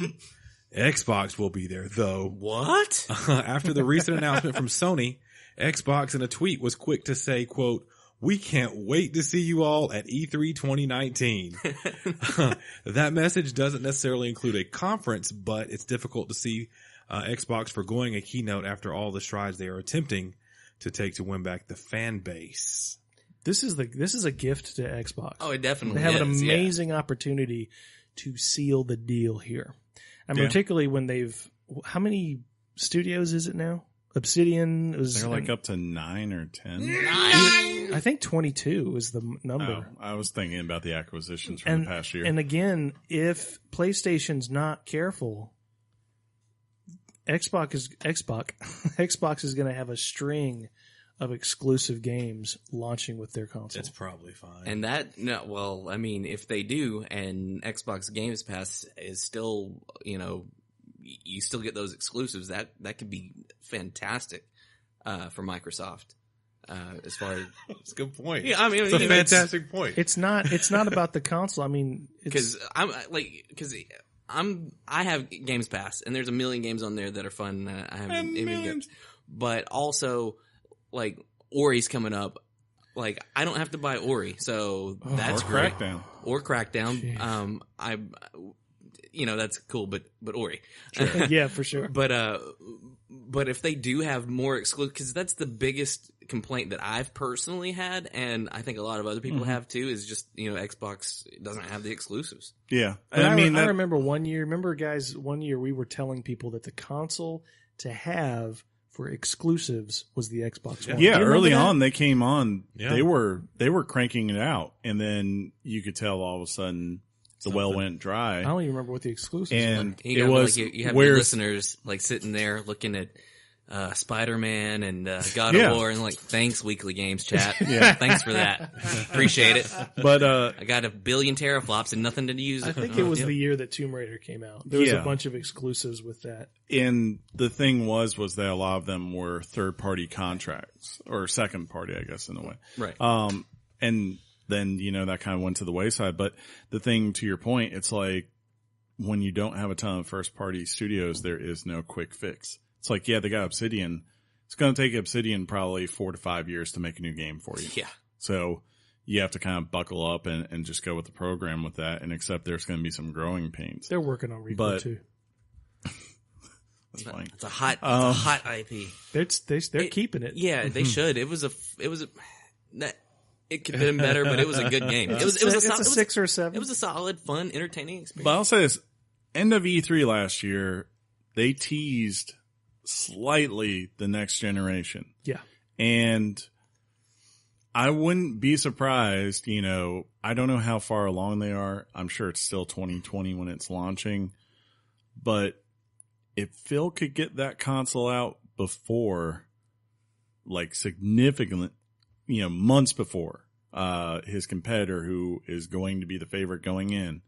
Xbox will be there, though. What? After the recent announcement from Sony, Xbox in a tweet was quick to say, quote, "We can't wait to see you all at E3 2019. That message doesn't necessarily include a conference, but it's difficult to see Xbox forgoing a keynote after all the strides they are attempting to take to win back the fan base. This is a gift to Xbox. Oh, it definitely They have is, an amazing opportunity to seal the deal here. And particularly when how many studios is it now? Obsidian they're like up to 9 or 10. I think 22 is the number. Oh, I was thinking about the acquisitions from the past year. And again, if PlayStation's not careful, Xbox is going to have a string of exclusive games launching with their console. It's probably fine. And if they do, and Xbox Games Pass is still, you still get those exclusives, that could be fantastic for Microsoft. As far as that's a good point. Yeah, it's a fantastic point. It's not about the console. I mean, I have Games Pass, and there's a million games on there that are fun. I haven't even games, but also like Ori's coming up. Like I don't have to buy Ori, so that's great. Or Crackdown. That's cool, but Ori. Sure. Yeah, for sure. But if they do have more exclusive, because that's the biggest complaint that I've personally had, and I think a lot of other people have too, is just, Xbox doesn't have the exclusives. Yeah. I remember one year we were telling people that the console to have for exclusives was the Xbox One. Yeah, early on they came on, they were cranking it out, and then you could tell all of a sudden the well went dry. I don't even remember what the exclusives were. And you have your listeners like sitting there looking at Spider-Man and God of War and like, thanks Weekly Games Chat. Thanks for that. Appreciate it. But I got a billion teraflops and nothing to use. I think it was the year that Tomb Raider came out. There was a bunch of exclusives with that. And the thing was that a lot of them were third-party contracts, or second-party, I guess, in a way. Right. And then, that kind of went to the wayside. But the thing, to your point, it's like when you don't have a ton of first-party studios, there is no quick fix. It's like, they got Obsidian. It's going to take Obsidian probably 4 to 5 years to make a new game for you. Yeah. So you have to kind of buckle up and just go with the program with that and accept there's going to be some growing pains. They're working on Repo too. That's funny. It's a hot IP. They're keeping it. Yeah, they should. It could have been better, but it was a good game. It was a 6 or 7. It was a solid, fun, entertaining experience. But I'll say this: end of E3 last year, they teased slightly the next generation. Yeah, and I wouldn't be surprised. I don't know how far along they are. I'm sure it's still 2020 when it's launching, but if Phil could get that console out before, like significant, months before, his competitor, who is going to be the favorite going in,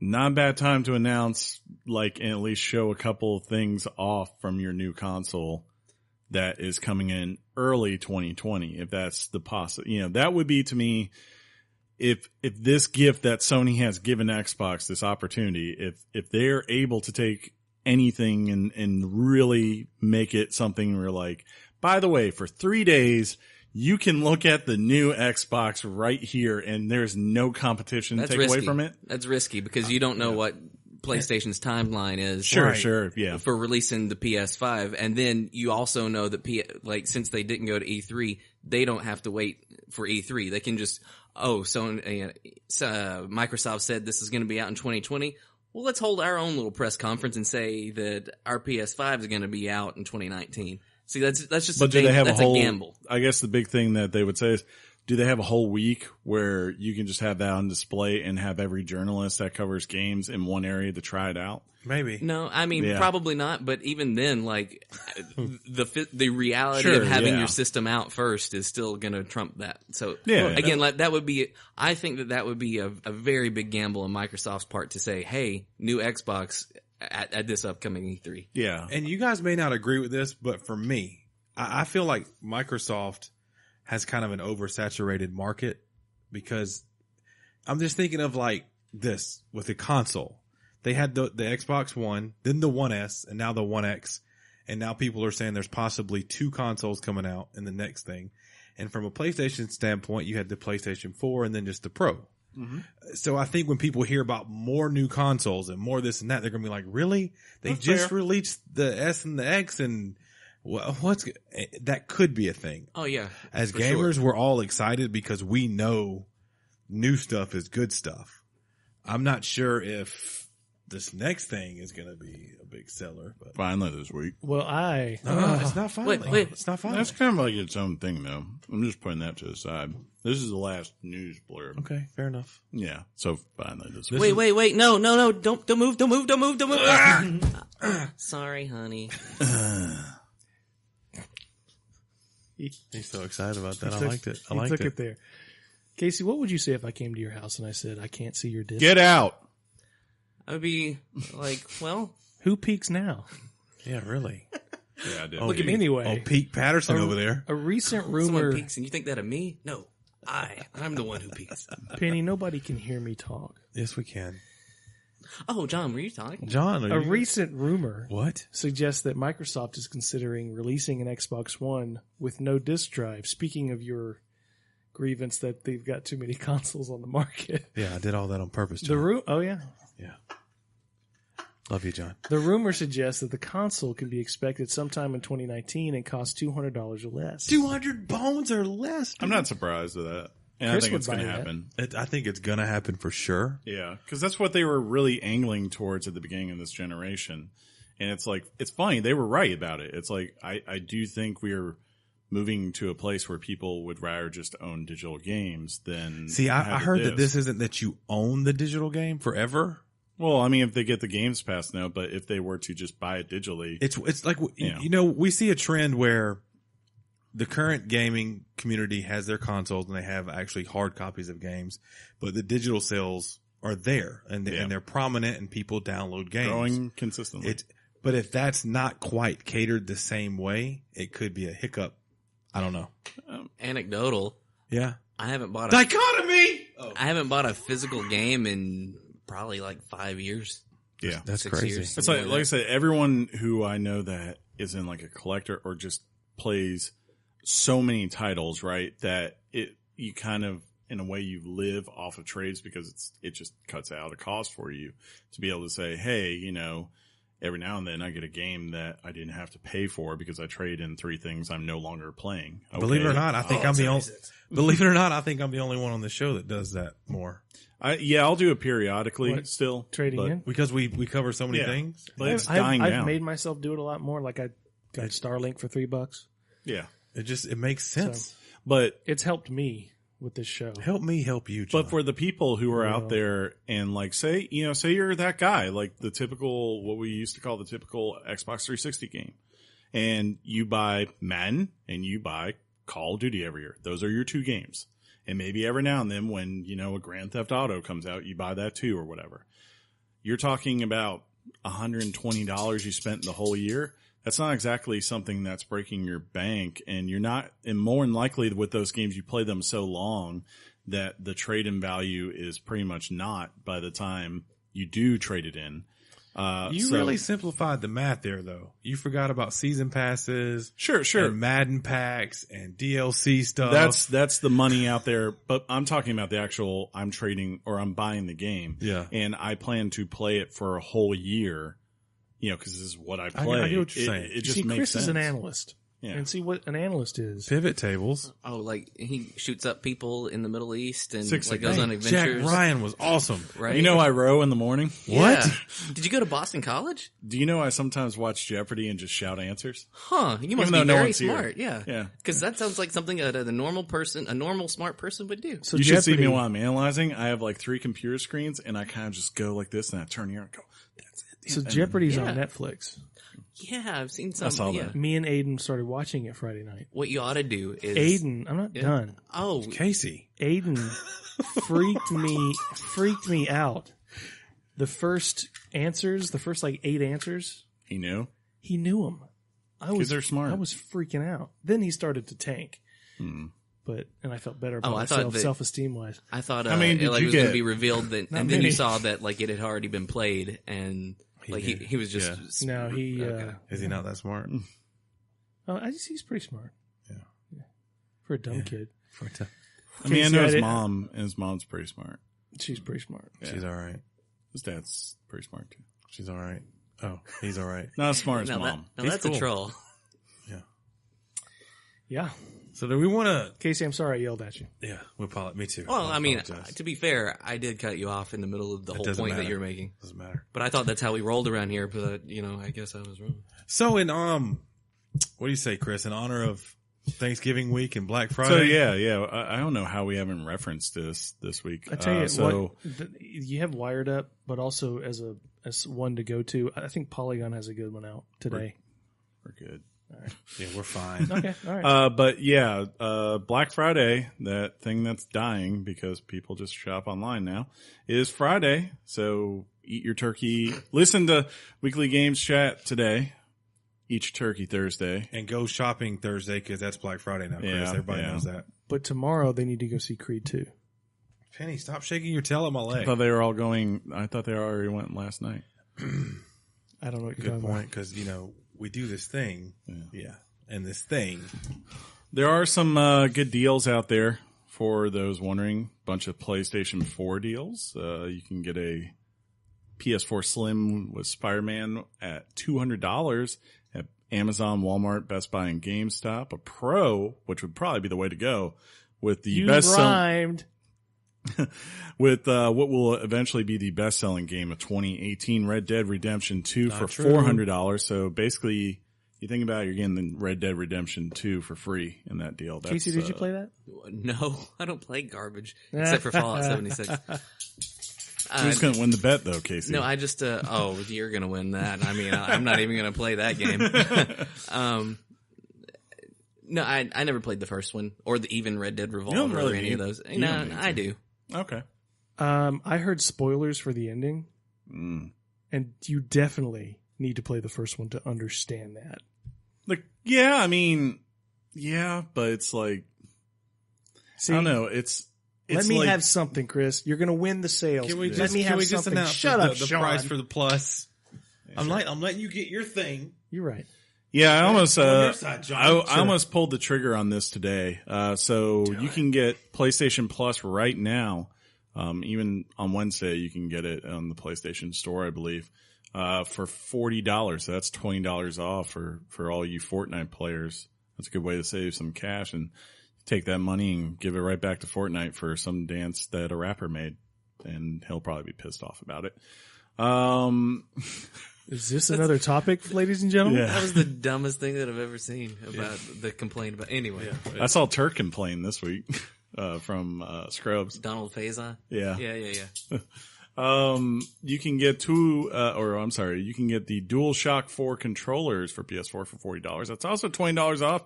not a bad time to announce, and at least show a couple of things off from your new console that is coming in early 2020. If that's the that would be, to me, if this gift that Sony has given Xbox, this opportunity, if they're able to take anything and really make it something where, like, by the way, for 3 days, you can look at the new Xbox right here and there's no competition to take away from it. That's risky because you don't know what PlayStation's timeline is. Sure. Yeah. For releasing the PS5. And then you also know that since they didn't go to E3, they don't have to wait for E3. They can just, Microsoft said this is going to be out in 2020. Well, let's hold our own little press conference and say that our PS5 is going to be out in 2019. See, that's just a gamble. I guess the big thing that they would say is, do they have a whole week where you can just have that on display and have every journalist that covers games in one area to try it out? Maybe. No, I mean, probably not. But even then, like, the reality of having your system out first is still going to trump that. So, again, like, that would be, I think that would be a very big gamble on Microsoft's part to say, hey, new Xbox at this upcoming E3. Yeah. And you guys may not agree with this, but for me, I feel like Microsoft has kind of an oversaturated market, because I'm just thinking of like this with the console. They had the Xbox One, then the One S, and now the One X. And now people are saying there's possibly 2 consoles coming out in the next thing. And from a PlayStation standpoint, you had the PlayStation 4 and then just the Pro. Mm-hmm. So I think when people hear about more new consoles and more this and that, they're going to be like, really? They That's just fair. Released the S and the X, and that could be a thing. Oh, yeah. As gamers, we're all excited because we know new stuff is good stuff. I'm not sure if this next thing is going to be a big seller. But finally this week. Well, No, it's not finally. Wait. It's not finally. That's kind of like its own thing, though. I'm just putting that to the side. This is the last news blurb. Okay, fair enough. Yeah, so finally this week. Wait. No. Don't move. Sorry, honey. He's so excited about that. I liked it. I took it there. Casey, what would you say if I came to your house and I said, I can't see your disc? Get out. I would be like, well. Who peeks now? Yeah, really. Yeah, I did. Look at me anyway. Oh, Pete Patterson over there. A recent rumor. Someone peeks and you think that of me? No. I'm the one who peeks. Penny, nobody can hear me talk. Yes, we can. Oh, John, were you talking? John, a recent rumor suggests that Microsoft is considering releasing an Xbox One with no disk drive. Speaking of your grievance that they've got too many consoles on the market. Yeah, I did all that on purpose, John. Oh, yeah. Yeah. Love you, John. The rumor suggests that the console can be expected sometime in 2019 and cost $200 or less. 200 bones or less? I'm not surprised at that. And I think it's going to happen. I think it's going to happen for sure. Yeah, because that's what they were really angling towards at the beginning of this generation. And it's like, it's funny. They were right about it. It's like, I do think we're moving to a place where people would rather just own digital games than. See, I heard that this isn't that you own the digital game forever. Well, I mean, if they get the Games Pass now, but if they were to just buy it digitally. It's like, we see a trend where the current gaming community has their consoles and they have actually hard copies of games, but the digital sales are there and they're prominent and people download games. Growing consistently. But if that's not quite catered the same way, it could be a hiccup. I don't know. Anecdotal. Yeah. I haven't bought Dichotomy! I haven't bought a physical game in probably like 5 years. Yeah. That's 6 crazy. years, it's like I said, everyone who I know that is in like a collector or just plays so many titles, right? That you kind of, in a way, you live off of trades because it just cuts out a cost for you to be able to say, hey, every now and then I get a game that I didn't have to pay for because I trade in 3 things I'm no longer playing. Okay. Believe it or not, I think I'm the only. Believe it or not, I think I'm the only one on the show that does that more. I'll do it periodically still. Trading in? Because we cover so many things. But it's dying down. I've made myself do it a lot more. Like I got Starlink for $3. Yeah. It makes sense. But it's helped me with this show. Help me help you, John. But for the people who are out there and like say you're that guy, like the typical, what we used to call the typical Xbox 360 game, and you buy Madden and you buy Call of Duty every year. Those are your 2 games. And maybe every now and then when, a Grand Theft Auto comes out, you buy that too or whatever. You're talking about $120 you spent the whole year. That's not exactly something that's breaking your bank, and and more than likely with those games, you play them so long that the trade-in value is pretty much not by the time you do trade it in. You really simplified the math there, though. You forgot about season passes, sure, and Madden packs and DLC stuff. That's the money out there. But I'm talking about the actual. I'm trading or I'm buying the game, and I plan to play it for a whole year. Because this is what I play. I get what you're saying. It just makes Chris sense. is an analyst. and see what an analyst is. Pivot tables. Oh, like he shoots up people in the Middle East and Six like goes on adventures. Jack Ryan was awesome. Right? You know I row in the morning? Yeah. Did you go to Boston College? Do you know I sometimes watch Jeopardy and just shout answers? Huh. You must Even though be no very one's here. smart. Yeah. Yeah. Because that sounds like something a normal smart person would do. So You should see me Jeopardy- while I'm analyzing. I have like 3 computer screens and I kind of just go like this and I turn here and go, that's it. So Jeopardy's Yeah. on Netflix. Yeah, I've seen some. I saw yeah. that. Me and Aiden started watching it Friday night. What you ought to do is Aiden, I'm not done. Oh, Casey. Aiden freaked me out. The first answers, the first like 8 answers, He knew. he knew them. Kids are smart. I was freaking out. Then he started to tank. But and I felt better about I thought myself, that- self-esteem wise. I thought How many did it like, you was going to get? be revealed that, Not and then you many. saw that like it had already been played, and like he was just No, he. Is he not that smart? He's pretty smart. Yeah. For a dumb kid, I mean, I Casey, know I his did- mom, and his mom's pretty smart. she's pretty smart. She's all right. His dad's pretty smart too. She's all right. Oh, he's all right. Not as smart as no, mom. no, He's that's cool. a troll. Yeah, So do we want to? Casey, I'm sorry I yelled at you. Yeah, me too. Well, I mean, apologize. to be fair, I did cut you off in the middle of the whole doesn't point that matter. you're making. Doesn't matter. But I thought that's how we rolled around here. But I guess I was wrong. So in what do you say, Chris? In honor of Thanksgiving week and Black Friday. So yeah. I don't know how we haven't referenced this week. I tell you so you have Wired Up, but also as one to go to. I think Polygon has a good one out today. we're good. Yeah, we're fine. Okay, all right. But yeah, Black Friday, that thing that's dying because people just shop online now, is Friday. So eat your turkey. Listen to Weekly Games Chat today. Eat your turkey Thursday. And go shopping Thursday because that's Black Friday now, Chris. Yeah, Everybody yeah. knows that. But tomorrow they need to go see Creed 2. Penny, stop shaking your tail at my I leg. thought they were all going. I thought they already went last night. I don't know what you're Good talking point, because we do this thing, and this thing. There are some good deals out there for those wondering. Bunch of PlayStation 4 deals. You can get a PS4 Slim with Spider-Man at $200 at Amazon, Walmart, Best Buy, and GameStop. A Pro, which would probably be the way to go, with the You best rhymed. with what will eventually be the best-selling game of 2018, Red Dead Redemption 2 for true. $400. So basically, you think about it, you're getting the Red Dead Redemption 2 for free in that deal. That's, Casey, did you play that? No, I don't play garbage except for Fallout 76. Who's going to win the bet, though, Casey? No, I just you're gonna win that. I mean, I'm not even gonna play that game. No, I never played the first one or even Red Dead Revolver or any of those. No, I do. Okay. I heard spoilers for the ending, and you definitely need to play the first one to understand that. Like, yeah, I mean, yeah, but it's like, See, I don't know. It's let me like, have something, Chris. You're going to win the sales. Can we Let just, me can have we just something. announce Shut up, the Sean. price for the plus? I'm letting you get your thing. You're right. Yeah, I almost, On your side, John. I almost pulled the trigger on this today. So you can get PlayStation Plus right now. Even on Wednesday, you can get it on the PlayStation Store, I believe, for $40. So that's $20 off for all you Fortnite players. That's a good way to save some cash and take that money and give it right back to Fortnite for some dance that a rapper made. And he'll probably be pissed off about it. Is this another topic, ladies and gentlemen? Yeah. That was the dumbest thing that I've ever seen about the complaint about. Anyway, I saw Turk complain this week from Scrubs. Donald Faison. Yeah. Yeah. You can get you can get the DualShock 4 controllers for PS4 for $40. That's also $20 off.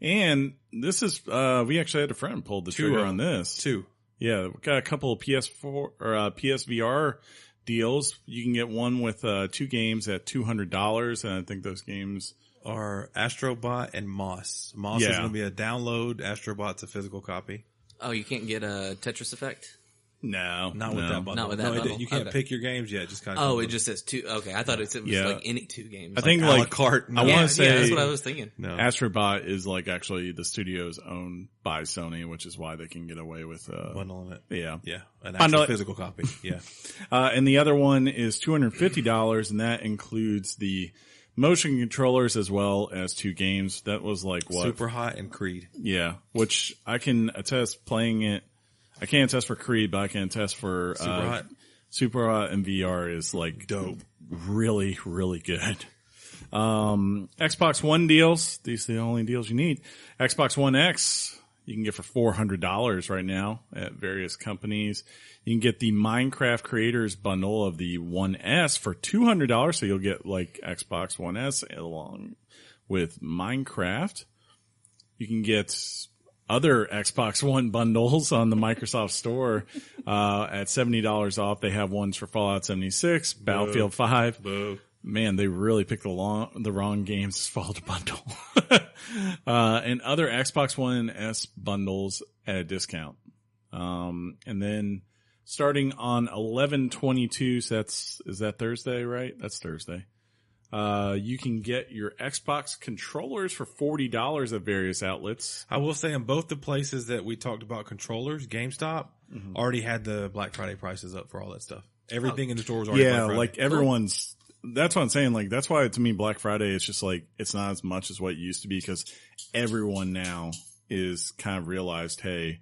And this is, we actually had a friend pull the trigger on this. Two. Yeah. We got a couple of PS4 or PSVR deals. You can get one with 2 games at $200. And I think those games Are Astrobot and Moss. Moss is Yeah. going to be a download. Astrobot's a physical copy. Oh, you can't get a Tetris Effect? No. Not with that bundle. Not with that bundle. You can't Okay. pick your games yet. Just kind of. Oh, it just says 2. Okay, I thought it was Yeah. like any 2 games. I think a la like carte. I want yeah, to say yeah, that's what I was thinking. No. Astrobot is like actually the studio's owned by Sony, which is why they can get away with Bundling it. yeah. Yeah. An Bundle actual it. physical copy. Yeah. And the other one is $250, and that includes the motion controllers as well as 2 games. That was like what? Super Hot and Creed. Yeah, which I can attest playing it. I can't attest for Creed, but I can attest for Super Hot. Super Hot and VR is like Dope. Really, really good. Xbox One deals. These are the only deals you need. Xbox One X you can get for $400 right now at various companies. You can get the Minecraft Creators Bundle of the One S for $200. So you'll get like Xbox One S along with Minecraft. You can get other Xbox One bundles on the Microsoft Store at $70 off. They have ones for Fallout 76, Battlefield 5. Boo. Man, they really picked the wrong games as fall to bundle. And other Xbox One S bundles at a discount. And then starting on 11/22, so is that Thursday, right? That's Thursday. You can get your Xbox controllers for $40 at various outlets. I will say in both the places that we talked about controllers, GameStop already had the Black Friday prices up for all that stuff. Everything in the store was already Black Friday. Like everyone's... That's what I'm saying. Like, that's why to me, Black Friday is just like, it's not as much as what it used to be because everyone now is kind of realized, hey,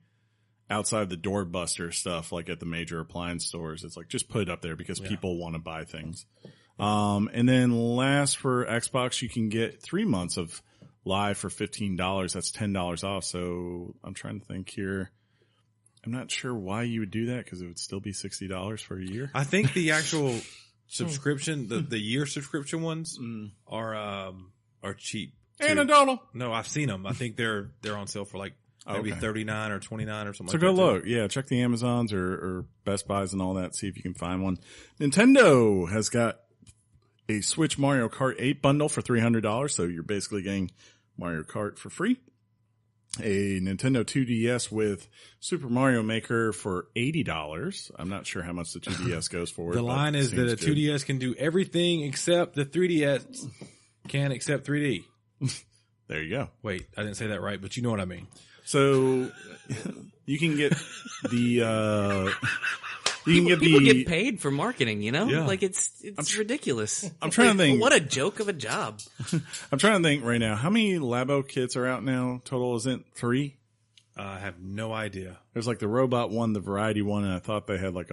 outside the doorbuster stuff, like at the major appliance stores, it's like, just put it up there because people want to buy things. And then last for Xbox, you can get 3 months of live for $15. That's $10 off. So I'm trying to think here. I'm not sure why you would do that because it would still be $60 for a year. I think the actual subscription, the year subscription ones are cheap. And $1. No, I've seen them. I think they're on sale for like maybe $39 or $29 or something. So like go that look. Yeah, check the Amazons or Best Buys and all that. See if you can find one. Nintendo has got a Switch Mario Kart 8 bundle for $300. So you're basically getting Mario Kart for free. A Nintendo 2DS with Super Mario Maker for $80. I'm not sure how much the 2DS goes for. The line is that a 2DS can do everything except the 3DS can't accept 3D. There you go. Wait, I didn't say that right, but you know what I mean. So you can get the People get paid for marketing, you know? Yeah. Like it's ridiculous. I'm trying to think. What a joke of a job. I'm trying to think right now. How many Labo kits are out now? Total, isn't 3? I have no idea. There's like the robot one, the variety one, and I thought they had like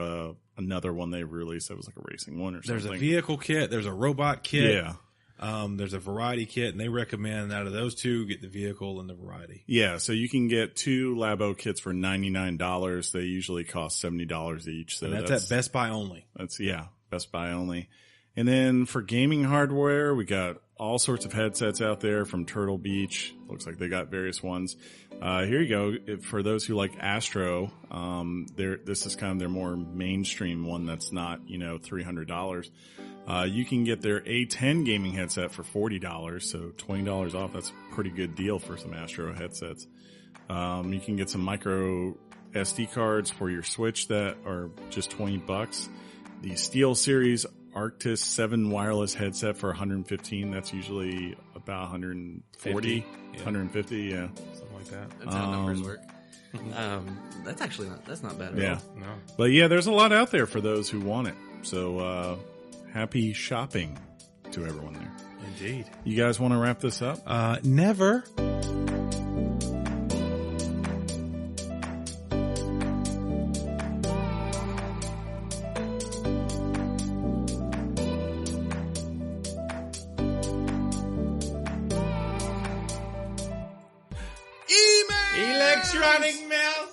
another one they released that was like a racing one or something. There's a vehicle kit. There's a robot kit. Yeah. There's a variety kit, and they recommend out of those two, get the vehicle and the variety. Yeah, so you can get 2 Labo kits for $99. They usually cost $70 each. So and that's at Best Buy only. Best Buy only. And then for gaming hardware, we got all sorts of headsets out there from Turtle Beach. Looks like they got various ones. Here you go. For those who like Astro, this is kind of their more mainstream one that's not, $300. You can get their A10 gaming headset for $40, so $20 off. That's a pretty good deal for some Astro headsets. You can get some micro SD cards for your Switch that are just $20. The Steel Series Arctis 7 wireless headset for $115. That's usually about $140, $150, yeah. Something like that. That's how numbers work. That's not bad at all. No. But yeah, there's a lot out there for those who want it. So, happy shopping to everyone there. Indeed. You guys want to wrap this up? Never. Electronic mail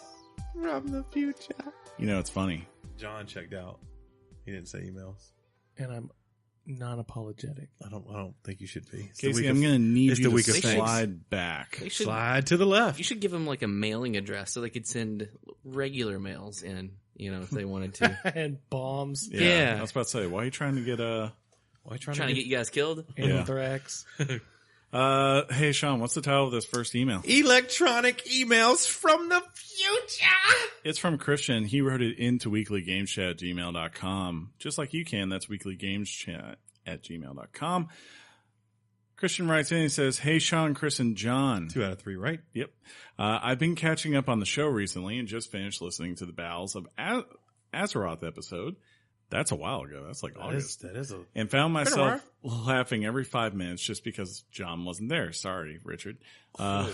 from the future. It's funny. John checked out. He didn't say emails. And I'm non-apologetic. I don't think you should be. Casey, I'm going to need it's you the to week of slide back. Slide to the left. You should give them like a mailing address so they could send regular mails in, if they wanted to. And bombs. Yeah. I was about to say, why are you trying to get Trying to get you guys killed? Anthrax. Hey, Sean, what's the title of this first email? Electronic emails from the future. It's from Christian. He wrote it into weeklygameschat@gmail.com. Just like you can. That's weeklygameschat@gmail.com. Christian writes in and says, hey, Sean, Chris, and John. 2 out of 3, right? Yep. I've been catching up on the show recently and just finished listening to the Battles of Azeroth episode. That's a while ago. That's like August. That is and found myself laughing every 5 minutes just because John wasn't there. Sorry, Richard. Wow.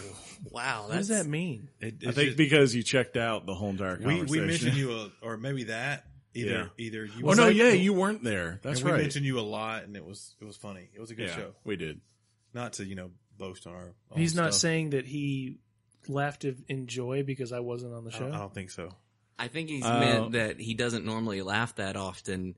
What does that mean? I think because you checked out the whole entire conversation. We mentioned you, or maybe that. Either you. Oh no, you weren't there. That's right. We mentioned you a lot, and it was funny. It was a good show. We did. Not to boast on our. He's not saying that he laughed in joy because I wasn't on the show. I don't think so. I think he's meant that he doesn't normally laugh that often,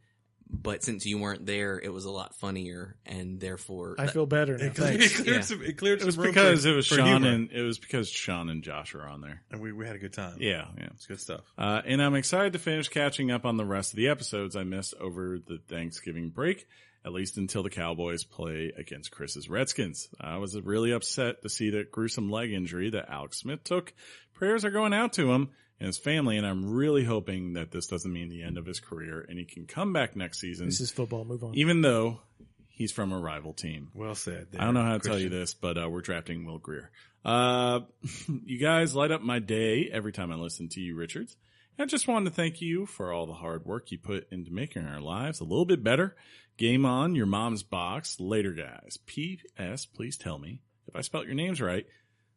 but since you weren't there, it was a lot funnier, and therefore I feel better now. Thanks. It cleared it was because it was Sean and Josh were on there, and we had a good time. Yeah, it's good stuff. And I'm excited to finish catching up on the rest of the episodes I missed over the Thanksgiving break, at least until the Cowboys play against Chris's Redskins. I was really upset to see that gruesome leg injury that Alex Smith took. Prayers are going out to him and his family, and I'm really hoping that this doesn't mean the end of his career and he can come back next season. This is football. Move on. Even though he's from a rival team. Well said. I don't know how to tell you this, but we're drafting Will Greer. You guys light up my day every time I listen to you, Richards. I just wanted to thank you for all the hard work you put into making our lives a little bit better. Game on, your mom's box. Later, guys. P.S. Please tell me if I spelled your names right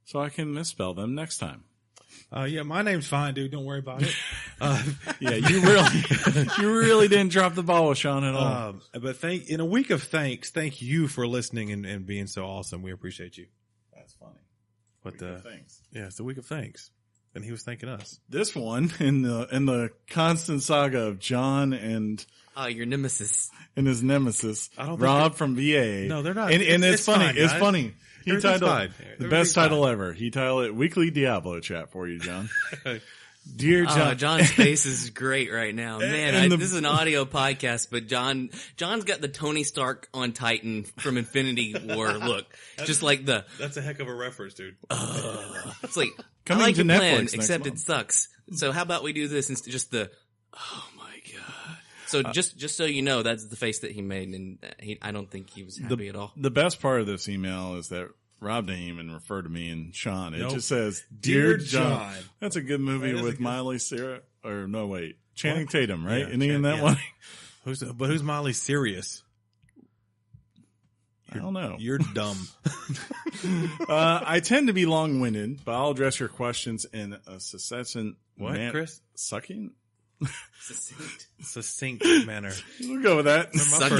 so I can misspell them next time. Yeah, my name's fine, dude. Don't worry about it. Yeah, you really didn't drop the ball with Sean at all. But in a week of thanks, thank you for listening and being so awesome. We appreciate you. That's funny. But thanks. Yeah, it's the week of thanks, and he was thanking us. This one in the constant saga of John and your nemesis and his nemesis, I don't Rob from VA. No, they're not. And it's funny. Fine, it's funny. He titled the best title fine. ever. He titled it "Weekly Diablo Chat" for you, John. Dear John, John's face is great right now. Man, this is an audio podcast, but John's got the Tony Stark on Titan from Infinity War look. Just like that's a heck of a reference, dude. It's like, coming I like to your Netflix plan, next except month. it sucks. So how about we do this instead? Just oh my God. So just so you know, that's the face that he made, and I don't think he was happy at all. The best part of this email is that Rob didn't even refer to me and Sean. It just says, Dear Dear John. John. That's a good movie with Miley Cyrus. Or no, wait. Channing Tatum, right? Yeah, Isn't he in that one? Who's Miley Cyrus? I don't know. You're dumb. I tend to be long-winded, but I'll address your questions in a succinct Chris? Sucking? Succinct manner. We'll go with that. Suck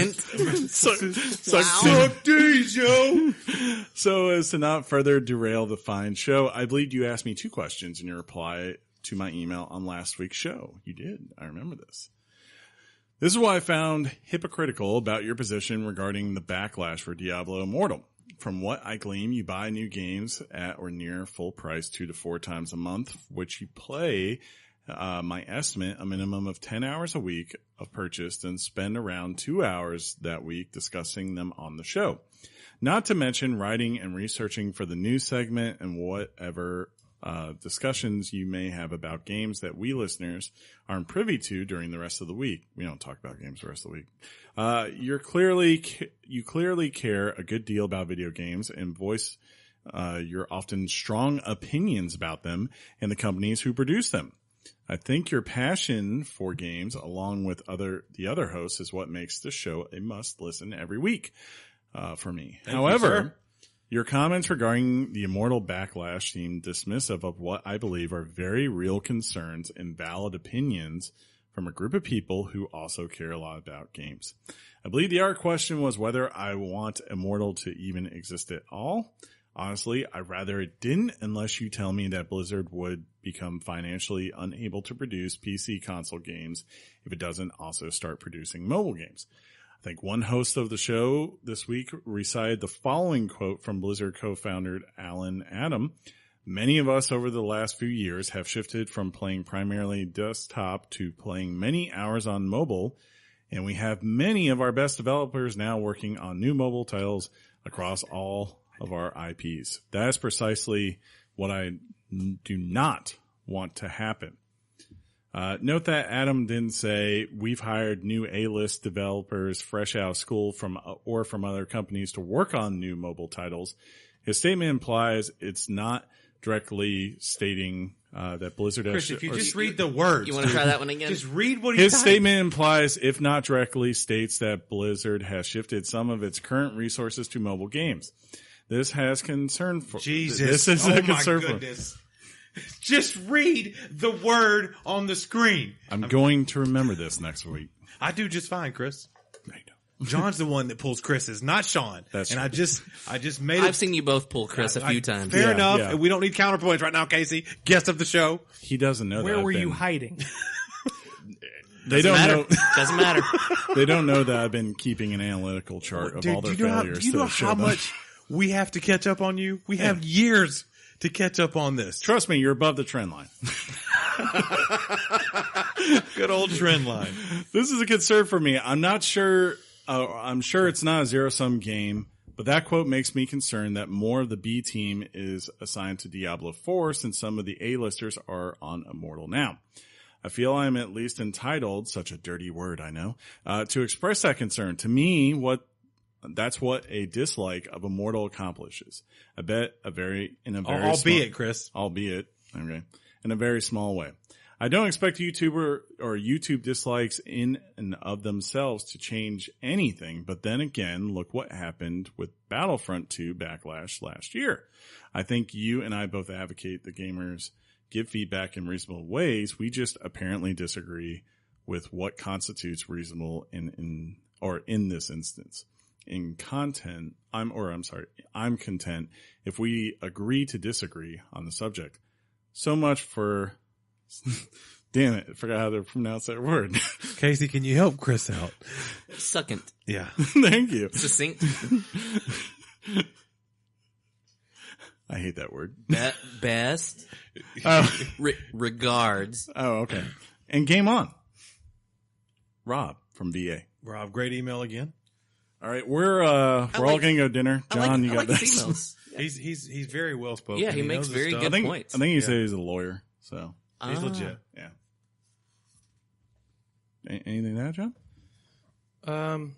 these, yo. So as to not further derail the fine show, I believe you asked me 2 questions in your reply to my email on last week's show. You did. I remember this. This is why I found hypocritical about your position regarding the backlash for Diablo Immortal. From what I glean, you buy new games at or near full price 2 to 4 times a month, which you play my estimate, a minimum of 10 hours a week of purchase, and spend around 2 hours that week discussing them on the show. Not to mention writing and researching for the news segment and whatever discussions you may have about games that we listeners aren't privy to during the rest of the week. We don't talk about games the rest of the week. You clearly care a good deal about video games and voice your often strong opinions about them and the companies who produce them. I think your passion for games, along with the other hosts, is what makes the show a must listen every week for me. However, your comments regarding the Immortal backlash seem dismissive of what I believe are very real concerns and valid opinions from a group of people who also care a lot about games. I believe the art question was whether I want Immortal to even exist at all. Honestly, I'd rather it didn't unless you tell me that Blizzard would become financially unable to produce PC console games if it doesn't also start producing mobile games. I think one host of the show this week recited the following quote from Blizzard co-founder Alan Adam. Many of us over the last few years have shifted from playing primarily desktop to playing many hours on mobile, and we have many of our best developers now working on new mobile titles across all of our IPs. That's precisely what I do not want to happen. Note that Adam didn't say we've hired new A-list developers fresh out of school from other companies to work on new mobile titles. His statement implies it's not directly stating that Blizzard Chris, has... if you just read the words. You want to try that one again? Just read what he His typed. statement implies, if not directly, states that Blizzard has shifted some of its current resources to mobile games. This has concern for... Jesus. This is a concern for... Just read the word on the screen. I'm going to remember this next week. I do just fine, Chris. No, you don't. John's the one that pulls Chris's, not Sean. That's and true. I just made it. I've seen you both pull Chris a few times. Fair Yeah, enough. yeah. We don't need counterpoints right now, Casey. Guest of the show. He doesn't know that. Where I've were you been- hiding? They don't know. Doesn't matter. They don't know that I've been keeping an analytical chart of all their failures. Do you know to show how them. much we have to catch up on you? We have years to catch up on this. Trust me, you're above the trend line. Good old trend line. This is a concern for me. I'm not sure. I'm sure it's not a zero-sum game, but that quote makes me concerned that more of the B team is assigned to Diablo 4 since some of the A-listers are on Immortal now. I feel I am at least entitled, such a dirty word, I know, to express that concern. To me, that's what a dislike of Immortal accomplishes. I bet albeit, Chris. Albeit, okay, in a very small way. I don't expect YouTuber or YouTube dislikes in and of themselves to change anything, but then again, look what happened with Battlefront 2 Backlash last year. I think you and I both advocate the gamers give feedback in reasonable ways. We just apparently disagree with what constitutes reasonable in this instance. In content, I'm content if we agree to disagree on the subject. So much for, damn it, I forgot how to pronounce that word. Casey, can you help Chris out? Succulent. Yeah. Thank you. Succinct. I hate that word. Best. Oh. Regards. Oh, okay. And game on. Rob from VA. Rob, great email again. All right, we're all gonna go dinner. John, you got this. Emails. He's very well spoken. Yeah, he makes knows his very stuff. good points. I think he said he's a lawyer, so He's legit. yeah. Anything to add, John?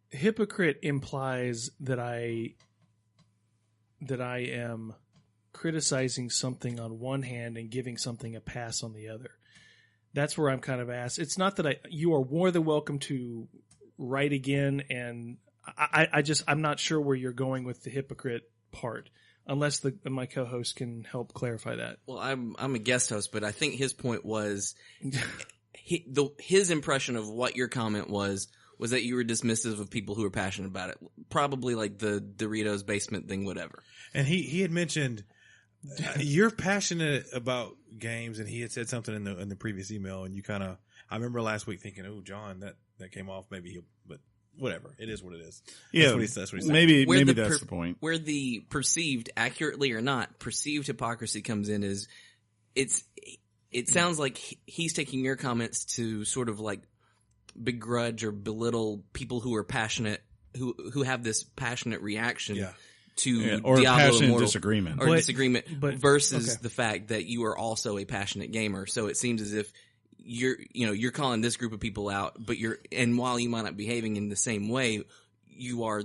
Hypocrite implies that I am criticizing something on one hand and giving something a pass on the other. That's where I'm kind of asked. It's not that you are more than welcome to write again, and I'm not sure where you're going with the hypocrite part, unless my co-host can help clarify that. Well, I'm a guest host, but I think his point was his impression of what your comment was that you were dismissive of people who were passionate about it. Probably like the Doritos basement thing, whatever. And he had mentioned you're passionate about games, and he had said something in the previous email, and you kind of, I remember last week thinking, oh, John, that came off, but whatever. It is what it is. Yeah, that's what he said. maybe that's the point. Where the perceived, accurately or not, perceived hypocrisy comes in is it sounds like he's taking your comments to sort of like begrudge or belittle people who are passionate, who have this passionate reaction to or Diablo passionate Immortal, disagreement, but versus the fact that you are also a passionate gamer. So it seems as if you're calling this group of people out, but and while you might not be behaving in the same way, you are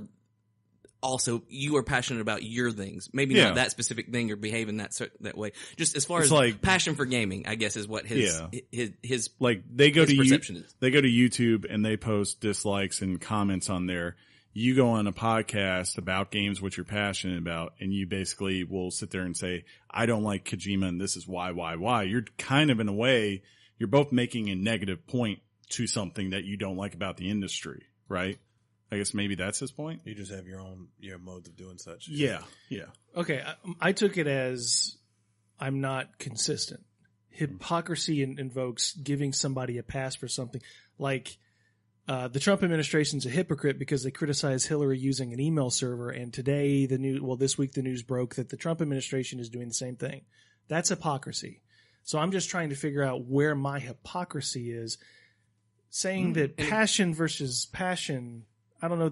passionate about your things. Maybe not that specific thing or behaving that way. Just as far as like passion for gaming, I guess is what his like they go to perception is. They go to YouTube and they post dislikes and comments on there. You go on a podcast about games which you're passionate about, and you basically will sit there and say, I don't like Kojima and this is why. You're kind of, in a way, you're both making a negative point to something that you don't like about the industry, right? I guess maybe that's his point. You just have your modes of doing such. Yeah. Okay, I took it as I'm not consistent. Hypocrisy invokes giving somebody a pass for something. Like the Trump administration's a hypocrite because they criticize Hillary using an email server, and today this week the news broke that the Trump administration is doing the same thing. That's hypocrisy. So I'm just trying to figure out where my hypocrisy is. Saying that passion versus passion, I don't know.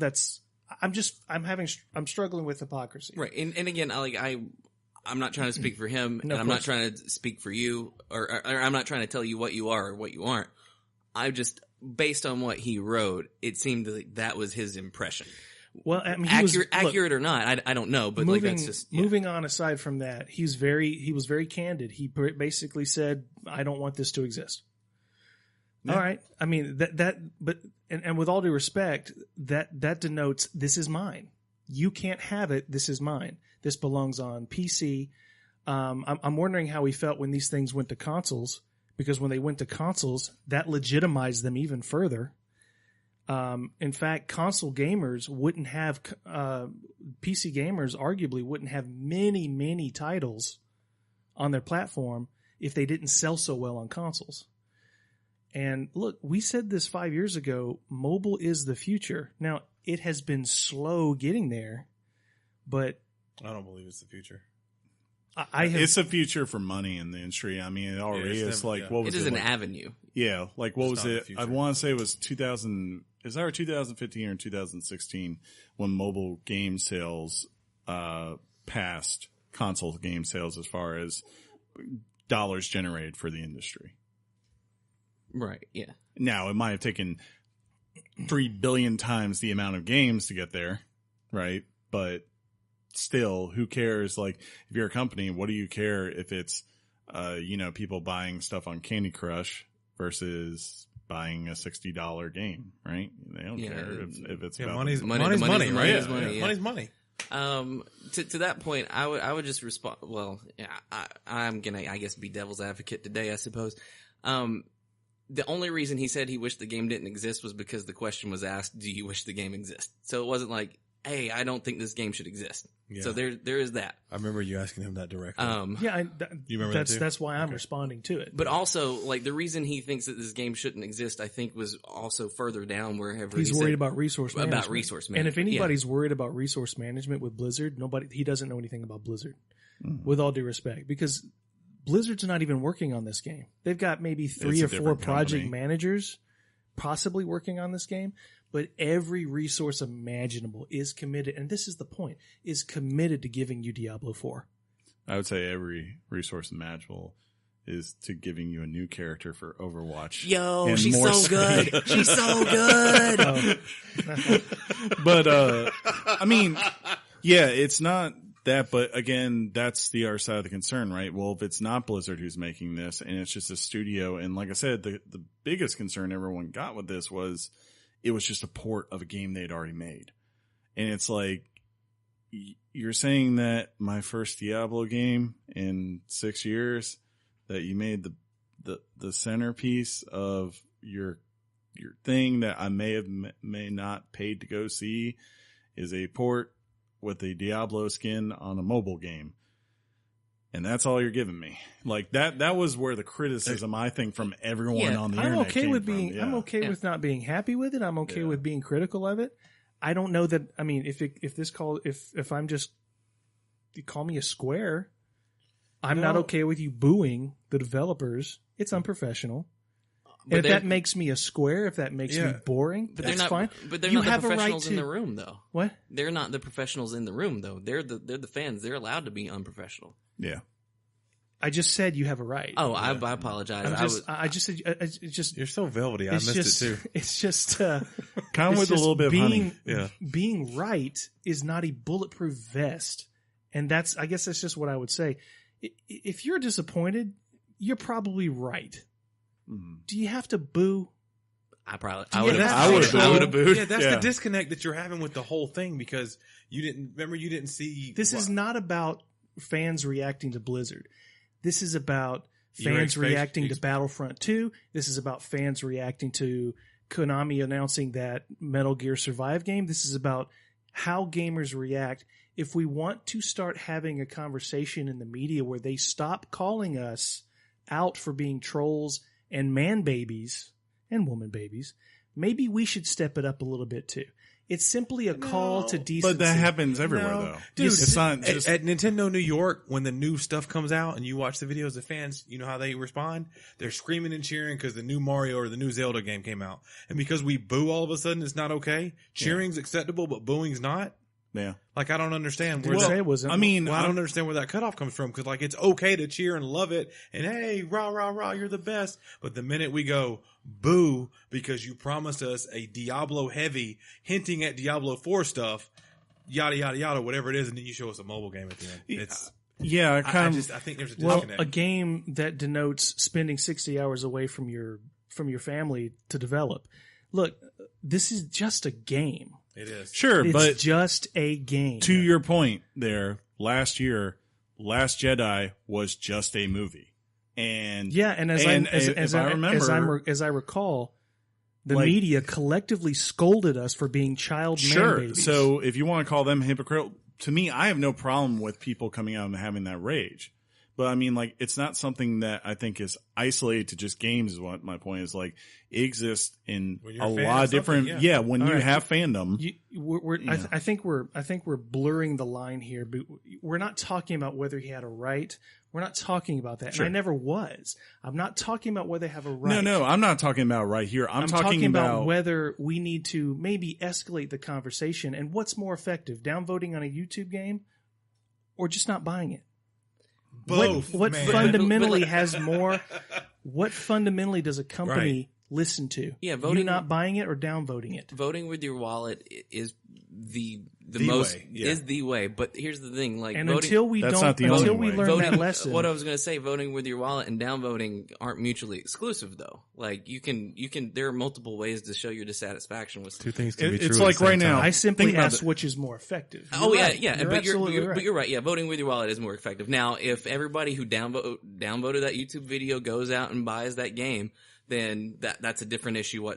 I'm struggling with hypocrisy. Right. And again, I'm not trying to speak for him, and I'm not trying to speak for you, or I'm not trying to tell you what you are or what you aren't. I just, based on what he wrote, it seemed like that was his impression. Well, I mean, accurate or not, I don't know. But that's just moving on. Aside from that, he was very candid. He basically said, "I don't want this to exist." Yeah. All right. I mean but with all due respect, that denotes this is mine. You can't have it. This is mine. This belongs on PC. I'm wondering how he felt when these things went to consoles, because when they went to consoles, that legitimized them even further. In fact, console gamers wouldn't have, PC gamers arguably wouldn't have many titles on their platform if they didn't sell so well on consoles. And look, we said this 5 years ago, mobile is the future. Now, it has been slow getting there, but I don't believe it's the future. It's a future for money in the industry. I mean, it already is. Like, what was it? It is an avenue. Yeah. Like, what was it? I want to say it was 2000. Is that 2015 or 2016 when mobile game sales passed console game sales as far as dollars generated for the industry? Right. Yeah. Now, it might have taken 3 billion times the amount of games to get there, right? But still, who cares? Like, if you're a company, what do you care if it's, people buying stuff on Candy Crush versus buying a $60 game, right? They don't care if it's about money's money, right? Money's money. To that point, I would just respond. Well, I'm gonna, I guess, be devil's advocate today, I suppose. The only reason he said he wished the game didn't exist was because the question was asked, "Do you wish the game exists?" So it wasn't like, "Hey, I don't think this game should exist." Yeah. So there is that. I remember you asking him that directly. You remember that too? That's why I'm responding to it. But also, like, the reason he thinks that this game shouldn't exist, I think, was also further down wherever he's worried about resource management. About resource management. And if anybody's worried about resource management with Blizzard, he doesn't know anything about Blizzard. With all due respect, because Blizzard's not even working on this game. They've got maybe 3 or 4 project managers possibly working on this game, but every resource imaginable is committed, and this is the point, is committed to giving you Diablo 4. I would say every resource imaginable is to giving you a new character for Overwatch. Yo, she's so good. She's so good. But, I mean, yeah, it's not that, but again, that's the other side of the concern, right? Well, if it's not Blizzard who's making this and it's just a studio, and like I said, the biggest concern everyone got with this was it was just a port of a game they'd already made. And it's like, you're saying that my first Diablo game in 6 years, that you made the centerpiece of your thing that I may not paid to go see is a port with a Diablo skin on a mobile game. And that's all you're giving me. Like that was where the criticism, I think, from everyone on the internet I'm okay with being, I'm okay with not being happy with it. I'm okay with being critical of it. I don't know that, I mean, if I'm just, you call me a square, I'm not okay with you booing the developers. It's unprofessional. And if that makes me a square, if that makes me boring, that's fine. But they're not the professionals in the room, though. What? They're not the professionals in the room, though. They're the fans. They're allowed to be unprofessional. Yeah. I just said you have a right. Oh, I apologize. I just said it's just. You're so velvety. I missed it too. It's just kind of with a little bit of honey. Being right is not a bulletproof vest, and I guess that's just what I would say. If you're disappointed, you're probably right. Do you have to boo? I would have booed. Yeah, that's the disconnect that you're having with the whole thing, because you didn't see. This is not about fans reacting to Blizzard. This is about fans reacting to Battlefront 2. This is about fans reacting to Konami announcing that Metal Gear Survive game. This is about how gamers react. If we want to start having a conversation in the media where they stop calling us out for being trolls and man babies and woman babies, maybe we should step it up a little bit too. It's simply a call to decency. But that happens everywhere, though. Dude, it's not just at Nintendo New York, when the new stuff comes out and you watch the videos of fans, you know how they respond? They're screaming and cheering because the new Mario or the new Zelda game came out. And because we boo all of a sudden, it's not okay. Cheering's acceptable, but booing's not. Yeah. Like, I don't understand where Didn't say that, it wasn't. I mean, well, I don't understand where that cutoff comes from. Cause like, it's okay to cheer and love it. And hey, rah, rah, rah, you're the best. But the minute we go boo, because you promised us a Diablo heavy hinting at Diablo 4 stuff, yada, yada, yada, whatever it is. And then you show us a mobile game at the end. It's, Yeah, I think there's a well, disconnect. a game that denotes spending 60 hours away from your family to develop. Look, this is just a game. It is. sure, It's but just a game. to your point there, last year, Last Jedi was just a movie. And Yeah, and as I recall, the like, media collectively scolded us for being child man sure. babies. So if you want to call them hypocritical, to me, I have no problem with people coming out and having that rage. But I mean, like, it's not something that I think is isolated to just games is what my point is. Like, it exists in a lot of different, when All you right. have fandom. I think we're blurring the line here. But we're not talking about whether he had a right. We're not talking about that. Sure. And I never was. I'm not talking about whether they have a right. No, I'm not talking about right here. I'm talking about whether we need to maybe escalate the conversation and what's more effective, downvoting on a YouTube game or just not buying it. Both. What man. fundamentally has more? What fundamentally does a company listen to? Yeah, voting, you not buying it or downvoting it. Voting with your wallet is the The most way, yeah. is the way. But here's the thing: like, And voting, until we That's don't, not the until only we way. learn voting, that lesson, what I was going to say, voting with your wallet and downvoting aren't mutually exclusive, though. Like, you can. There are multiple ways to show your dissatisfaction with Two things can be true. It's at like the same right now. time. I simply Think about asked it. which is more effective. Oh You're yeah, right. yeah, You're but absolutely right. but you're right. Yeah, voting with your wallet is more effective. Now, if everybody who downvoted that YouTube video goes out and buys that game, then that's a different issue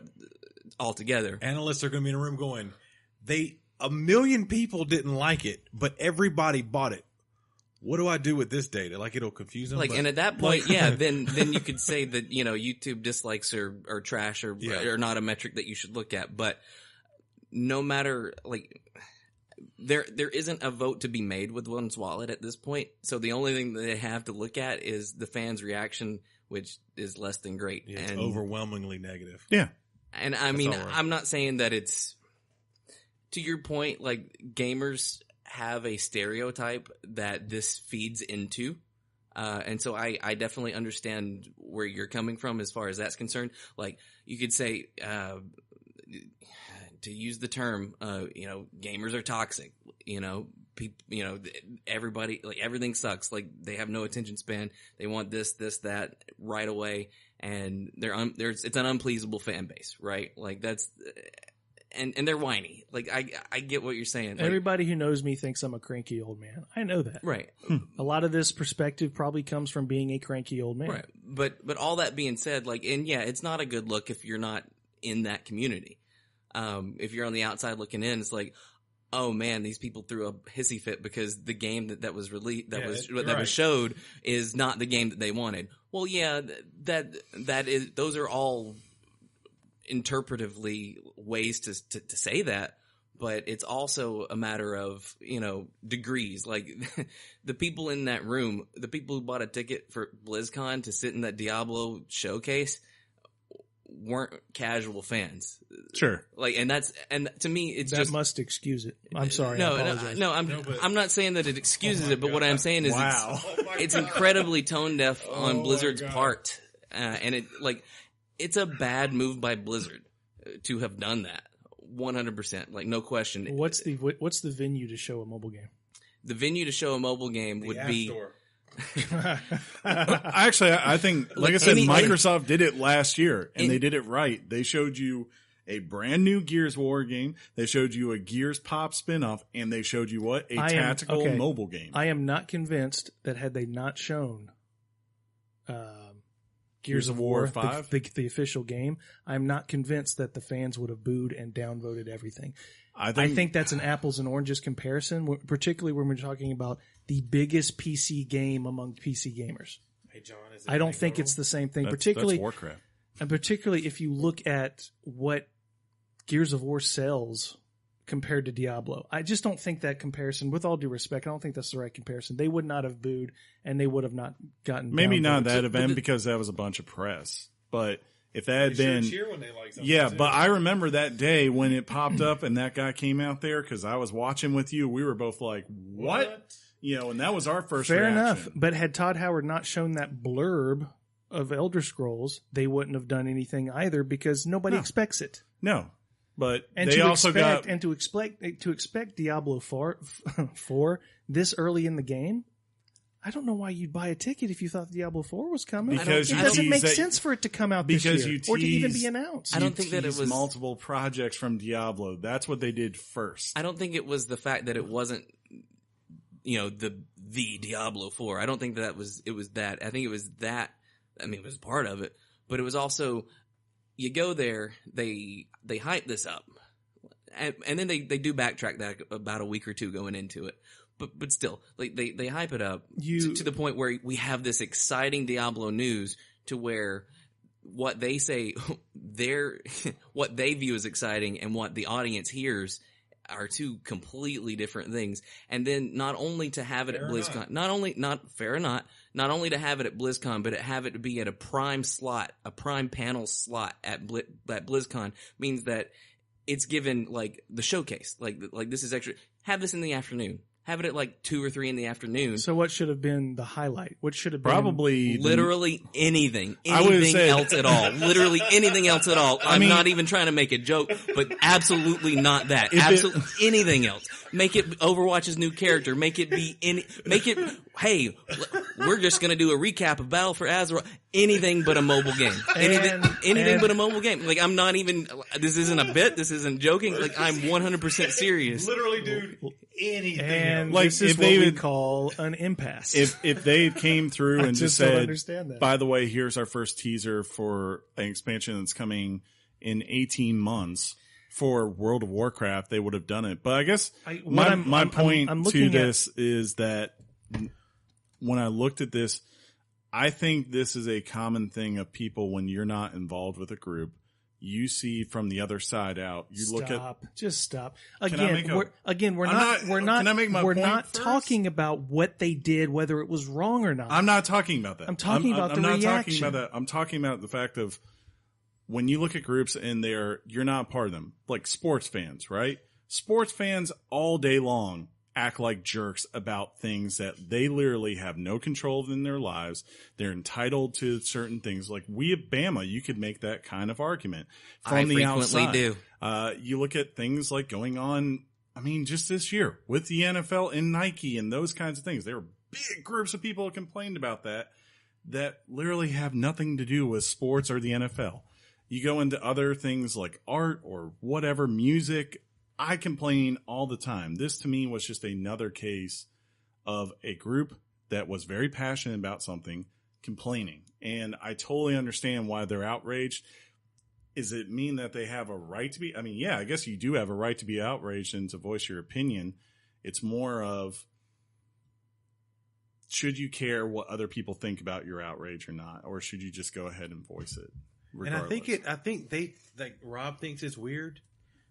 altogether. Analysts are going to be in a room going, 1 million people didn't like it, but everybody bought it. What do I do with this data? Like, it'll confuse them. Like, but, and at that point, yeah, then you could say that, YouTube dislikes are trash or not a metric that you should look at. But no matter, like, there isn't a vote to be made with one's wallet at this point. So the only thing that they have to look at is the fans' reaction, which is less than great. yeah, it's and overwhelmingly negative. Yeah. And I mean, all right. I'm not saying that it's, to your point, like, gamers have a stereotype that this feeds into. And so I definitely understand where you're coming from as far as that's concerned. Like, you could say, to use the term, gamers are toxic, people, everybody, like, everything sucks. Like, they have no attention span. They want this, that right away. And it's an unpleasable fan base, right? Like, that's, and they're whiny. Like, I get what you're saying. Like, Everybody who knows me thinks I'm a cranky old man. I know that. right. A lot of this perspective probably comes from being a cranky old man. Right. But all that being said, like, and yeah, it's not a good look if you're not in that community. If you're on the outside looking in, it's like, oh man, these people threw a hissy fit because the game that was released, was showed is not the game that they wanted. Well, yeah, that is, those are all interpretively ways to say that, but it's also a matter of, degrees. Like, the people in that room, the people who bought a ticket for BlizzCon to sit in that Diablo showcase weren't casual fans. Sure. Like, and to me, it's That just, must excuse it. I'm sorry. I apologize. I'm not saying that it excuses it, but what I'm saying is it's incredibly tone deaf on Blizzard's part. And it's a bad move by Blizzard to have done that. 100%. Like, no question. What's the venue to show a mobile game? The venue to show a mobile game would be Actually, I think, like I said, Microsoft did it last year, and they did it right. They showed you a brand new Gears War game. They showed you a Gears Pop spinoff, and they showed you a tactical mobile game. I am not convinced that had they not shown Gears of War 5, the official game, I'm not convinced that the fans would have booed and downvoted everything. I think that's an apples and oranges comparison, particularly when we're talking about the biggest PC game among PC gamers. Hey, John, I don't think it's the same thing, that's particularly Warcraft. And particularly if you look at what Gears of War sells compared to Diablo. I just don't think that comparison, with all due respect, I don't think that's the right comparison. They would not have booed, and they would have not gotten Maybe downvoted. not that event because that was a bunch of press, but If that had been, cheer when they like something. yeah, too. but I remember that day when it popped up and that guy came out there because I was watching with you. We were both like, "What?" You know, and that was our first. Fair reaction. enough. But had Todd Howard not shown that blurb of Elder Scrolls, they wouldn't have done anything either because nobody expects it. No, but And they to also expect, got and to expect Diablo 4 this early in the game. I don't know why you'd buy a ticket if you thought Diablo 4 was coming. Because it you doesn't tease make that- sense for it to come out this because year you or to even tease- be announced. I don't think that it teased was multiple projects from Diablo. That's what they did first. I don't think it was the fact that it wasn't, the Diablo 4. I don't think that it was that. I think it was that. I mean, it was part of it, but it was also, you go there, they hype this up, and then they do backtrack that about a week or two going into it. But still, like they hype it up to the point where we have this exciting Diablo news to where what they say what they view as exciting and what the audience hears are two completely different things. And then not only to have it at BlizzCon, not only to have it at BlizzCon, but have it to be at a prime panel slot at BlizzCon means that it's given like the showcase, like this is extra. Have this in the afternoon. Have it at like 2 or 3 in the afternoon. So what should have been the highlight? What should have been Probably literally anything say- else at all. Literally anything else at all. I'm not even trying to make a joke, but absolutely not that. Absolutely anything else. Make it Overwatch's new character. Make it hey, we're just going to do a recap of Battle for Azeroth. Anything but a mobile game. Anything but a mobile game. Like, I'm not even, this isn't a bit, this isn't joking. Like, I'm 100% serious. Literally, dude, anything. And Like, this is if what they we would- call an impasse. If they came through and just don't said, understand that. by the way, here's our first teaser for an expansion that's coming in 18 months for World of Warcraft, they would have done it. But I guess my point I'm to looking this is that when I looked at this, I think this is a common thing of people when you're not involved with a group. You see from the other side out. You look at. Just stop. I make We're not Can I make my point first? talking about what they did, whether it was wrong or not. I'm not talking about that. I'm talking about the I'm not reaction. talking about that. I'm talking about the fact of when you look at groups and you're not part of them, like sports fans, right? Sports fans all day long act like jerks about things that they literally have no control of in their lives. They're entitled to certain things. Like we at Bama, you could make that kind of argument from the outside. Do. You look at things like going on, I mean, just this year with the NFL and Nike and those kinds of things. There were big groups of people who complained about that literally have nothing to do with sports or the NFL. You go into other things like art or whatever, music. I complain all the time. This to me was just another case of a group that was very passionate about something complaining. And I totally understand why they're outraged. Does it mean that they have a right to be? I mean, yeah, I guess you do have a right to be outraged and to voice your opinion. It's more of, should you care what other people think about your outrage or not? Or should you just go ahead and voice it? Regardless? And I think Rob thinks it's weird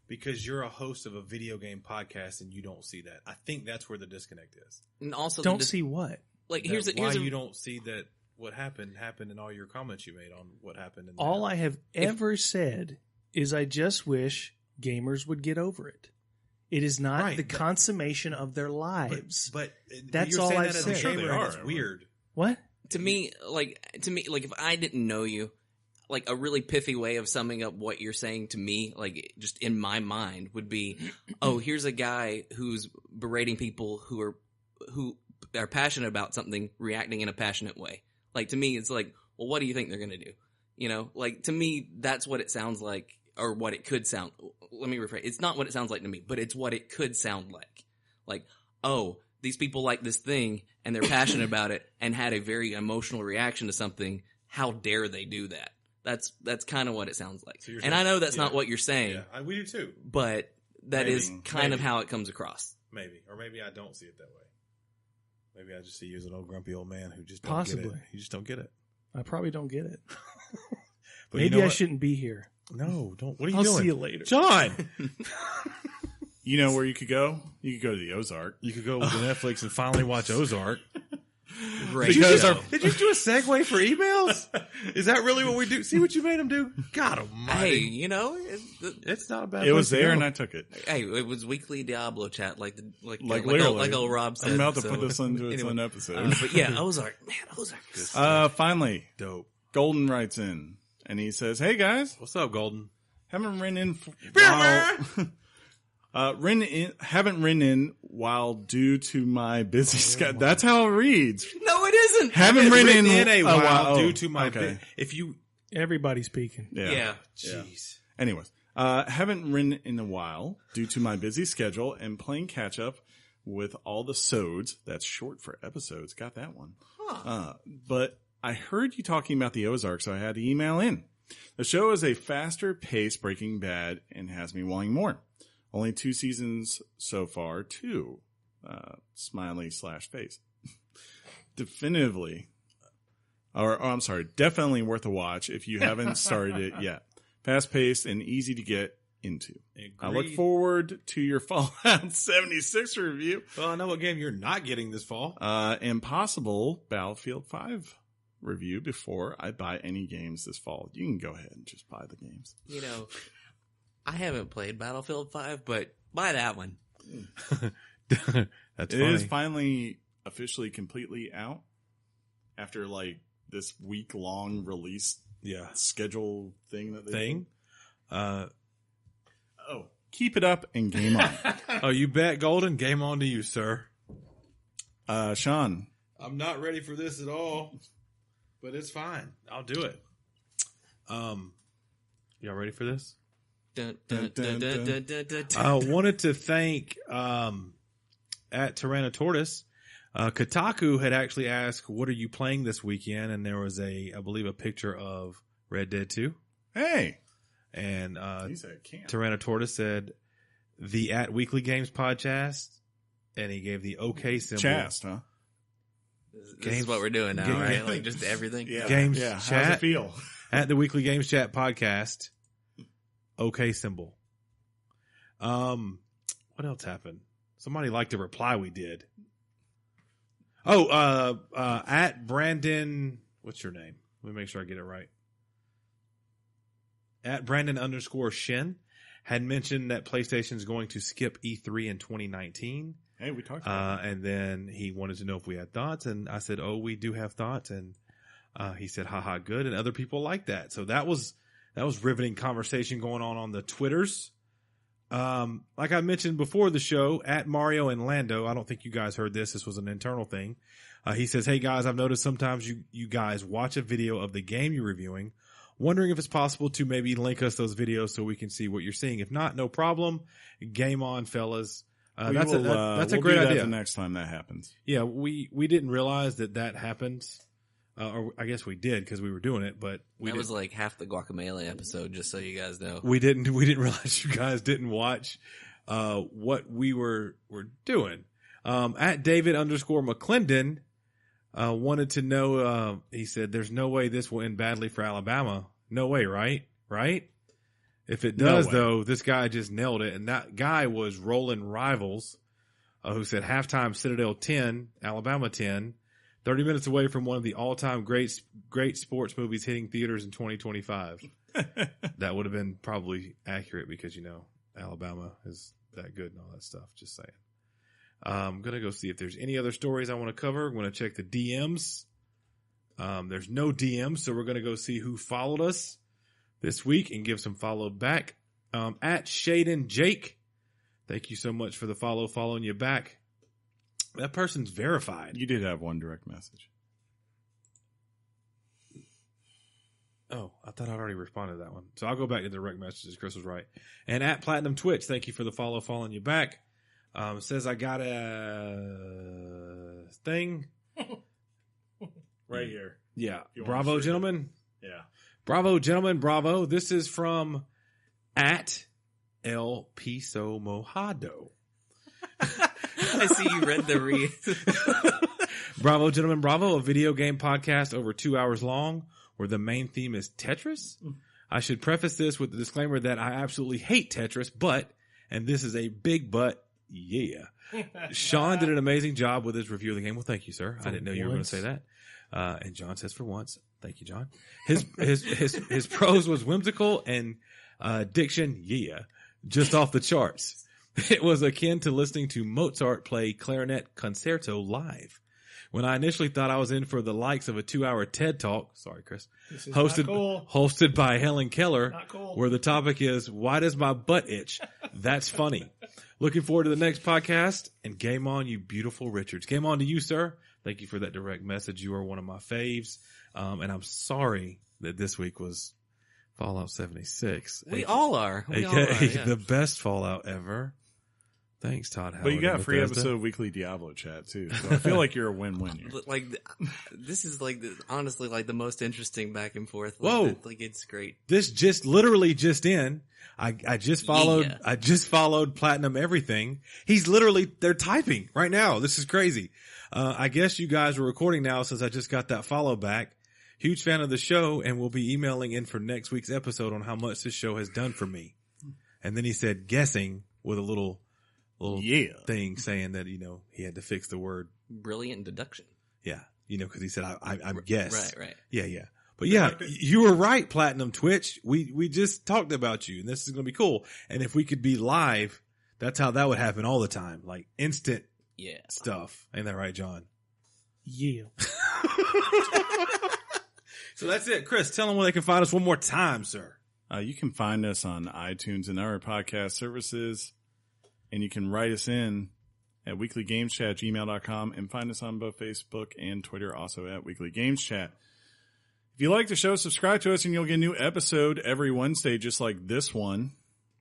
because you're a host of a video game podcast and you don't see that. I think that's where the disconnect is. And also, Don't see what? Like, you don't see that what happened in all your comments you made on what happened. All I have ever said is I just wish gamers would get over it. It is not the consummation of their lives. But that's you're all saying I've that as said. a Sure gamer, they and are. it's weird. What? To me, if I didn't know you, like a really pithy way of summing up what you're saying to me, like just in my mind would be, oh, here's a guy who's berating people who are passionate about something, reacting in a passionate way. Like to me, it's like, well, what do you think they're going to do? You know, like to me, that's what it sounds like, or what it could sound. Let me rephrase. It's not what it sounds like to me, but it's what it could sound like. Like, oh, these people like this thing and they're passionate about it and had a very emotional reaction to something. How dare they do that? That's kind of what it sounds like. So and I know that's not what you're saying. Yeah, we do too. But that is kind of how it comes across. Maybe. Or maybe I don't see it that way. Maybe I just see you as an old grumpy old man who just Possibly. Get it. You just don't get it. I probably don't get it. But Maybe you know I what? shouldn't be here. No, don't. What are you I'll doing? see you later. John! You know where you could go? You could go to the Ozark. You could go to Netflix and finally watch Ozark. Great. Did you do a segue for emails? Is that really what we do? See what you made them do? God almighty. Hey, It's not a bad It was place to there, go. and I took it. hey, it was weekly Diablo chat, like Literally. old Rob said. I'm about to so, put this into its own episode. but yeah, Ozark is good. Finally, Dope. Golden writes in, and he says, "Hey guys, What's up, Golden? haven't written in haven't written in while due to my busy schedule." That's how it reads. No, it isn't. Haven't written in a while due Oh, to my. okay. If you, Everybody speaking. Yeah. jeez. Anyways, haven't written in a while due to my busy schedule and playing catch up with all the sods. That's short for episodes. Got that one. But I heard you talking about the Ozark, so I had to email in. The show is a faster paced Breaking Bad and has me wanting more. Only 2 seasons so far, 2. Smiley/face. Definitely worth a watch if you haven't started it yet. Fast paced and easy to get into. I look forward to your Fallout 76 review. Well, I know what game you're not getting this fall. And possible Battlefield 5 review before I buy any games this fall. You can go ahead and just buy the games. I haven't played Battlefield 5, but buy that one. That's It funny. is finally officially completely out after like this week-long release schedule thing that they keep it up and game on. Oh, you bet, Golden. Game on to you, sir. Sean. I'm not ready for this at all, but it's fine. I'll do it. Y'all ready for this? Dun, dun, dun, dun, dun, dun, dun, dun. I wanted to thank at Tyrannotortoise. Kotaku had actually asked, "What are you playing this weekend?" And there was I believe, a picture of Red Dead 2. Hey. And He said can't. Tyrannotortoise said the at Weekly Games podcast, and he gave the OK symbol. Chast, huh? This is what we're doing now, right? Like just everything. Yeah. Games yeah. How's chat it feel? at the Weekly Games Chat podcast. OK symbol. What else happened? Somebody liked the reply we did. Oh, at Brandon, what's your name? Let me make sure I get it right. At Brandon_Shin had mentioned that PlayStation's going to skip E3 in 2019. Hey, we talked about And then he wanted to know if we had thoughts, and I said, "Oh, we do have thoughts." And he said, "Haha, good." And other people like that. So that was riveting conversation going on the Twitters. Like I mentioned before the show, at Mario and Lando, I don't think you guys heard this. This was an internal thing. He says, "Hey guys, I've noticed sometimes you guys watch a video of the game you're reviewing. Wondering if it's possible to maybe link us those videos so we can see what you're seeing. If not, no problem. Game on, fellas." That's a great idea. The next time that happens. Yeah, we didn't realize that happened. Or I guess we did because we were doing it, but That was like half the Guacamelee episode, just so you guys know. we didn't realize you guys didn't watch what we were doing. At David_McClendon wanted to know, he said, "There's no way this will end badly for Alabama." No way, right? Right? If it does, though, this guy just nailed it. And that guy was Roland Rivals, who said halftime Citadel 10, Alabama 10, 30 minutes away from one of the all-time great sports movies hitting theaters in 2025. That would have been probably accurate because, Alabama is that good and all that stuff. Just saying. I'm going to go see if there's any other stories I want to cover. I'm going to check the DMs. There's no DMs, so we're going to go see who followed us this week and give some follow back. At Shaden Jake, thank you so much for the following you back. That person's verified. You did have one direct message. Oh, I thought I'd already responded to that one. So I'll go back to the direct messages. Chris was right. And at Platinum Twitch, thank you for the following you back. Says I got a thing. Right here. Yeah. You Bravo, want to gentlemen. Yeah. Bravo, gentlemen. Bravo. This is from at El Piso Mojado. I see you read the read. Bravo, gentlemen. Bravo. A video game podcast over 2 hours long where the main theme is Tetris. I should preface this with the disclaimer that I absolutely hate Tetris, but, and this is a big but, Yeah. Sean did an amazing job with his review of the game. Well, thank you, sir. I didn't know you were going to say that. And John says for once. Thank you, John. His prose was whimsical and diction, just off the charts. It was akin to listening to Mozart play clarinet concerto live. When I initially thought I was in for the likes of a 2-hour TED Talk, sorry, Chris, hosted by Helen Keller, where the topic is, why does my butt itch? That's funny. Looking forward to the next podcast, and game on, you beautiful Richards. Game on to you, sir. Thank you for that direct message. You are one of my faves. And I'm sorry that this week was Fallout 76. We all are. AKA the best Fallout ever. Thanks, Todd Howard. But you got a free episode of Weekly Diablo Chat, too. So I feel like you're a win-win here. Like, this is like, honestly, like the most interesting back and forth. Whoa. Like, it's great. This just literally just in. I just followed Platinum Everything. He's literally, they're typing right now. This is crazy. I guess you guys are recording now since I just got that follow back. Huge fan of the show and will be emailing in for next week's episode on how much this show has done for me. And then he said guessing with a little thing saying that, he had to fix the word. Brilliant deduction. Yeah. Cause he said, I'm guess. Right. Yeah. But yeah, you were right, Platinum Twitch. We just talked about you and this is going to be cool. And if we could be live, that's how that would happen all the time. Like instant stuff. Ain't that right, John? Yeah. So that's it. Chris, tell them where they can find us one more time, sir. You can find us on iTunes and other podcast services. And you can write us in at weeklygameschat@gmail.com and find us on both Facebook and Twitter, also at Weekly Games Chat. If you like the show, subscribe to us and you'll get a new episode every Wednesday, just like this one,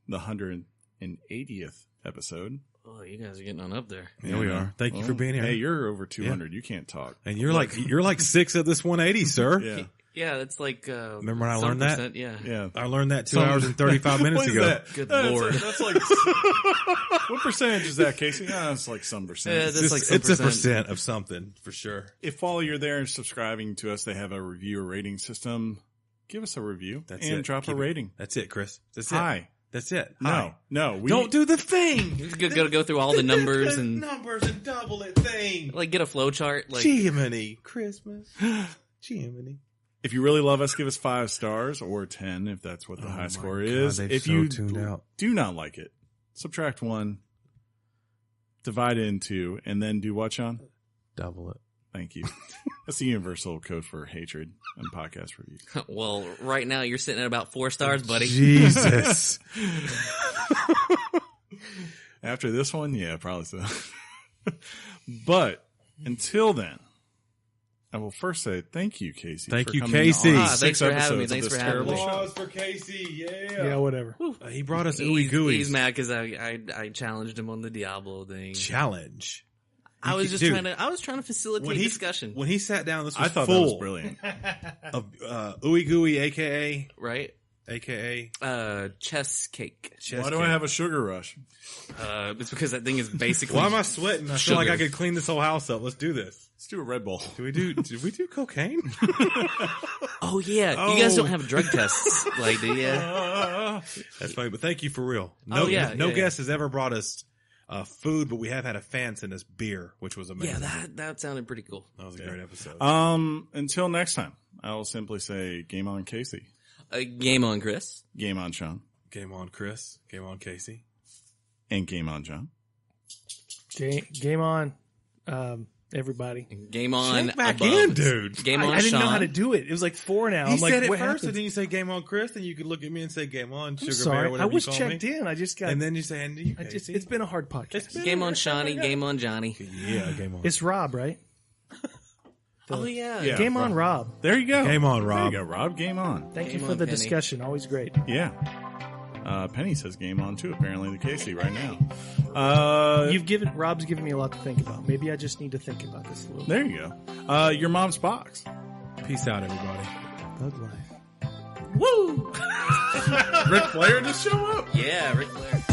the 180th episode. Oh, you guys are getting on up there. Yeah, we are. Thank you for being here. Hey, you're over 200. Yeah. You can't talk. And you're like 6 of this 180, sir. Yeah. Yeah, that's like, remember when I learned that? Yeah. I learned that 2 hours and 35 minutes ago. That? Good Lord. That's like, what percentage is that, Casey? It's like some percent. Yeah, it's a percent of something for sure. If while you're there and subscribing to us, they have a review or rating system, give us a review and drop a rating. That's it, Chris. That's it. Hi. That's it. No. Don't do the thing. You're going to go through all the numbers and double it thing. Like get a flow chart. Like Jiminy Christmas. Jiminy. If you really love us, give us 5 stars or 10 if that's what the high score is. If you do not like it, subtract 1, divide it into, and then do what, Sean? Double it. Thank you. That's the universal code for hatred and podcast reviews. Well, right now you're sitting at about 4 stars, buddy. Jesus. After this one, yeah, probably so. But until then, I will first say thank you, Casey. Thank you, Casey. Thanks for having me. Thanks for having me. Applause for Casey. Yeah. Yeah, whatever. He brought us ooey gooey. He's mad because I challenged him on the Diablo thing. Challenge. I was trying to facilitate discussion. When he sat down, this was I thought full that was brilliant. Of ooey gooey, aka chess cake. Why do I have a sugar rush? It's because that thing is basically. Why am I sweating? I feel like I could clean this whole house up. Let's do this. Let's do a Red Bull. Did we do cocaine? Oh yeah, you guys don't have drug tests, like do you? That's funny, but thank you for real. No guest has ever brought us food, but we have had a fan send us beer, which was amazing. Yeah, that sounded pretty cool. That was a great episode. Until next time, I will simply say game on, Casey. Game on, Chris. Game on, Sean. Game on, Chris. Game on, Casey. And game on, John. Game on, everybody. Game on. Check back in, dude. Game on, I didn't Sean. know how to do it. It was like 4 now. He said it what first, happens? and then you say game on, Chris, then you could look at me and say game on, Sugar Sorry, Bear, whatever I was you call checked me. in. I just got. And then you say, and you, Casey. It's been a hard podcast. Game on, Shawnee. Game on, Johnny. Yeah, game on. It's Rob, right? Oh yeah. Game on, Rob. There you go. Game on, Rob. There you go, Rob. Game on. Thank Game you for on, the Penny. discussion. Always great. Yeah. Penny says game on too, apparently, the Casey right now. Rob's given me a lot to think about. Maybe I just need to think about this a little bit. There you go. Your mom's box. Peace out, everybody. Thug life. Woo! Ric Flair just show up. Yeah, Ric Flair.